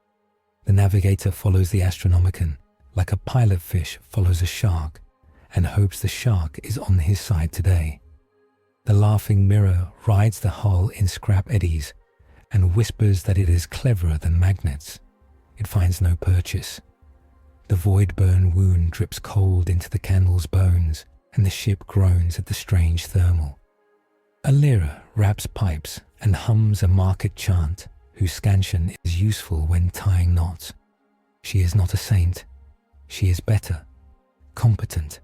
The navigator follows the astronomicon like a pilot fish follows a shark and hopes the shark is on his side today. The laughing mirror rides the hull in scrap eddies and whispers that it is cleverer than magnets. It finds no purchase. The void-burn wound drips cold into the candle's bones, and the ship groans at the strange thermal. A lyra raps pipes and hums a market chant, whose scansion is useful when tying knots. She is not a saint. She is better, competent.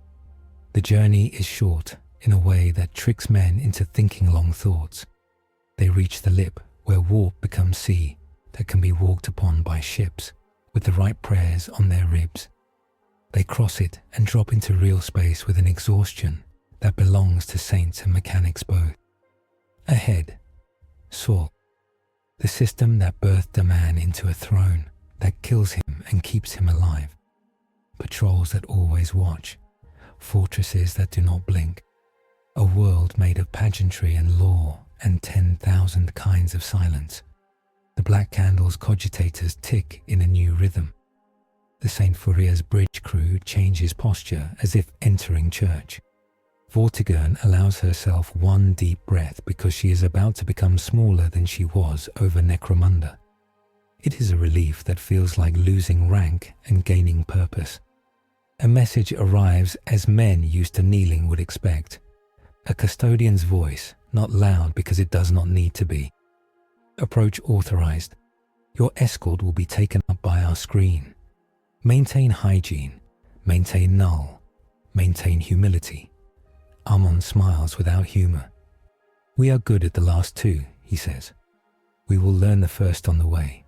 The journey is short in a way that tricks men into thinking long thoughts. They reach the lip where warp becomes sea that can be walked upon by ships with the right prayers on their ribs. They cross it and drop into real space with an exhaustion that belongs to saints and mechanics both. Ahead, Saul, the system that birthed a man into a throne that kills him and keeps him alive. Patrols that always watch, fortresses that do not blink, a world made of pageantry and law and 10,000 kinds of silence. The black candle's cogitators tick in a new rhythm. The St. Furia's bridge crew changes posture as if entering church. Vortigern allows herself one deep breath because she is about to become smaller than she was over Necromunda. It is a relief that feels like losing rank and gaining purpose. A message arrives as men used to kneeling would expect. A custodian's voice, not loud because it does not need to be. Approach authorized. Your escort will be taken up by our screen. Maintain hygiene. Maintain null. Maintain humility. Amon smiles without humor. We are good at the last two, he says. We will learn the first on the way.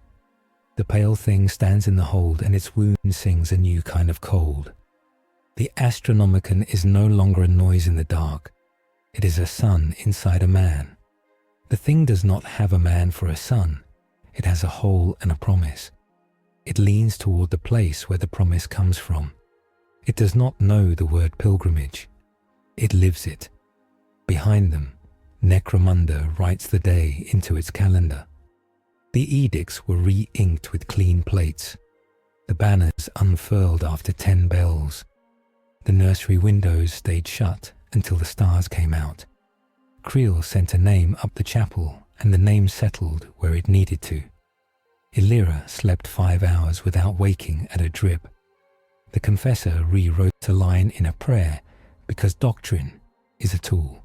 The pale thing stands in the hold and its wound sings a new kind of cold. The astronomicon is no longer a noise in the dark. It is a sun inside a man. The thing does not have a man for a son. It has a hole and a promise. It leans toward the place where the promise comes from. It does not know the word pilgrimage. It lives it. Behind them, Necromunda writes the day into its calendar. The edicts were re-inked with clean plates. The banners unfurled after 10 bells. The nursery windows stayed shut until the stars came out. Creel sent a name up the chapel, and the name settled where it needed to. Illyra slept 5 hours without waking at a drip. The confessor rewrote a line in a prayer because doctrine is a tool,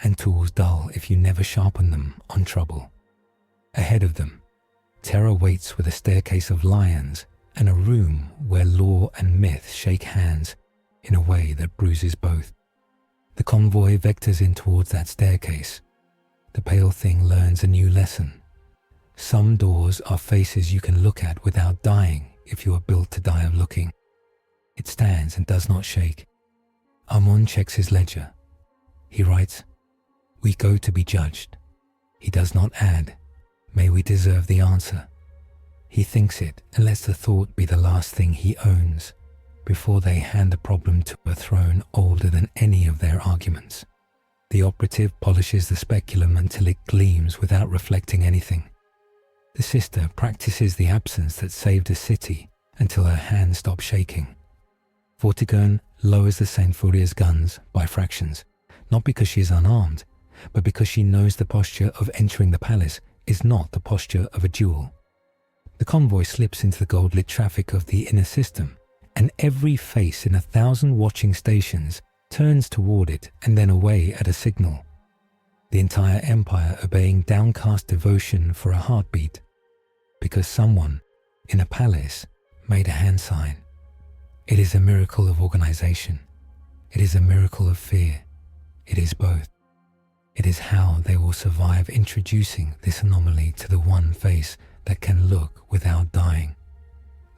and tools dull if you never sharpen them on trouble. Ahead of them, terror waits with a staircase of lions and a room where law and myth shake hands in a way that bruises both. The convoy vectors in towards that staircase. The pale thing learns a new lesson. Some doors are faces you can look at without dying if you are built to die of looking. It stands and does not shake. Amon checks his ledger. He writes, "We go to be judged." He does not add, "May we deserve the answer." He thinks it and lets the thought be the last thing he owns before they hand the problem to a throne older than any of their arguments. The operative polishes the speculum until it gleams without reflecting anything. The sister practices the absence that saved a city until her hand stops shaking. Vortigern lowers the St. Furia's guns by fractions, not because she is unarmed, but because she knows the posture of entering the palace is not the posture of a duel. The convoy slips into the gold-lit traffic of the inner system, and every face in 1,000 watching stations turns toward it and then away at a signal. The entire empire obeying downcast devotion for a heartbeat, because someone in a palace made a hand sign. It is a miracle of organization. It is a miracle of fear. It is both. It is how they will survive introducing this anomaly to the one face that can look without dying.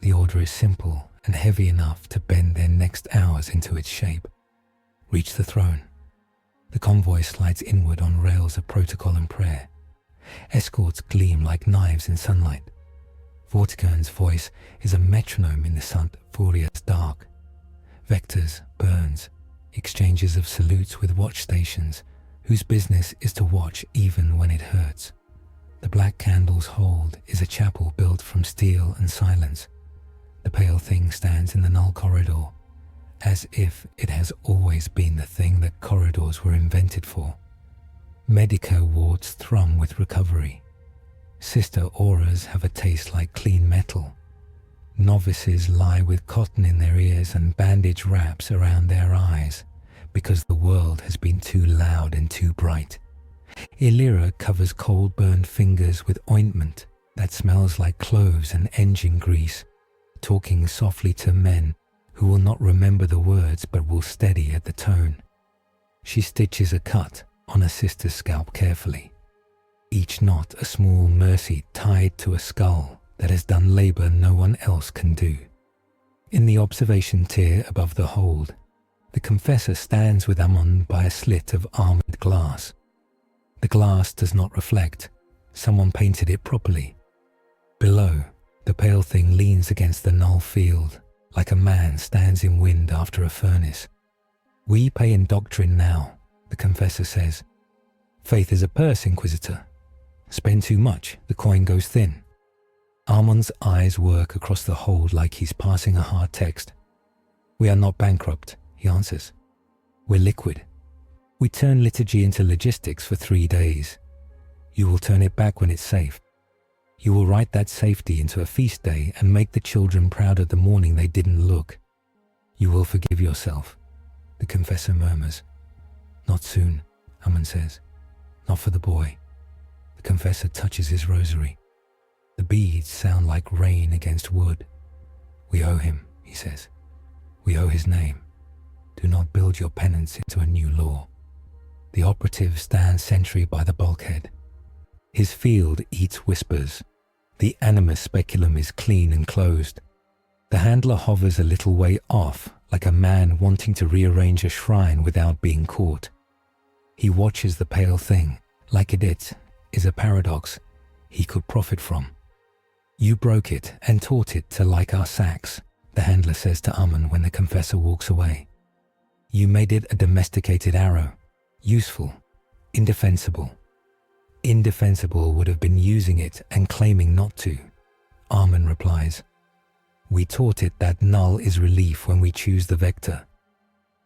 The order is simple and heavy enough to bend their next hours into its shape. Reach the throne. The convoy slides inward on rails of protocol and prayer. Escorts gleam like knives in sunlight. Vortigern's voice is a metronome in the St. Furious dark. Vectors, burns, exchanges of salutes with watch stations, whose business is to watch even when it hurts. The black candle's hold is a chapel built from steel and silence. The pale thing stands in the null corridor, as if it has always been the thing that corridors were invented for. Medico wards thrum with recovery. Sister auras have a taste like clean metal. Novices lie with cotton in their ears and bandage wraps around their eyes because the world has been too loud and too bright. Illyra covers cold-burned fingers with ointment that smells like cloves and engine grease, talking softly to men who will not remember the words but will steady at the tone. She stitches a cut on a sister's scalp carefully, each knot a small mercy tied to a skull that has done labor no one else can do. In the observation tier above the hold, the confessor stands with Ammon by a slit of armored glass. The glass does not reflect. Someone painted it properly. Below, the pale thing leans against the null field, like a man stands in wind after a furnace. We pay in doctrine now, the confessor says. Faith is a purse, Inquisitor. Spend too much, the coin goes thin. Ammon's eyes work across the hold like he's passing a hard text. We are not bankrupt, he answers. We're liquid. We turn liturgy into logistics for 3 days. You will turn it back when it's safe. You will write that safety into a feast day and make the children proud of the morning they didn't look. You will forgive yourself, the confessor murmurs. Not soon, Ammon says. Not for the boy. The confessor touches his rosary. The beads sound like rain against wood. We owe him, he says. We owe his name. Do not build your penance into a new law. The operative stands sentry by the bulkhead. His field eats whispers. The animus speculum is clean and closed. The handler hovers a little way off, like a man wanting to rearrange a shrine without being caught. He watches the pale thing, like it is a paradox he could profit from. You broke it and taught it to like our sacks, the handler says to Ammon when the confessor walks away. You made it a domesticated arrow. Useful, indefensible. Indefensible would have been using it and claiming not to. Ammon replies, we taught it that null is relief when we choose the vector.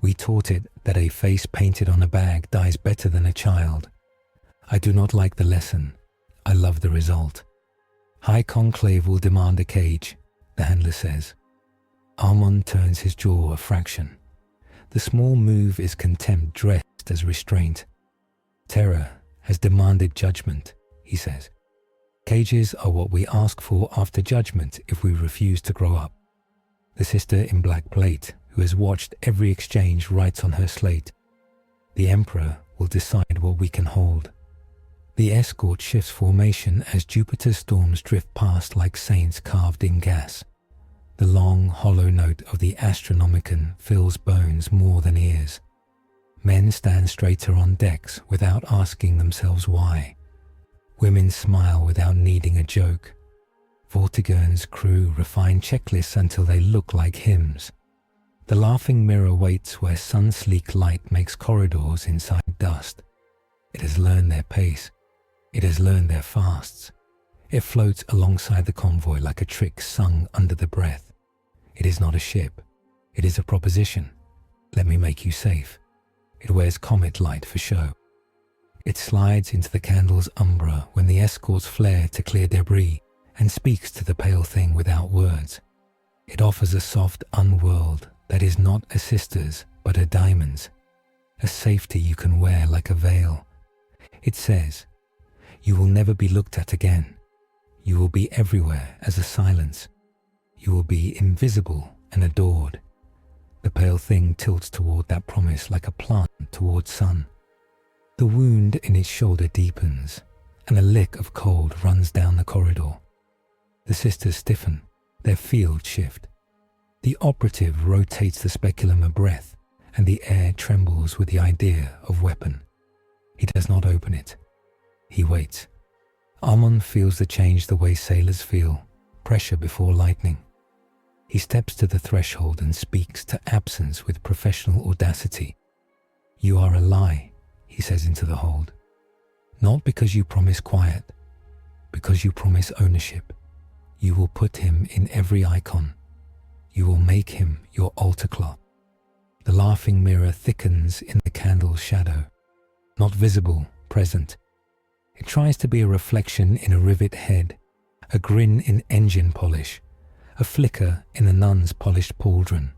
We taught it that a face painted on a bag dies better than a child. I do not like the lesson. I love the result. High Conclave will demand a cage, the handler says. Ammon turns his jaw a fraction. The small move is contempt dressed as restraint. Terror has demanded judgment, he says. Cages are what we ask for after judgment if we refuse to grow up. The sister in black plate, who has watched every exchange, writes on her slate. The Emperor will decide what we can hold. The escort shifts formation as Jupiter's storms drift past like saints carved in gas. The long, hollow note of the Astronomicon fills bones more than ears. Men stand straighter on decks without asking themselves why. Women smile without needing a joke. Vortigern's crew refine checklists until they look like hymns. The laughing mirror waits where sun-sleek light makes corridors inside dust. It has learned their pace. It has learned their fasts. It floats alongside the convoy like a trick sung under the breath. It is not a ship. It is a proposition. Let me make you safe. It wears comet light for show. It slides into the candle's umbra when the escorts flare to clear debris and speaks to the pale thing without words. It offers a soft unworld that is not a sister's but a diamond's, a safety you can wear like a veil. It says, "You will never be looked at again. You will be everywhere as a silence. You will be invisible and adored." The pale thing tilts toward that promise like a plant towards sun. The wound in its shoulder deepens, and a lick of cold runs down the corridor. The sisters stiffen, their field shift. The operative rotates the speculum a breath, and the air trembles with the idea of weapon. He does not open it. He waits. Amon feels the change the way sailors feel, pressure before lightning. He steps to the threshold and speaks to absence with professional audacity. "You are a lie," he says into the hold. "Not because you promise quiet, because you promise ownership. You will put him in every icon. You will make him your altar cloth." The laughing mirror thickens in the candle's shadow. Not visible, present. It tries to be a reflection in a rivet head, a grin in engine polish, a flicker in a nun's polished pauldron.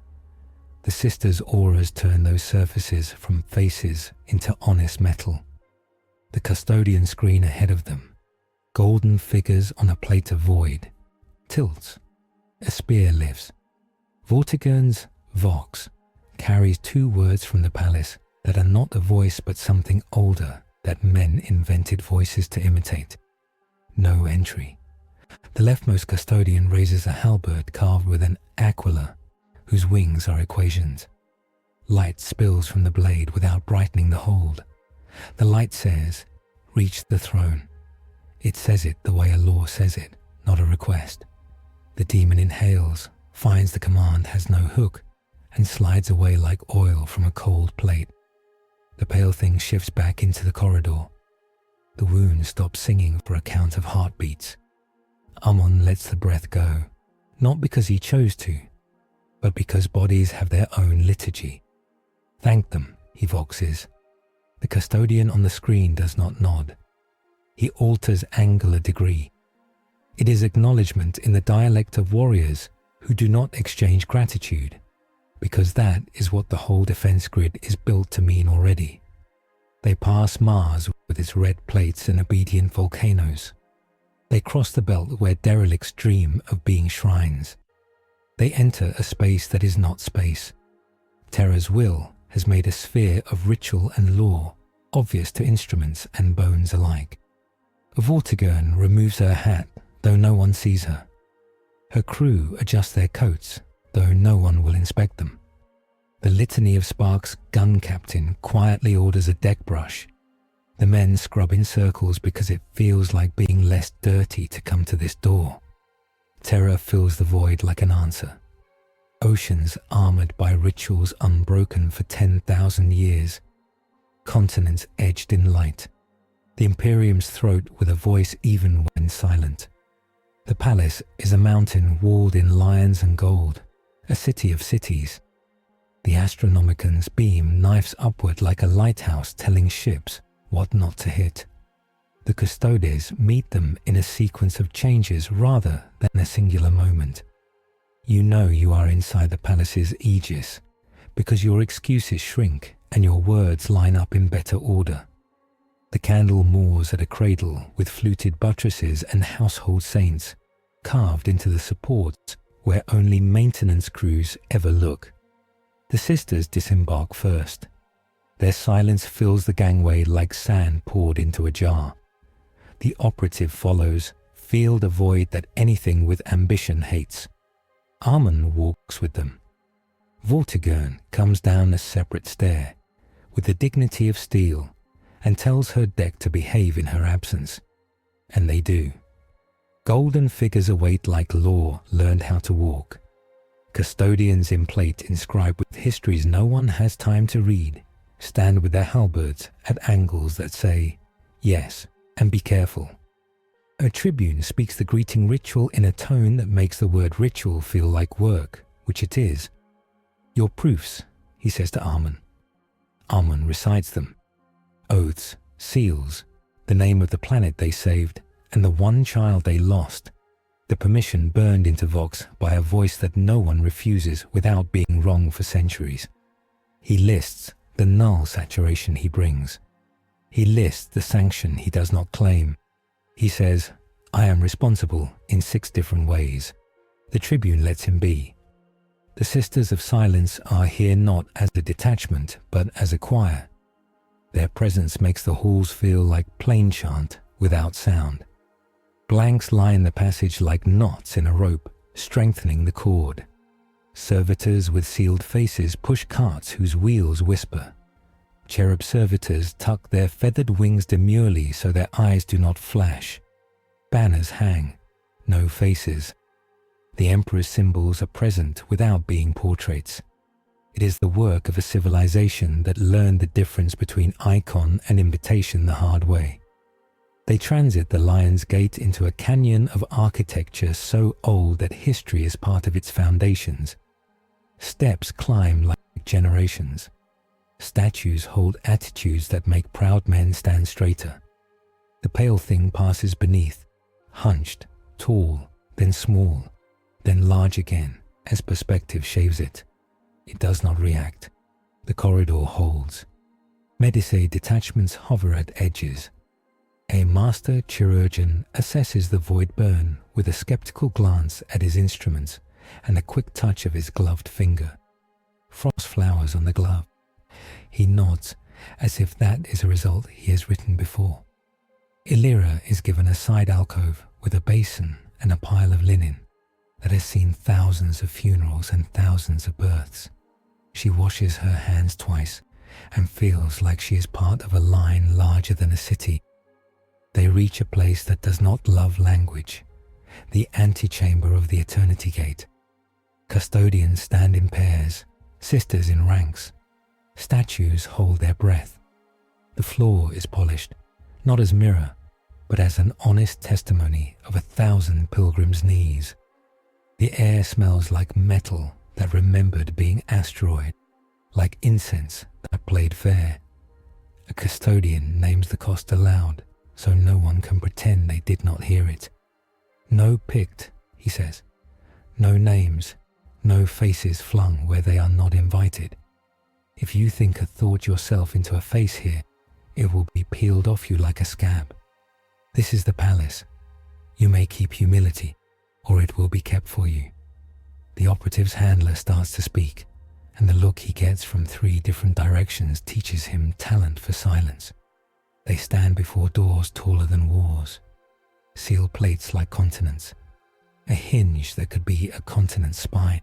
The sisters' auras turn those surfaces from faces into honest metal. The custodian screen ahead of them, golden figures on a plate of void, tilts. A spear lifts. Vortigern's Vox carries 2 words from the palace that are not a voice but something older that men invented voices to imitate. No entry. The leftmost custodian raises a halberd carved with an aquila, whose wings are equations. Light spills from the blade without brightening the hold. The light says, "Reach the throne." It says it the way a law says it, not a request. The demon inhales, finds the command has no hook, and slides away like oil from a cold plate. The pale thing shifts back into the corridor. The wound stops singing for a count of heartbeats. Amon lets the breath go, not because he chose to, but because bodies have their own liturgy. "Thank them," he voxes. The custodian on the screen does not nod. He alters angle a degree. It is acknowledgement in the dialect of warriors who do not exchange gratitude, because that is what the whole defense grid is built to mean already. They pass Mars with its red plates and obedient volcanoes. They cross the belt where derelicts dream of being shrines. They enter a space that is not space. Terra's will has made a sphere of ritual and law obvious to instruments and bones alike. Vortigern removes her hat, though no one sees her. Her crew adjust their coats, though no one will inspect them. The litany of Sparks' gun captain quietly orders a deck brush. The men scrub in circles because it feels like being less dirty to come to this door. Terror fills the void like an answer. Oceans armored by rituals unbroken for 10,000 years. Continents edged in light. The Imperium's throat with a voice even when silent. The palace is a mountain walled in lions and gold, a city of cities. The Astronomicons beam knives upward like a lighthouse telling ships what not to hit. The Custodes meet them in a sequence of changes rather than a singular moment. You know you are inside the palace's aegis because your excuses shrink and your words line up in better order. The candle moors at a cradle with fluted buttresses and household saints carved into the supports where only maintenance crews ever look. The sisters disembark first. Their silence fills the gangway like sand poured into a jar. The operative follows, field a void that anything with ambition hates. Amon walks with them. Vortigern comes down a separate stair, with the dignity of steel, and tells her deck to behave in her absence. And they do. Golden figures await like law learned how to walk. Custodians in plate inscribed with histories no one has time to read stand with their halberds at angles that say, "Yes, and be careful." A tribune speaks the greeting ritual in a tone that makes the word ritual feel like work, which it is. "Your proofs," he says to Amon. Amon recites them. Oaths, seals, the name of the planet they saved, and the one child they lost, the permission burned into Vox by a voice that no one refuses without being wrong for centuries. He lists the null saturation he brings. He lists the sanction he does not claim. He says, "I am responsible in 6 different ways." The Tribune lets him be. The Sisters of Silence are here not as a detachment, but as a choir. Their presence makes the halls feel like plain chant without sound. Blanks line the passage like knots in a rope, strengthening the cord. Servitors with sealed faces push carts whose wheels whisper. Cherub servitors tuck their feathered wings demurely so their eyes do not flash. Banners hang, no faces. The Emperor's symbols are present without being portraits. It is the work of a civilization that learned the difference between icon and invitation the hard way. They transit the Lion's Gate into a canyon of architecture so old that history is part of its foundations. Steps climb like generations. Statues hold attitudes that make proud men stand straighter. The pale thing passes beneath, hunched, tall, then small, then large again as perspective shaves it. It does not react. The corridor holds. Medicae detachments hover at edges. A master chirurgeon assesses the void burn with a skeptical glance at his instruments and a quick touch of his gloved finger. Frost flowers on the glove. He nods as if that is a result he has written before. Illyra is given a side alcove with a basin and a pile of linen that has seen thousands of funerals and thousands of births. She washes her hands twice and feels like she is part of a line larger than a city. They reach a place that does not love language, the antechamber of the Eternity Gate. Custodians stand in pairs, sisters in ranks. Statues hold their breath. The floor is polished, not as mirror, but as an honest testimony of 1,000 pilgrims' knees. The air smells like metal that remembered being asteroid, like incense that played fair. A custodian names the cost aloud, so no one can pretend they did not hear it. "No picked," he says. "No names, no faces flung where they are not invited. If you think a thought yourself into a face here, it will be peeled off you like a scab. This is the palace. You may keep humility, or it will be kept for you." The operative's handler starts to speak, and the look he gets from 3 different directions teaches him talent for silence. They stand before doors taller than walls, seal plates like continents, a hinge that could be a continent's spine.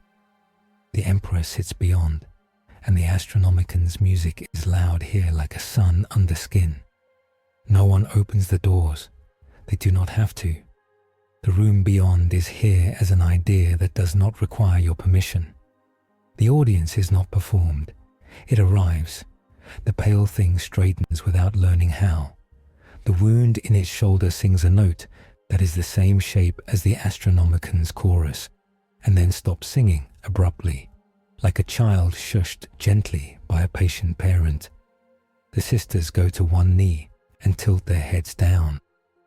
The Emperor sits beyond, and the Astronomican's music is loud here like a sun under skin. No one opens the doors. They do not have to. The room beyond is here as an idea that does not require your permission. The audience is not performed. It arrives. The pale thing straightens without learning how. The wound in its shoulder sings a note that is the same shape as the Astronomican's chorus, and then stops singing abruptly, like a child shushed gently by a patient parent. The sisters go to one knee and tilt their heads down,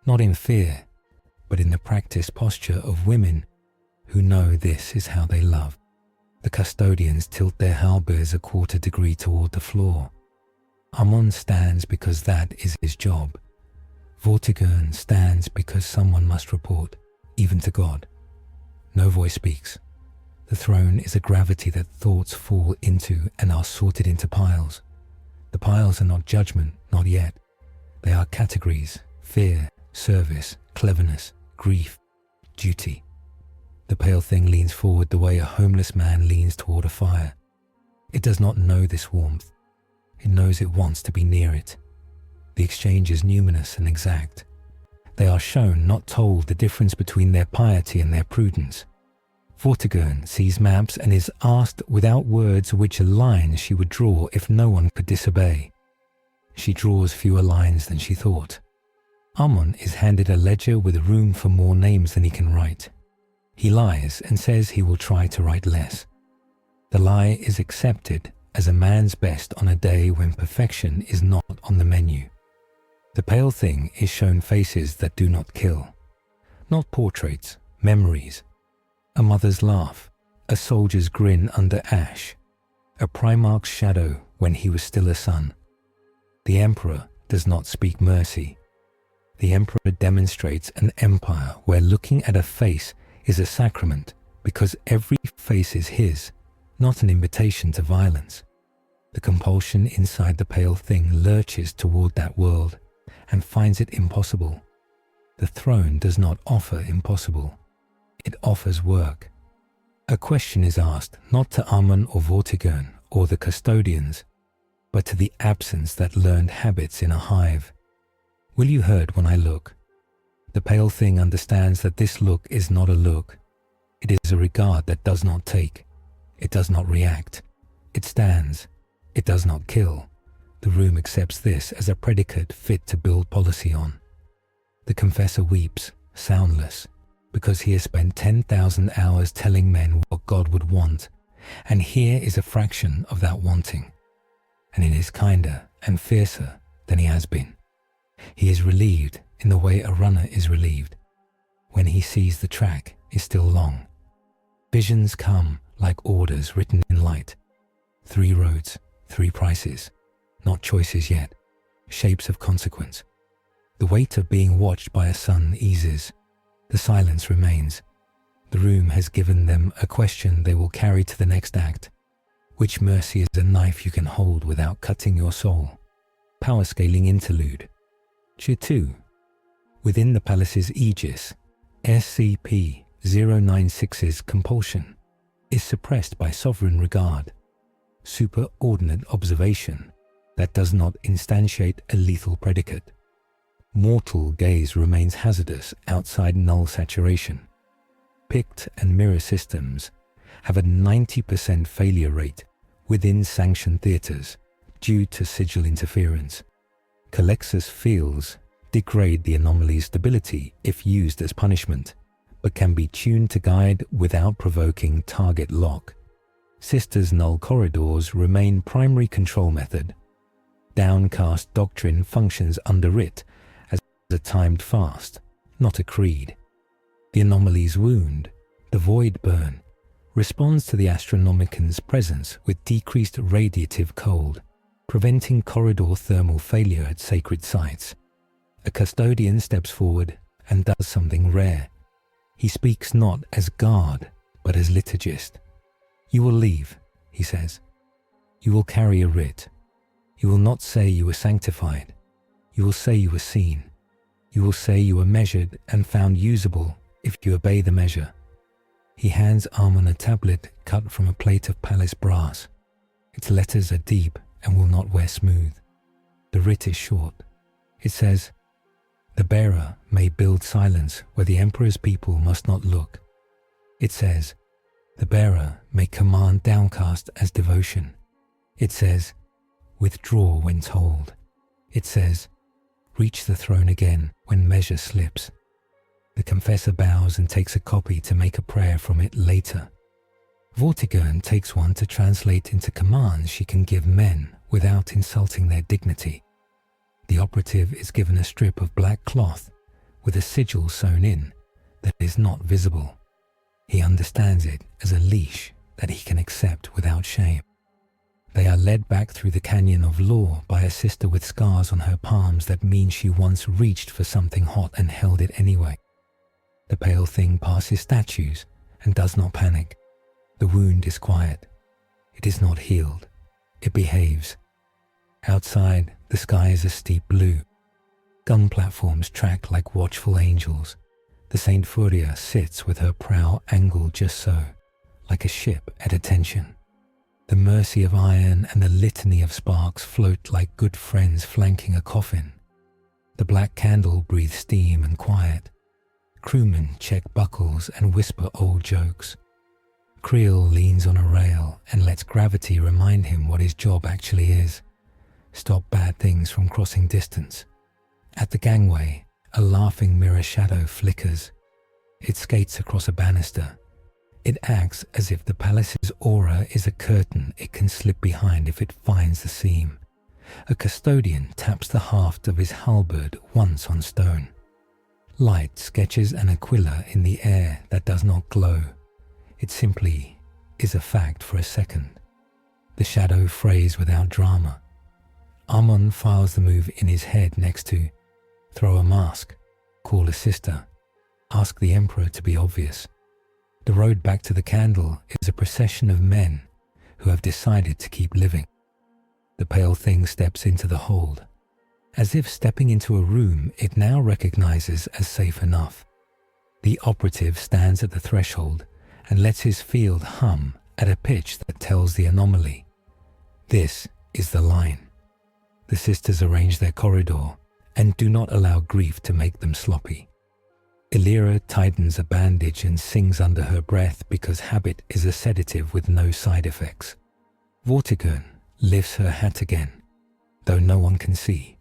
not in fear, but in the practiced posture of women who know this is how they love. The custodians tilt their halberds a quarter degree toward the floor. Ammon stands because that is his job. Vortigern stands because someone must report, even to God. No voice speaks. The throne is a gravity that thoughts fall into and are sorted into piles. The piles are not judgment, not yet. They are categories: fear, service, cleverness, grief, duty. The pale thing leans forward the way a homeless man leans toward a fire. It does not know this warmth. It knows it wants to be near it. The exchange is numinous and exact. They are shown, not told, the difference between their piety and their prudence. Vortigern sees maps and is asked without words which lines she would draw if no one could disobey. She draws fewer lines than she thought. Ammon is handed a ledger with room for more names than he can write. He lies and says he will try to write less. The lie is accepted as a man's best on a day when perfection is not on the menu. The pale thing is shown faces that do not kill. Not portraits, Memories. A mother's laugh, a soldier's grin under ash, a Primarch's shadow when he was still a son. The Emperor does not speak mercy. The Emperor demonstrates an empire where looking at a face is a sacrament because every face is his, not an invitation to violence. The compulsion inside the pale thing lurches toward that world and finds it impossible. The throne does not offer impossible. It offers work. A question is asked not to Amun or Vortigern or the custodians, but to the absence that learned habits in a hive. Will you hurt when I look? The pale thing understands that this look is not a look. It is a regard that does not take. It does not react. It stands. It does not kill. The room accepts this as a predicate fit to build policy on. The confessor weeps, soundless, because he has spent 10,000 hours telling men what God would want, and here is a fraction of that wanting. And it is kinder and fiercer than he has been. He is relieved in the way a runner is relieved, when he sees the track is still long. Visions come like orders written in light. 3 roads, 3 prices, not choices yet, shapes of consequence. The weight of being watched by a son eases. The silence remains. The room has given them a question they will carry to the next act. Which mercy is a knife you can hold without cutting your soul? Power scaling interlude. Cheer 2. Within the palace's aegis, SCP-096's compulsion is suppressed by sovereign regard, superordinate observation that does not instantiate a lethal predicate. Mortal gaze remains hazardous outside null saturation. Pict and mirror systems have a 90% failure rate within sanctioned theaters due to sigil interference. Culexus fields degrade the anomaly's stability if used as punishment, but can be tuned to guide without provoking target lock. Sisters' null corridors remain primary control method. Downcast doctrine functions under it as a timed fast, not a creed. The anomaly's wound, the void burn, responds to the Astronomican's presence with decreased radiative cold, preventing corridor thermal failure at sacred sites. A custodian steps forward and does something rare. He speaks not as guard, but as liturgist. You will leave, he says. You will carry a writ. You will not say you were sanctified. You will say you were seen. You will say you were measured and found usable if you obey the measure. He hands Amun a tablet cut from a plate of palace brass. Its letters are deep and will not wear smooth. The writ is short. It says, "The bearer may build silence where the emperor's people must not look." It says, "The bearer may command downcast as devotion." It says, "Withdraw when told." It says, "Reach the throne again when measure slips." The confessor bows and takes a copy to make a prayer from it later. Vortigern takes one to translate into commands she can give men without insulting their dignity. The operative is given a strip of black cloth with a sigil sewn in that is not visible. He understands it as a leash that he can accept without shame. They are led back through the canyon of law by a sister with scars on her palms that mean she once reached for something hot and held it anyway. The pale thing passes statues and does not panic. The wound is quiet. It is not healed. It behaves. Outside, the sky is a steep blue. Gun platforms track like watchful angels. The Saint Furia sits with her prow angled just so, like a ship at attention. The mercy of iron and the litany of sparks float like good friends flanking a coffin. The black candle breathes steam and quiet. Crewmen check buckles and whisper old jokes. Creel leans on a rail and lets gravity remind him what his job actually is. Stop bad things from crossing distance. At the gangway, a laughing mirror shadow flickers. It skates across a banister. It acts as if the palace's aura is a curtain it can slip behind if it finds the seam. A custodian taps the haft of his halberd once on stone. Light sketches an aquila in the air that does not glow. It simply is a fact for a second. The shadow frays without drama. Armon files the move in his head next to throw a mask, call a sister, ask the Emperor to be obvious. The road back to the candle is a procession of men who have decided to keep living. The pale thing steps into the hold. As if stepping into a room it now recognizes as safe enough. The operative stands at the threshold and lets his field hum at a pitch that tells the anomaly. This is the line. The sisters arrange their corridor and do not allow grief to make them sloppy. Illyra tightens a bandage and sings under her breath because habit is a sedative with no side effects. Vortigern lifts her hat again, though no one can see.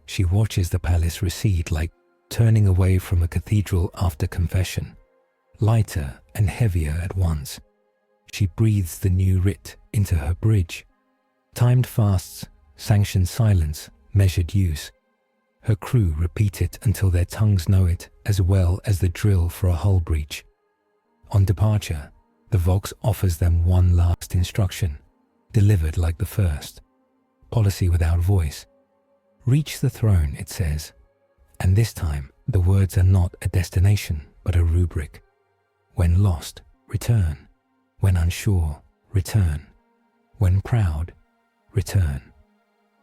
She watches the palace recede like turning away from a cathedral after confession, lighter and heavier at once. She breathes the new writ into her bridge. Timed fasts, sanctioned silence, measured use. Her crew repeat it until their tongues know it as well as the drill for a hull breach. On departure, the Vox offers them one last instruction, delivered like the first. Policy without voice. Reach the throne, it says, and this time the words are not a destination but a rubric. When lost, return. When unsure, return. When proud, return.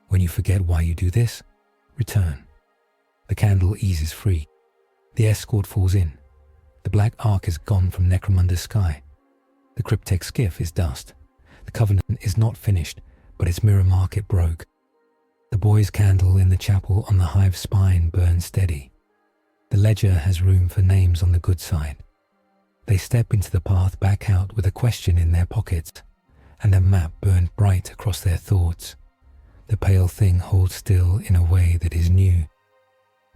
When you forget why you do this, return. The candle eases free. The escort falls in. The black arc is gone from Necromunda's sky. The cryptek skiff is dust. The Covenant is not finished, but its mirror market broke. The boy's candle in the chapel on the hive spine burns steady. The ledger has room for names on the good side. They step into the path back out with a question in their pockets, and a map burned bright across their thoughts. The pale thing holds still in a way that is new.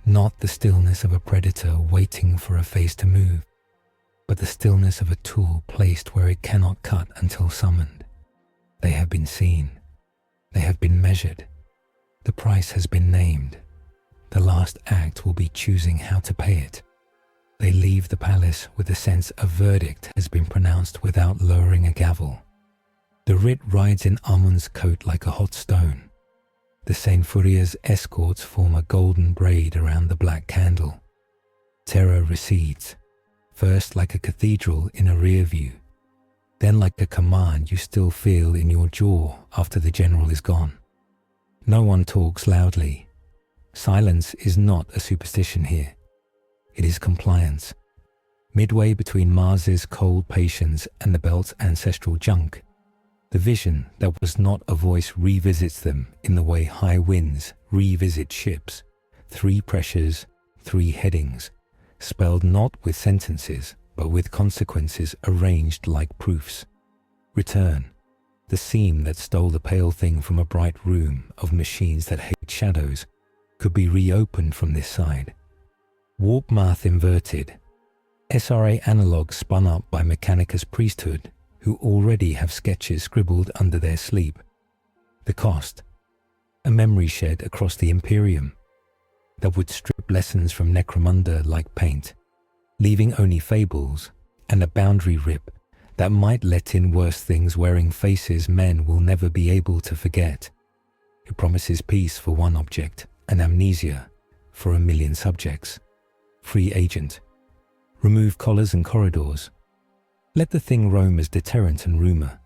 Not the stillness of a predator waiting for a face to move, but the stillness of a tool placed where it cannot cut until summoned. They have been seen. They have been measured. The price has been named. The last act will be choosing how to pay it. They leave the palace with the sense a verdict has been pronounced without lowering a gavel. The writ rides in Amon's coat like a hot stone. The Saint Furia's escorts form a golden braid around the black candle. Terror recedes, first like a cathedral in a rear view, then like a command you still feel in your jaw after the general is gone. No one talks loudly. Silence is not a superstition here. It is compliance. Midway between Mars's cold patience and the belt's ancestral junk, the vision that was not a voice revisits them in the way high winds revisit ships. 3 pressures, 3 headings, spelled not with sentences, but with consequences arranged like proofs. Return. The seam that stole the pale thing from a bright room of machines that hate shadows could be reopened from this side. Warp math inverted. SRA analogs spun up by Mechanicus priesthood who already have sketches scribbled under their sleep. The cost. A memory shed across the Imperium that would strip lessons from Necromunda like paint, leaving only fables and a boundary rip that might let in worse things wearing faces men will never be able to forget. It promises peace for one object and amnesia for 1 million subjects. Free agent. Remove collars and corridors. Let the thing roam as deterrent and rumor.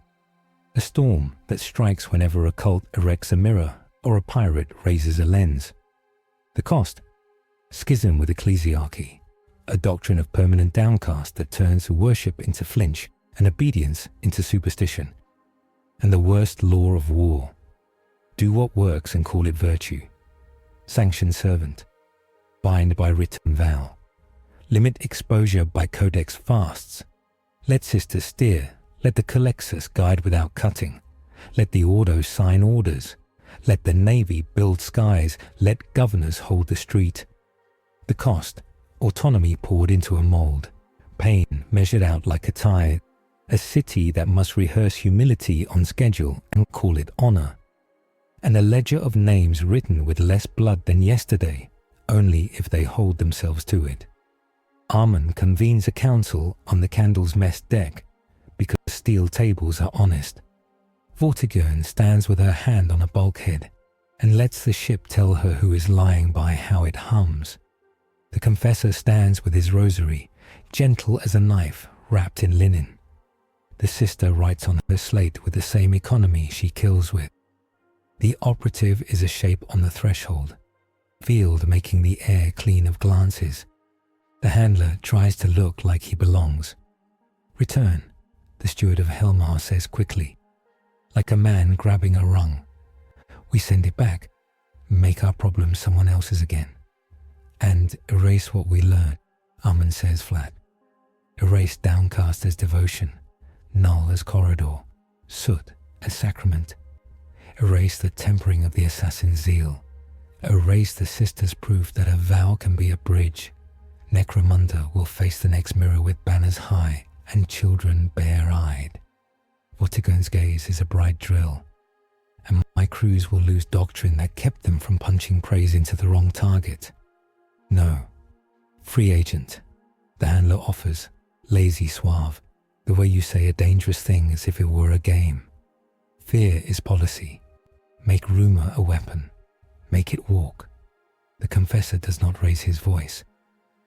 A storm that strikes whenever a cult erects a mirror or a pirate raises a lens. The cost? Schism with ecclesiarchy. A doctrine of permanent downcast that turns worship into flinch and obedience into superstition. And the worst law of war. Do what works and call it virtue. Sanction servant. Bind by written vow. Limit exposure by codex fasts. Let sisters steer. Let the Culexus guide without cutting. Let the Ordo sign orders. Let the Navy build skies. Let governors hold the street. The cost? Autonomy poured into a mold. Pain measured out like a tithe. A city that must rehearse humility on schedule and call it honor. And a ledger of names written with less blood than yesterday, only if they hold themselves to it. Armand convenes a council on the Candle's mess deck because steel tables are honest. Vortigern stands with her hand on a bulkhead and lets the ship tell her who is lying by how it hums. The confessor stands with his rosary, gentle as a knife wrapped in linen. The sister writes on her slate with the same economy she kills with. The operative is a shape on the threshold, veiled, making the air clean of glances. The handler tries to look like he belongs. "Return," the steward of Helmar says quickly, like a man grabbing a rung. "We send it back, make our problem someone else's again, and erase what we learned," Armand says flat. "Erase downcast as devotion, null as corridor, soot as sacrament. Erase the tempering of the assassin's zeal. Erase the sister's proof that a vow can be a bridge. Necromunda will face the next mirror with banners high and children bare-eyed. Vortigern's gaze is a bright drill, and my crews will lose doctrine that kept them from punching praise into the wrong target. No. Free agent," the handler offers, lazy suave, the way you say a dangerous thing as if it were a game. "Fear is policy. Make rumor a weapon. Make it walk." The confessor does not raise his voice.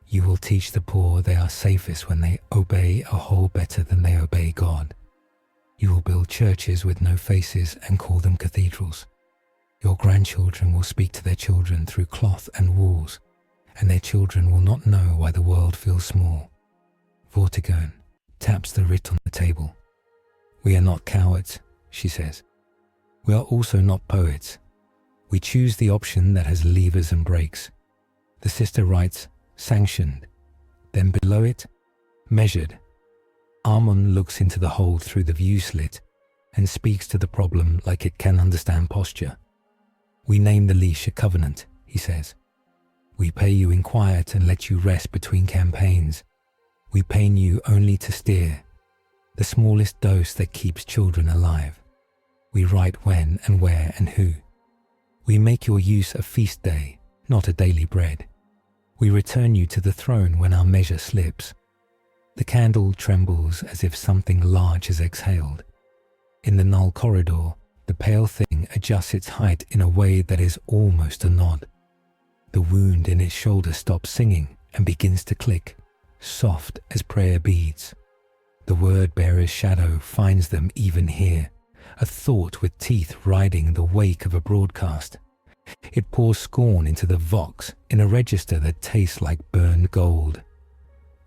"You will teach the poor they are safest when they obey a whole better than they obey God. You will build churches with no faces and call them cathedrals. Your grandchildren will speak to their children through cloth and walls, and their children will not know why the world feels small." Vortigern taps the writ on the table. "We are not cowards," she says. "We are also not poets. We choose the option that has levers and brakes." The sister writes, "Sanctioned." Then below it, "Measured." Armand looks into the hole through the view slit and speaks to the problem like it can understand posture. "We name the leash a covenant," he says. "We pay you in quiet and let you rest between campaigns. We pay you only to steer, the smallest dose that keeps children alive. We write when and where and who. We make your use a feast day, not a daily bread. We return you to the throne when our measure slips." The candle trembles as if something large has exhaled. In the null corridor, the pale thing adjusts its height in a way that is almost a nod. The wound in its shoulder stops singing and begins to click, soft as prayer beads. The word-bearer's shadow finds them even here, a thought with teeth riding the wake of a broadcast. It pours scorn into the vox in a register that tastes like burned gold.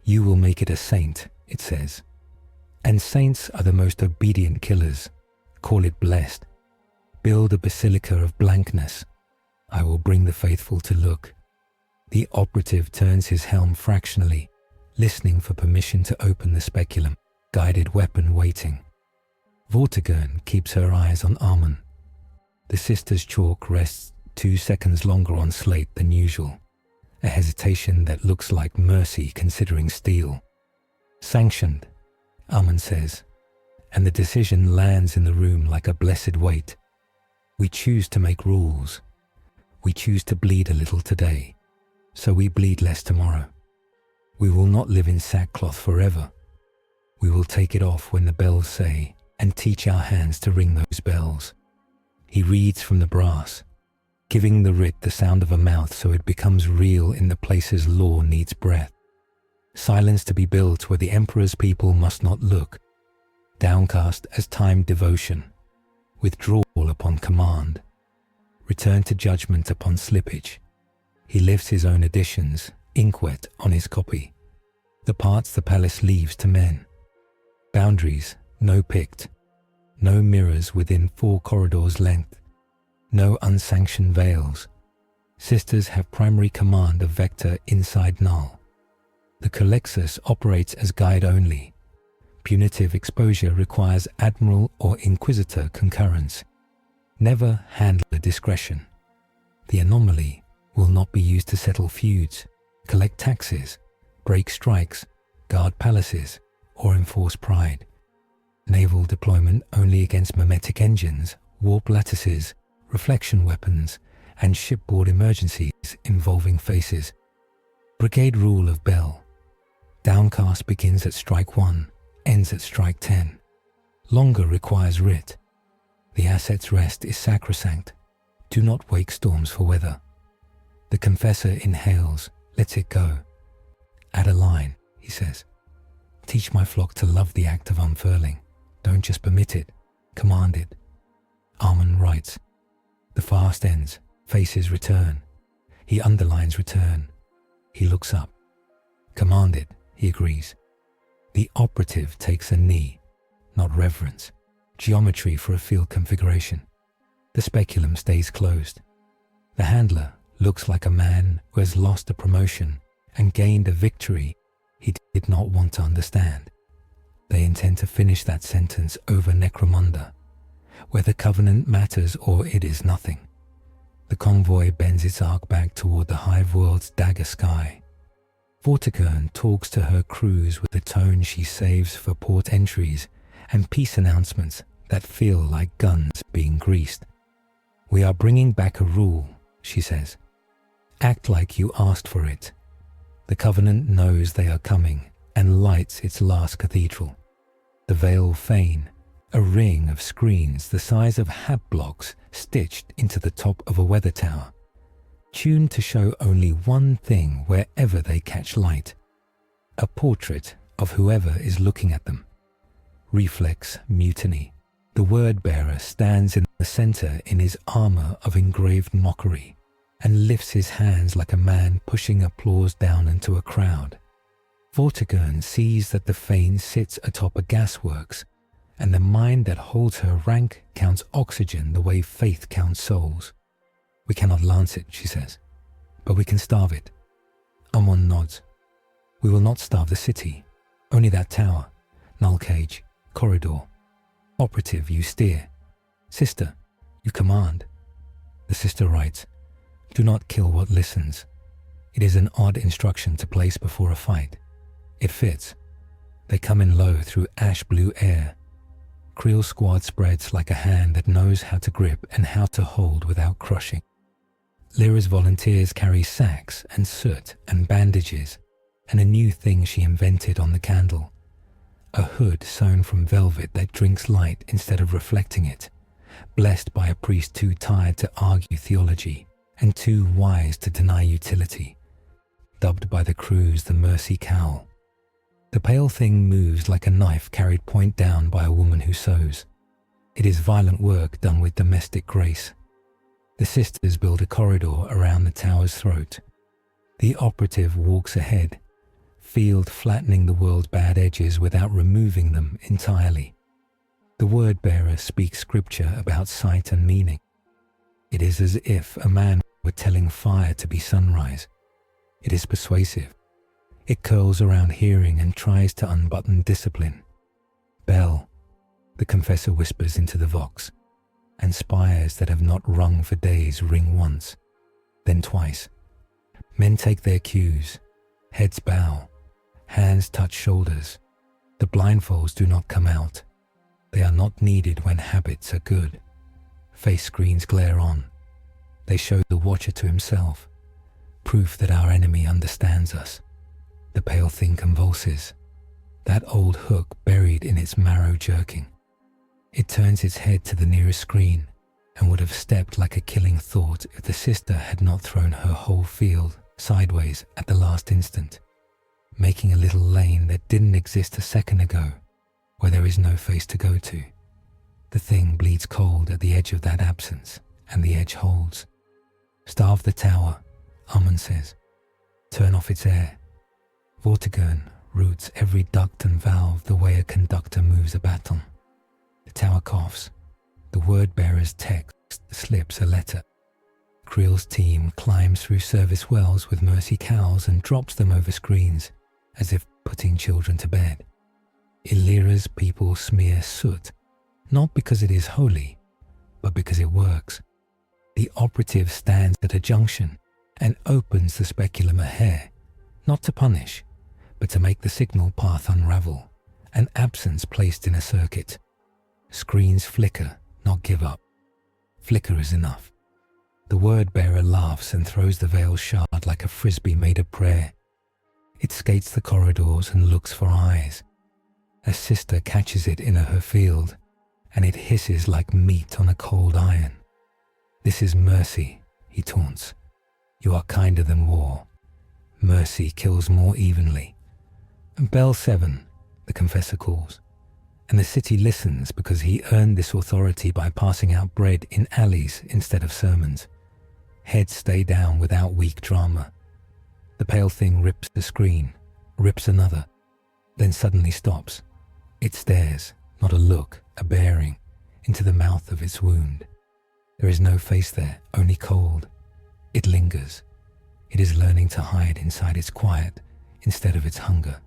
"You will make it a saint," it says. "And saints are the most obedient killers. Call it blessed. Build a basilica of blankness. I will bring the faithful to look." The operative turns his helm fractionally, listening for permission to open the speculum, guided weapon waiting. Vortigern keeps her eyes on Armand. The sister's chalk rests 2 seconds longer on slate than usual, a hesitation that looks like mercy considering steel. "Sanctioned," Armand says, and the decision lands in the room like a blessed weight. We choose to make rules. We choose to bleed a little today, so we bleed less tomorrow. We will not live in sackcloth forever. We will take it off when the bells say, and teach our hands to ring those bells. He reads from the brass, giving the writ the sound of a mouth so it becomes real in the places law needs breath. Silence to be built where the emperor's people must not look. Downcast as timed devotion. Withdrawal upon command. Return to judgment upon slippage. He lifts his own additions, inkwet on his copy. The parts the palace leaves to men. Boundaries, no picked. No mirrors within 4 corridors length. No unsanctioned veils. Sisters have primary command of vector inside null. The Culexus operates as guide only. Punitive exposure requires Admiral or Inquisitor concurrence. Never handler discretion. The anomaly will not be used to settle feuds, collect taxes, break strikes, guard palaces, or enforce pride. Naval deployment only against mimetic engines, warp lattices, reflection weapons, and shipboard emergencies involving faces. Brigade rule of Bell. Downcast begins at strike 1, ends at strike 10. Longer requires writ. The asset's rest is sacrosanct. Do not wake storms for weather. The confessor inhales, lets it go. Add a line, he says. Teach my flock to love the act of unfurling. Don't just permit it, command it. Armand writes. The fast ends, faces return. He underlines return. He looks up. Command it, he agrees. The operative takes a knee, not reverence. Geometry for a field configuration. The speculum stays closed. The handler looks like a man who has lost a promotion and gained a victory he did not want to understand. They intend to finish that sentence over Necromunda, whether covenant matters or it is nothing. The convoy bends its arc back toward the hive world's dagger sky. Vortigern talks to her crews with the tone she saves for port entries and peace announcements that feel like guns being greased. We are bringing back a rule, she says. Act like you asked for it. The Covenant knows they are coming and lights its last cathedral. The Vale Fane, a ring of screens the size of hat blocks stitched into the top of a weather tower, tuned to show only one thing wherever they catch light, a portrait of whoever is looking at them. Reflex mutiny. The word-bearer stands in the center in his armor of engraved mockery and lifts his hands like a man pushing applause down into a crowd. Vortigern sees that the Fane sits atop a gasworks, and the mind that holds her rank counts oxygen the way faith counts souls. We cannot lance it, she says, but we can starve it. Amon nods. We will not starve the city, only that tower, null cage, corridor. Operative, you steer. Sister, you command. The sister writes, do not kill what listens. It is an odd instruction to place before a fight. It fits. They come in low through ash-blue air. Creel's squad spreads like a hand that knows how to grip and how to hold without crushing. Lyra's volunteers carry sacks and soot and bandages, and a new thing she invented on the candle. A hood sewn from velvet that drinks light instead of reflecting it, blessed by a priest too tired to argue theology and too wise to deny utility, dubbed by the crews the Mercy Cowl. The pale thing moves like a knife carried point down by a woman who sews. It is violent work done with domestic grace. The sisters build a corridor around the tower's throat. The operative walks ahead, field flattening the world's bad edges without removing them entirely. The word-bearer speaks scripture about sight and meaning. It is as if a man were telling fire to be sunrise. It is persuasive. It curls around hearing and tries to unbutton discipline. Bell, the confessor whispers into the vox, and spires that have not rung for days ring once, then twice. Men take their cues. Heads bow. Hands touch shoulders. The blindfolds do not come out. They are not needed when habits are good. Face screens glare on. They show the watcher to himself, proof that our enemy understands us. The pale thing convulses, that old hook buried in its marrow jerking. It turns its head to the nearest screen and would have stepped like a killing thought if the sister had not thrown her whole field sideways at the last instant, making a little lane that didn't exist a second ago, where there is no face to go to. The thing bleeds cold at the edge of that absence, and the edge holds. Starve the tower, Amon says. Turn off its air. Vortigern roots every duct and valve the way a conductor moves a baton. The tower coughs. The word-bearer's text slips a letter. Creel's team climbs through service wells with Mercy cowls and drops them over screens, as if putting children to bed. Illyria's people smear soot, not because it is holy, but because it works. The operative stands at a junction and opens the speculum a hair, not to punish, but to make the signal path unravel, an absence placed in a circuit. Screens flicker, not give up. Flicker is enough. The word-bearer laughs and throws the veil shard like a frisbee made of prayer. It skates the corridors and looks for eyes. A sister catches it in her field, and it hisses like meat on a cold iron. This is mercy, he taunts. You are kinder than war. Mercy kills more evenly. Bell 7, the confessor calls, and the city listens because he earned this authority by passing out bread in alleys instead of sermons. Heads stay down without weak drama. The pale thing rips the screen, rips another, then suddenly stops. It stares, not a look, a bearing, into the mouth of its wound. There is no face there, only cold. It lingers. It is learning to hide inside its quiet instead of its hunger.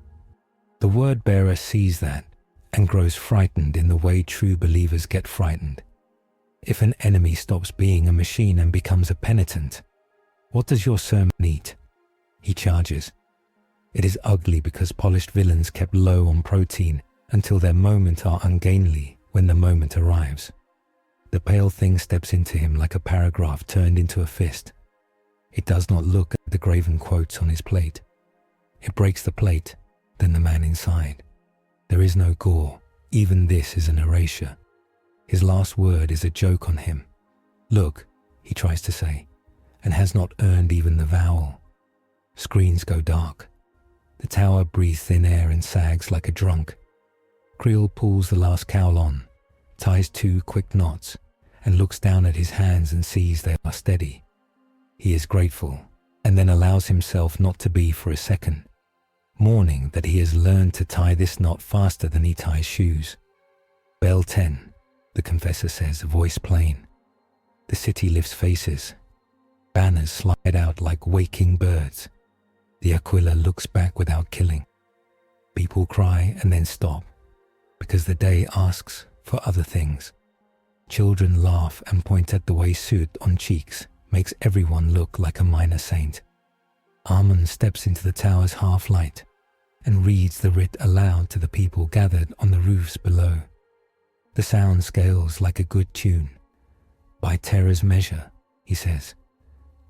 The word-bearer sees that and grows frightened in the way true believers get frightened. If an enemy stops being a machine and becomes a penitent, what does your sermon eat? He charges. It is ugly because polished villains kept low on protein until their moment are ungainly when the moment arrives. The pale thing steps into him like a paragraph turned into a fist. It does not look at the graven quotes on his plate. It breaks the plate, then the man inside. There is no gore. Even this is an erasure. His last word is a joke on him. Look, he tries to say, and has not earned even the vowel. Screens go dark. The tower breathes thin air and sags like a drunk. Creel pulls the last cowl on, ties 2 quick knots, and looks down at his hands and sees they are steady. He is grateful, and then allows himself not to be for a second, mourning that he has learned to tie this knot faster than he ties shoes. Bell 10, the confessor says, voice plain. The city lifts faces. Banners slide out like waking birds. The Aquila looks back without killing. People cry and then stop, because the day asks for other things. Children laugh and point at the way soot on cheeks makes everyone look like a minor saint. Armand steps into the tower's half-light and reads the writ aloud to the people gathered on the roofs below. The sound scales like a good tune. By terror's measure, he says,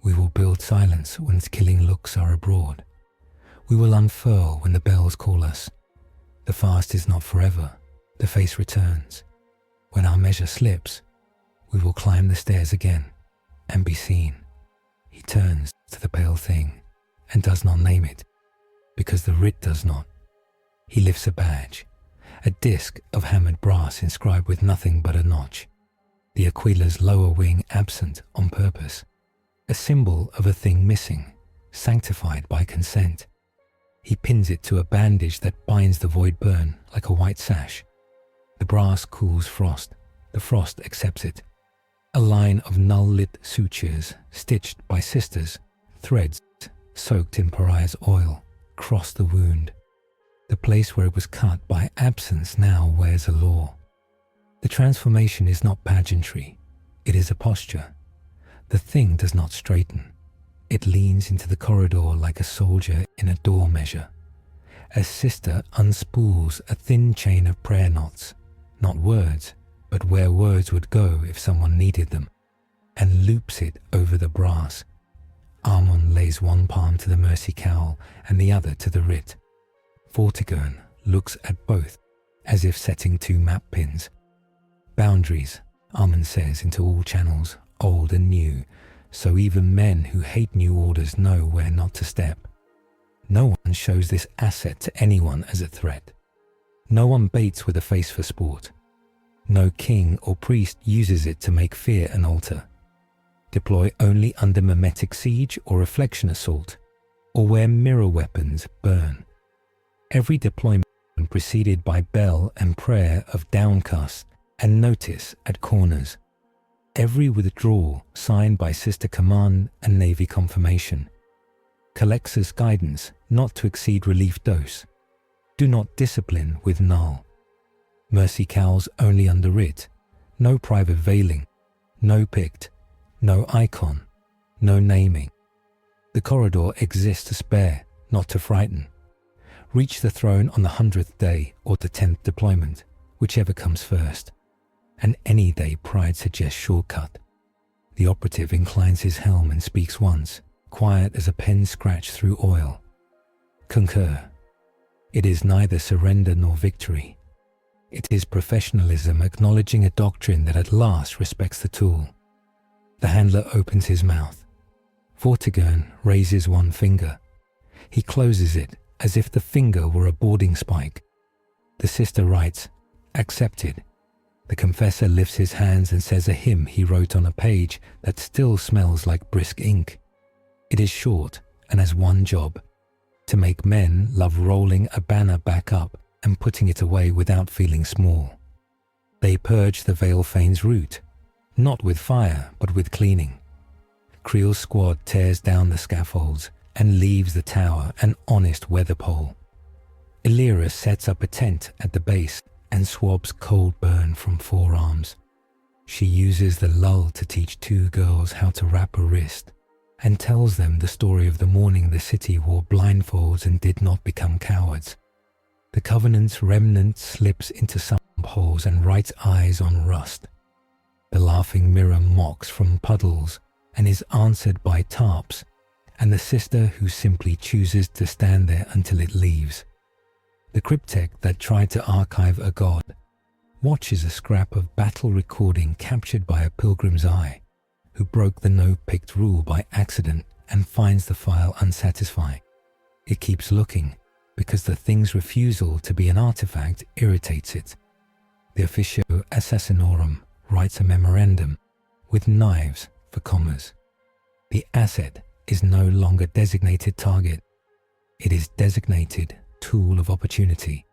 we will build silence when its killing looks are abroad. We will unfurl when the bells call us. The fast is not forever. The face returns. When our measure slips, we will climb the stairs again and be seen. He turns to the pale thing and does not name it, because the writ does not. He lifts a badge, a disc of hammered brass inscribed with nothing but a notch, the Aquila's lower wing absent on purpose, a symbol of a thing missing, sanctified by consent. He pins it to a bandage that binds the void burn like a white sash. The brass cools frost. The frost accepts it. A line of null-lit sutures, stitched by sisters, threads soaked in pariah's oil, cross the wound. The place where it was cut by absence now wears a law. The transformation is not pageantry. It is a posture. The thing does not straighten. It leans into the corridor like a soldier in a door measure. A sister unspools a thin chain of prayer knots, not words, but where words would go if someone needed them, and loops it over the brass. Armand lays one palm to the mercy cowl and the other to the writ. Vortigern looks at both, as if setting 2 map pins. Boundaries, Armand says into all channels, old and new, so even men who hate new orders know where not to step. No one shows this asset to anyone as a threat. No one baits with a face for sport. No king or priest uses it to make fear an altar. Deploy only under mimetic siege or reflection assault, or where mirror weapons burn. Every deployment preceded by bell and prayer of downcast and notice at corners. Every withdrawal signed by sister command and navy confirmation. Culexus guidance not to exceed relief dose. Do not discipline with null. Mercy cowls only under writ. No private veiling. No pict. No icon. No naming. The corridor exists to spare, not to frighten. Reach the throne on the 100th day or the 10th deployment, whichever comes first. And any day pride suggests shortcut. The operative inclines his helm and speaks once, quiet as a pen scratched through oil. Concur. It is neither surrender nor victory. It is professionalism acknowledging a doctrine that at last respects the tool. The handler opens his mouth. Vortigern raises one finger. He closes it as if the finger were a boarding spike. The sister writes, "Accepted." The confessor lifts his hands and says a hymn he wrote on a page that still smells like brisk ink. It is short and has one job: to make men love rolling a banner back up and putting it away without feeling small. They purge the Veilfane's route, not with fire but with cleaning. Creel's squad tears down the scaffolds and leaves the tower an honest weather pole. Illyra sets up a tent at the base and swabs cold burn from forearms. She uses the lull to teach two girls how to wrap a wrist and tells them the story of the morning the city wore blindfolds and did not become cowards. The Covenant's remnant slips into some holes and writes eyes on rust. The laughing mirror mocks from puddles and is answered by tarps, and the sister who simply chooses to stand there until it leaves. The cryptech that tried to archive a god watches a scrap of battle recording captured by a pilgrim's eye, who broke the no-picked rule by accident and finds the file unsatisfying. It keeps looking because the thing's refusal to be an artifact irritates it. The Officio Assassinorum writes a memorandum with knives for commas. The asset is no longer designated target. It is designated tool of opportunity.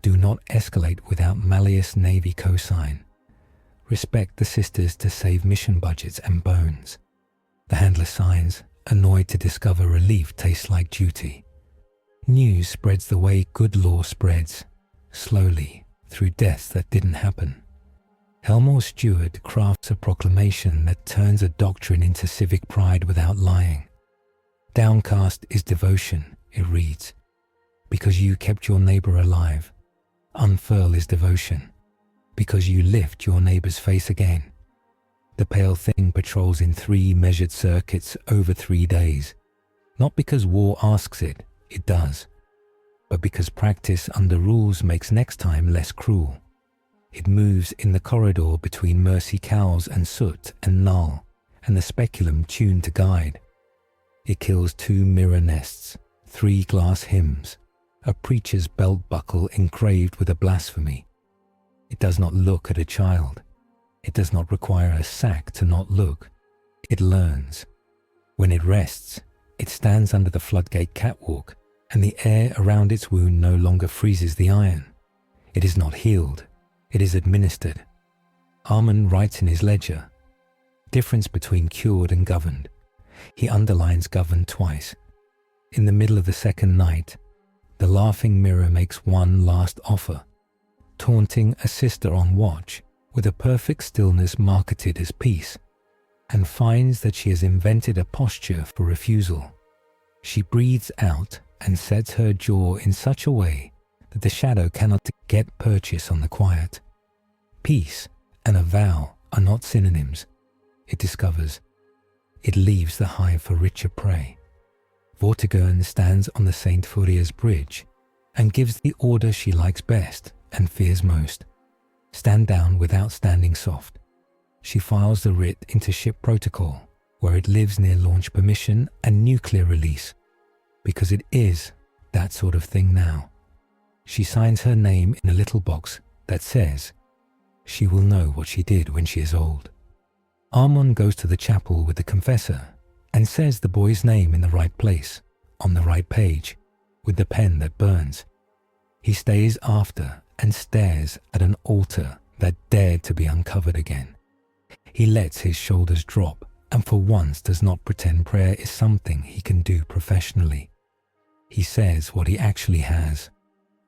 Do not escalate without Malleus Navy cosign. Respect the sisters to save mission budgets and bones. The handler signs, annoyed to discover relief tastes like duty. News spreads the way good law spreads, slowly, through deaths that didn't happen. Helmor's steward crafts a proclamation that turns a doctrine into civic pride without lying. Downcast is devotion, it reads. Because you kept your neighbor alive. Unfurl is devotion. Because you lift your neighbor's face again. The pale thing patrols in 3 measured circuits over 3 days. Not because war asks it, it does. But because practice under rules makes next time less cruel. It moves in the corridor between Mercy Cowls and Soot and Null, and the speculum tuned to guide. It kills 2 mirror nests, 3 glass hymns, a preacher's belt buckle engraved with a blasphemy. It does not look at a child. It does not require a sack to not look. It learns. When it rests, it stands under the floodgate catwalk, and the air around its wound no longer freezes the iron. It is not healed. It is administered. Armand writes in his ledger, difference between cured and governed. He underlines governed twice. In the middle of the second night, the laughing mirror makes one last offer, taunting a sister on watch with a perfect stillness marketed as peace, and finds that she has invented a posture for refusal. She breathes out and sets her jaw in such a way that the shadow cannot get purchase on the quiet. Peace and a vow are not synonyms, it discovers. It leaves the hive for richer prey. Vortigern stands on the St. Furia's bridge and gives the order she likes best and fears most. Stand down without standing soft. She files the writ into ship protocol, where it lives near launch permission and nuclear release, because it is that sort of thing now. She signs her name in a little box that says, she will know what she did when she is old. Armand goes to the chapel with the confessor and says the boy's name in the right place, on the right page, with the pen that burns. He stays after and stares at an altar that dared to be uncovered again. He lets his shoulders drop and for once does not pretend prayer is something he can do professionally. He says what he actually has,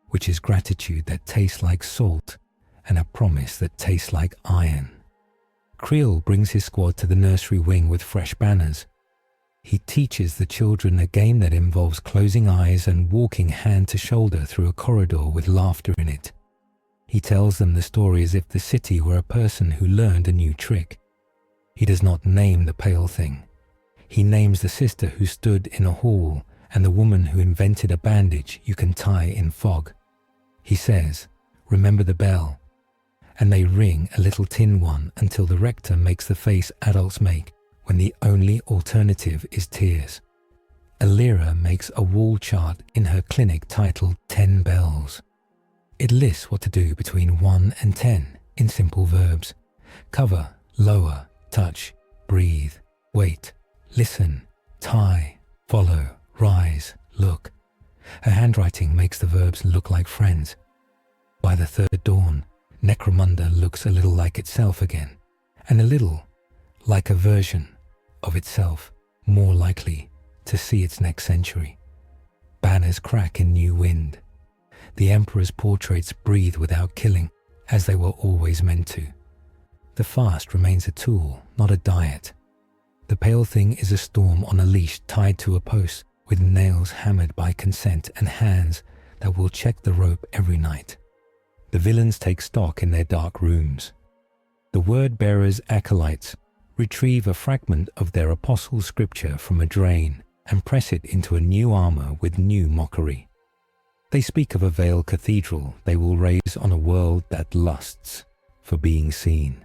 which is gratitude that tastes like salt and a promise that tastes like iron. Creel brings his squad to the nursery wing with fresh banners. He teaches the children a game that involves closing eyes and walking hand to shoulder through a corridor with laughter in it. He tells them the story as if the city were a person who learned a new trick. He does not name the pale thing. He names the sister who stood in a hall and the woman who invented a bandage you can tie in fog. He says, "Remember the bell." And they ring a little tin one until the rector makes the face adults make when the only alternative is tears. Alira makes a wall chart in her clinic titled 10 Bells. It lists what to do between 1 and 10 in simple verbs. Cover, lower, touch, breathe, wait, listen, tie, follow, rise, look. Her handwriting makes the verbs look like friends. By the third dawn, Necromunda looks a little like itself again, and a little like a version of itself, more likely to see its next century. Banners crack in new wind. The Emperor's portraits breathe without killing, as they were always meant to. The fast remains a tool, not a diet. The pale thing is a storm on a leash tied to a post, with nails hammered by consent and hands that will check the rope every night. The villains take stock in their dark rooms. The word-bearers' acolytes retrieve a fragment of their apostle scripture from a drain and press it into a new armor with new mockery. They speak of a veiled cathedral they will raise on a world that lusts for being seen.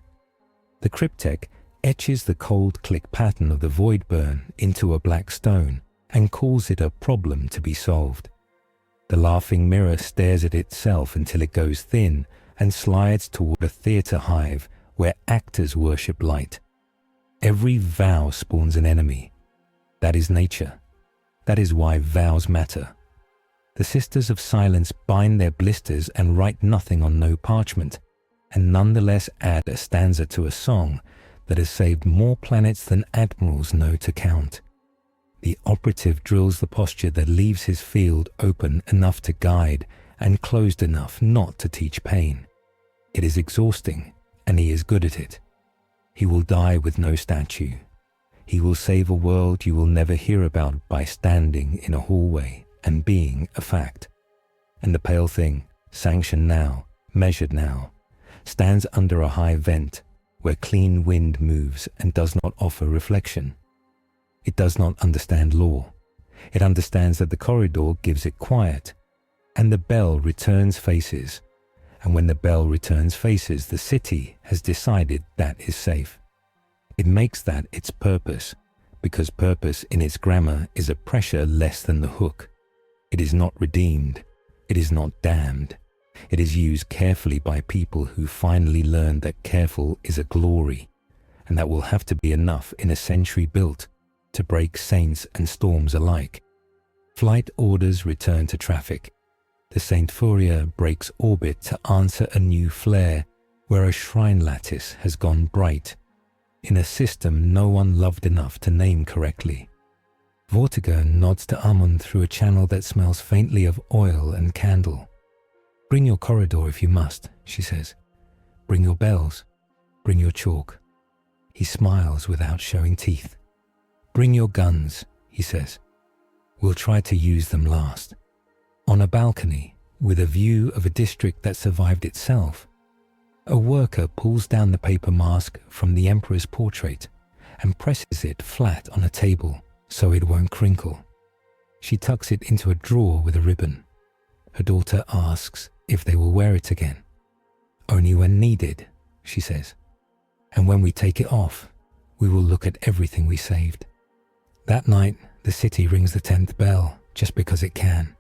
The cryptek etches the cold click pattern of the void burn into a black stone and calls it a problem to be solved. The laughing mirror stares at itself until it goes thin and slides toward a theatre hive where actors worship light. Every vow spawns an enemy. That is nature. That is why vows matter. The Sisters of Silence bind their blisters and write nothing on no parchment, and nonetheless add a stanza to a song that has saved more planets than admirals know to count. The operative drills the posture that leaves his field open enough to guide and closed enough not to teach pain. It is exhausting, and he is good at it. He will die with no statue. He will save a world you will never hear about by standing in a hallway and being a fact. And the pale thing, sanctioned now, measured now, stands under a high vent where clean wind moves and does not offer reflection. It does not understand law. It understands that the corridor gives it quiet, and the bell returns faces. And when the bell returns faces, the city has decided that is safe. It makes that its purpose, because purpose in its grammar is a pressure less than the hook. It is not redeemed. It is not damned. It is used carefully by people who finally learn that careful is a glory, and that will have to be enough in a century built to break saints and storms alike. Flight orders return to traffic. The Saint Furia breaks orbit to answer a new flare where a shrine lattice has gone bright in a system no one loved enough to name correctly. Vortiga nods to Amon through a channel that smells faintly of oil and candle. "Bring your corridor if you must," she says. "Bring your bells. Bring your chalk." He smiles without showing teeth. "Bring your guns," he says. "We'll try to use them last." On a balcony, with a view of a district that survived itself, a worker pulls down the paper mask from the Emperor's portrait and presses it flat on a table so it won't crinkle. She tucks it into a drawer with a ribbon. Her daughter asks if they will wear it again. "Only when needed," she says. "And when we take it off, we will look at everything we saved." That night, the city rings the 10th bell just because it can.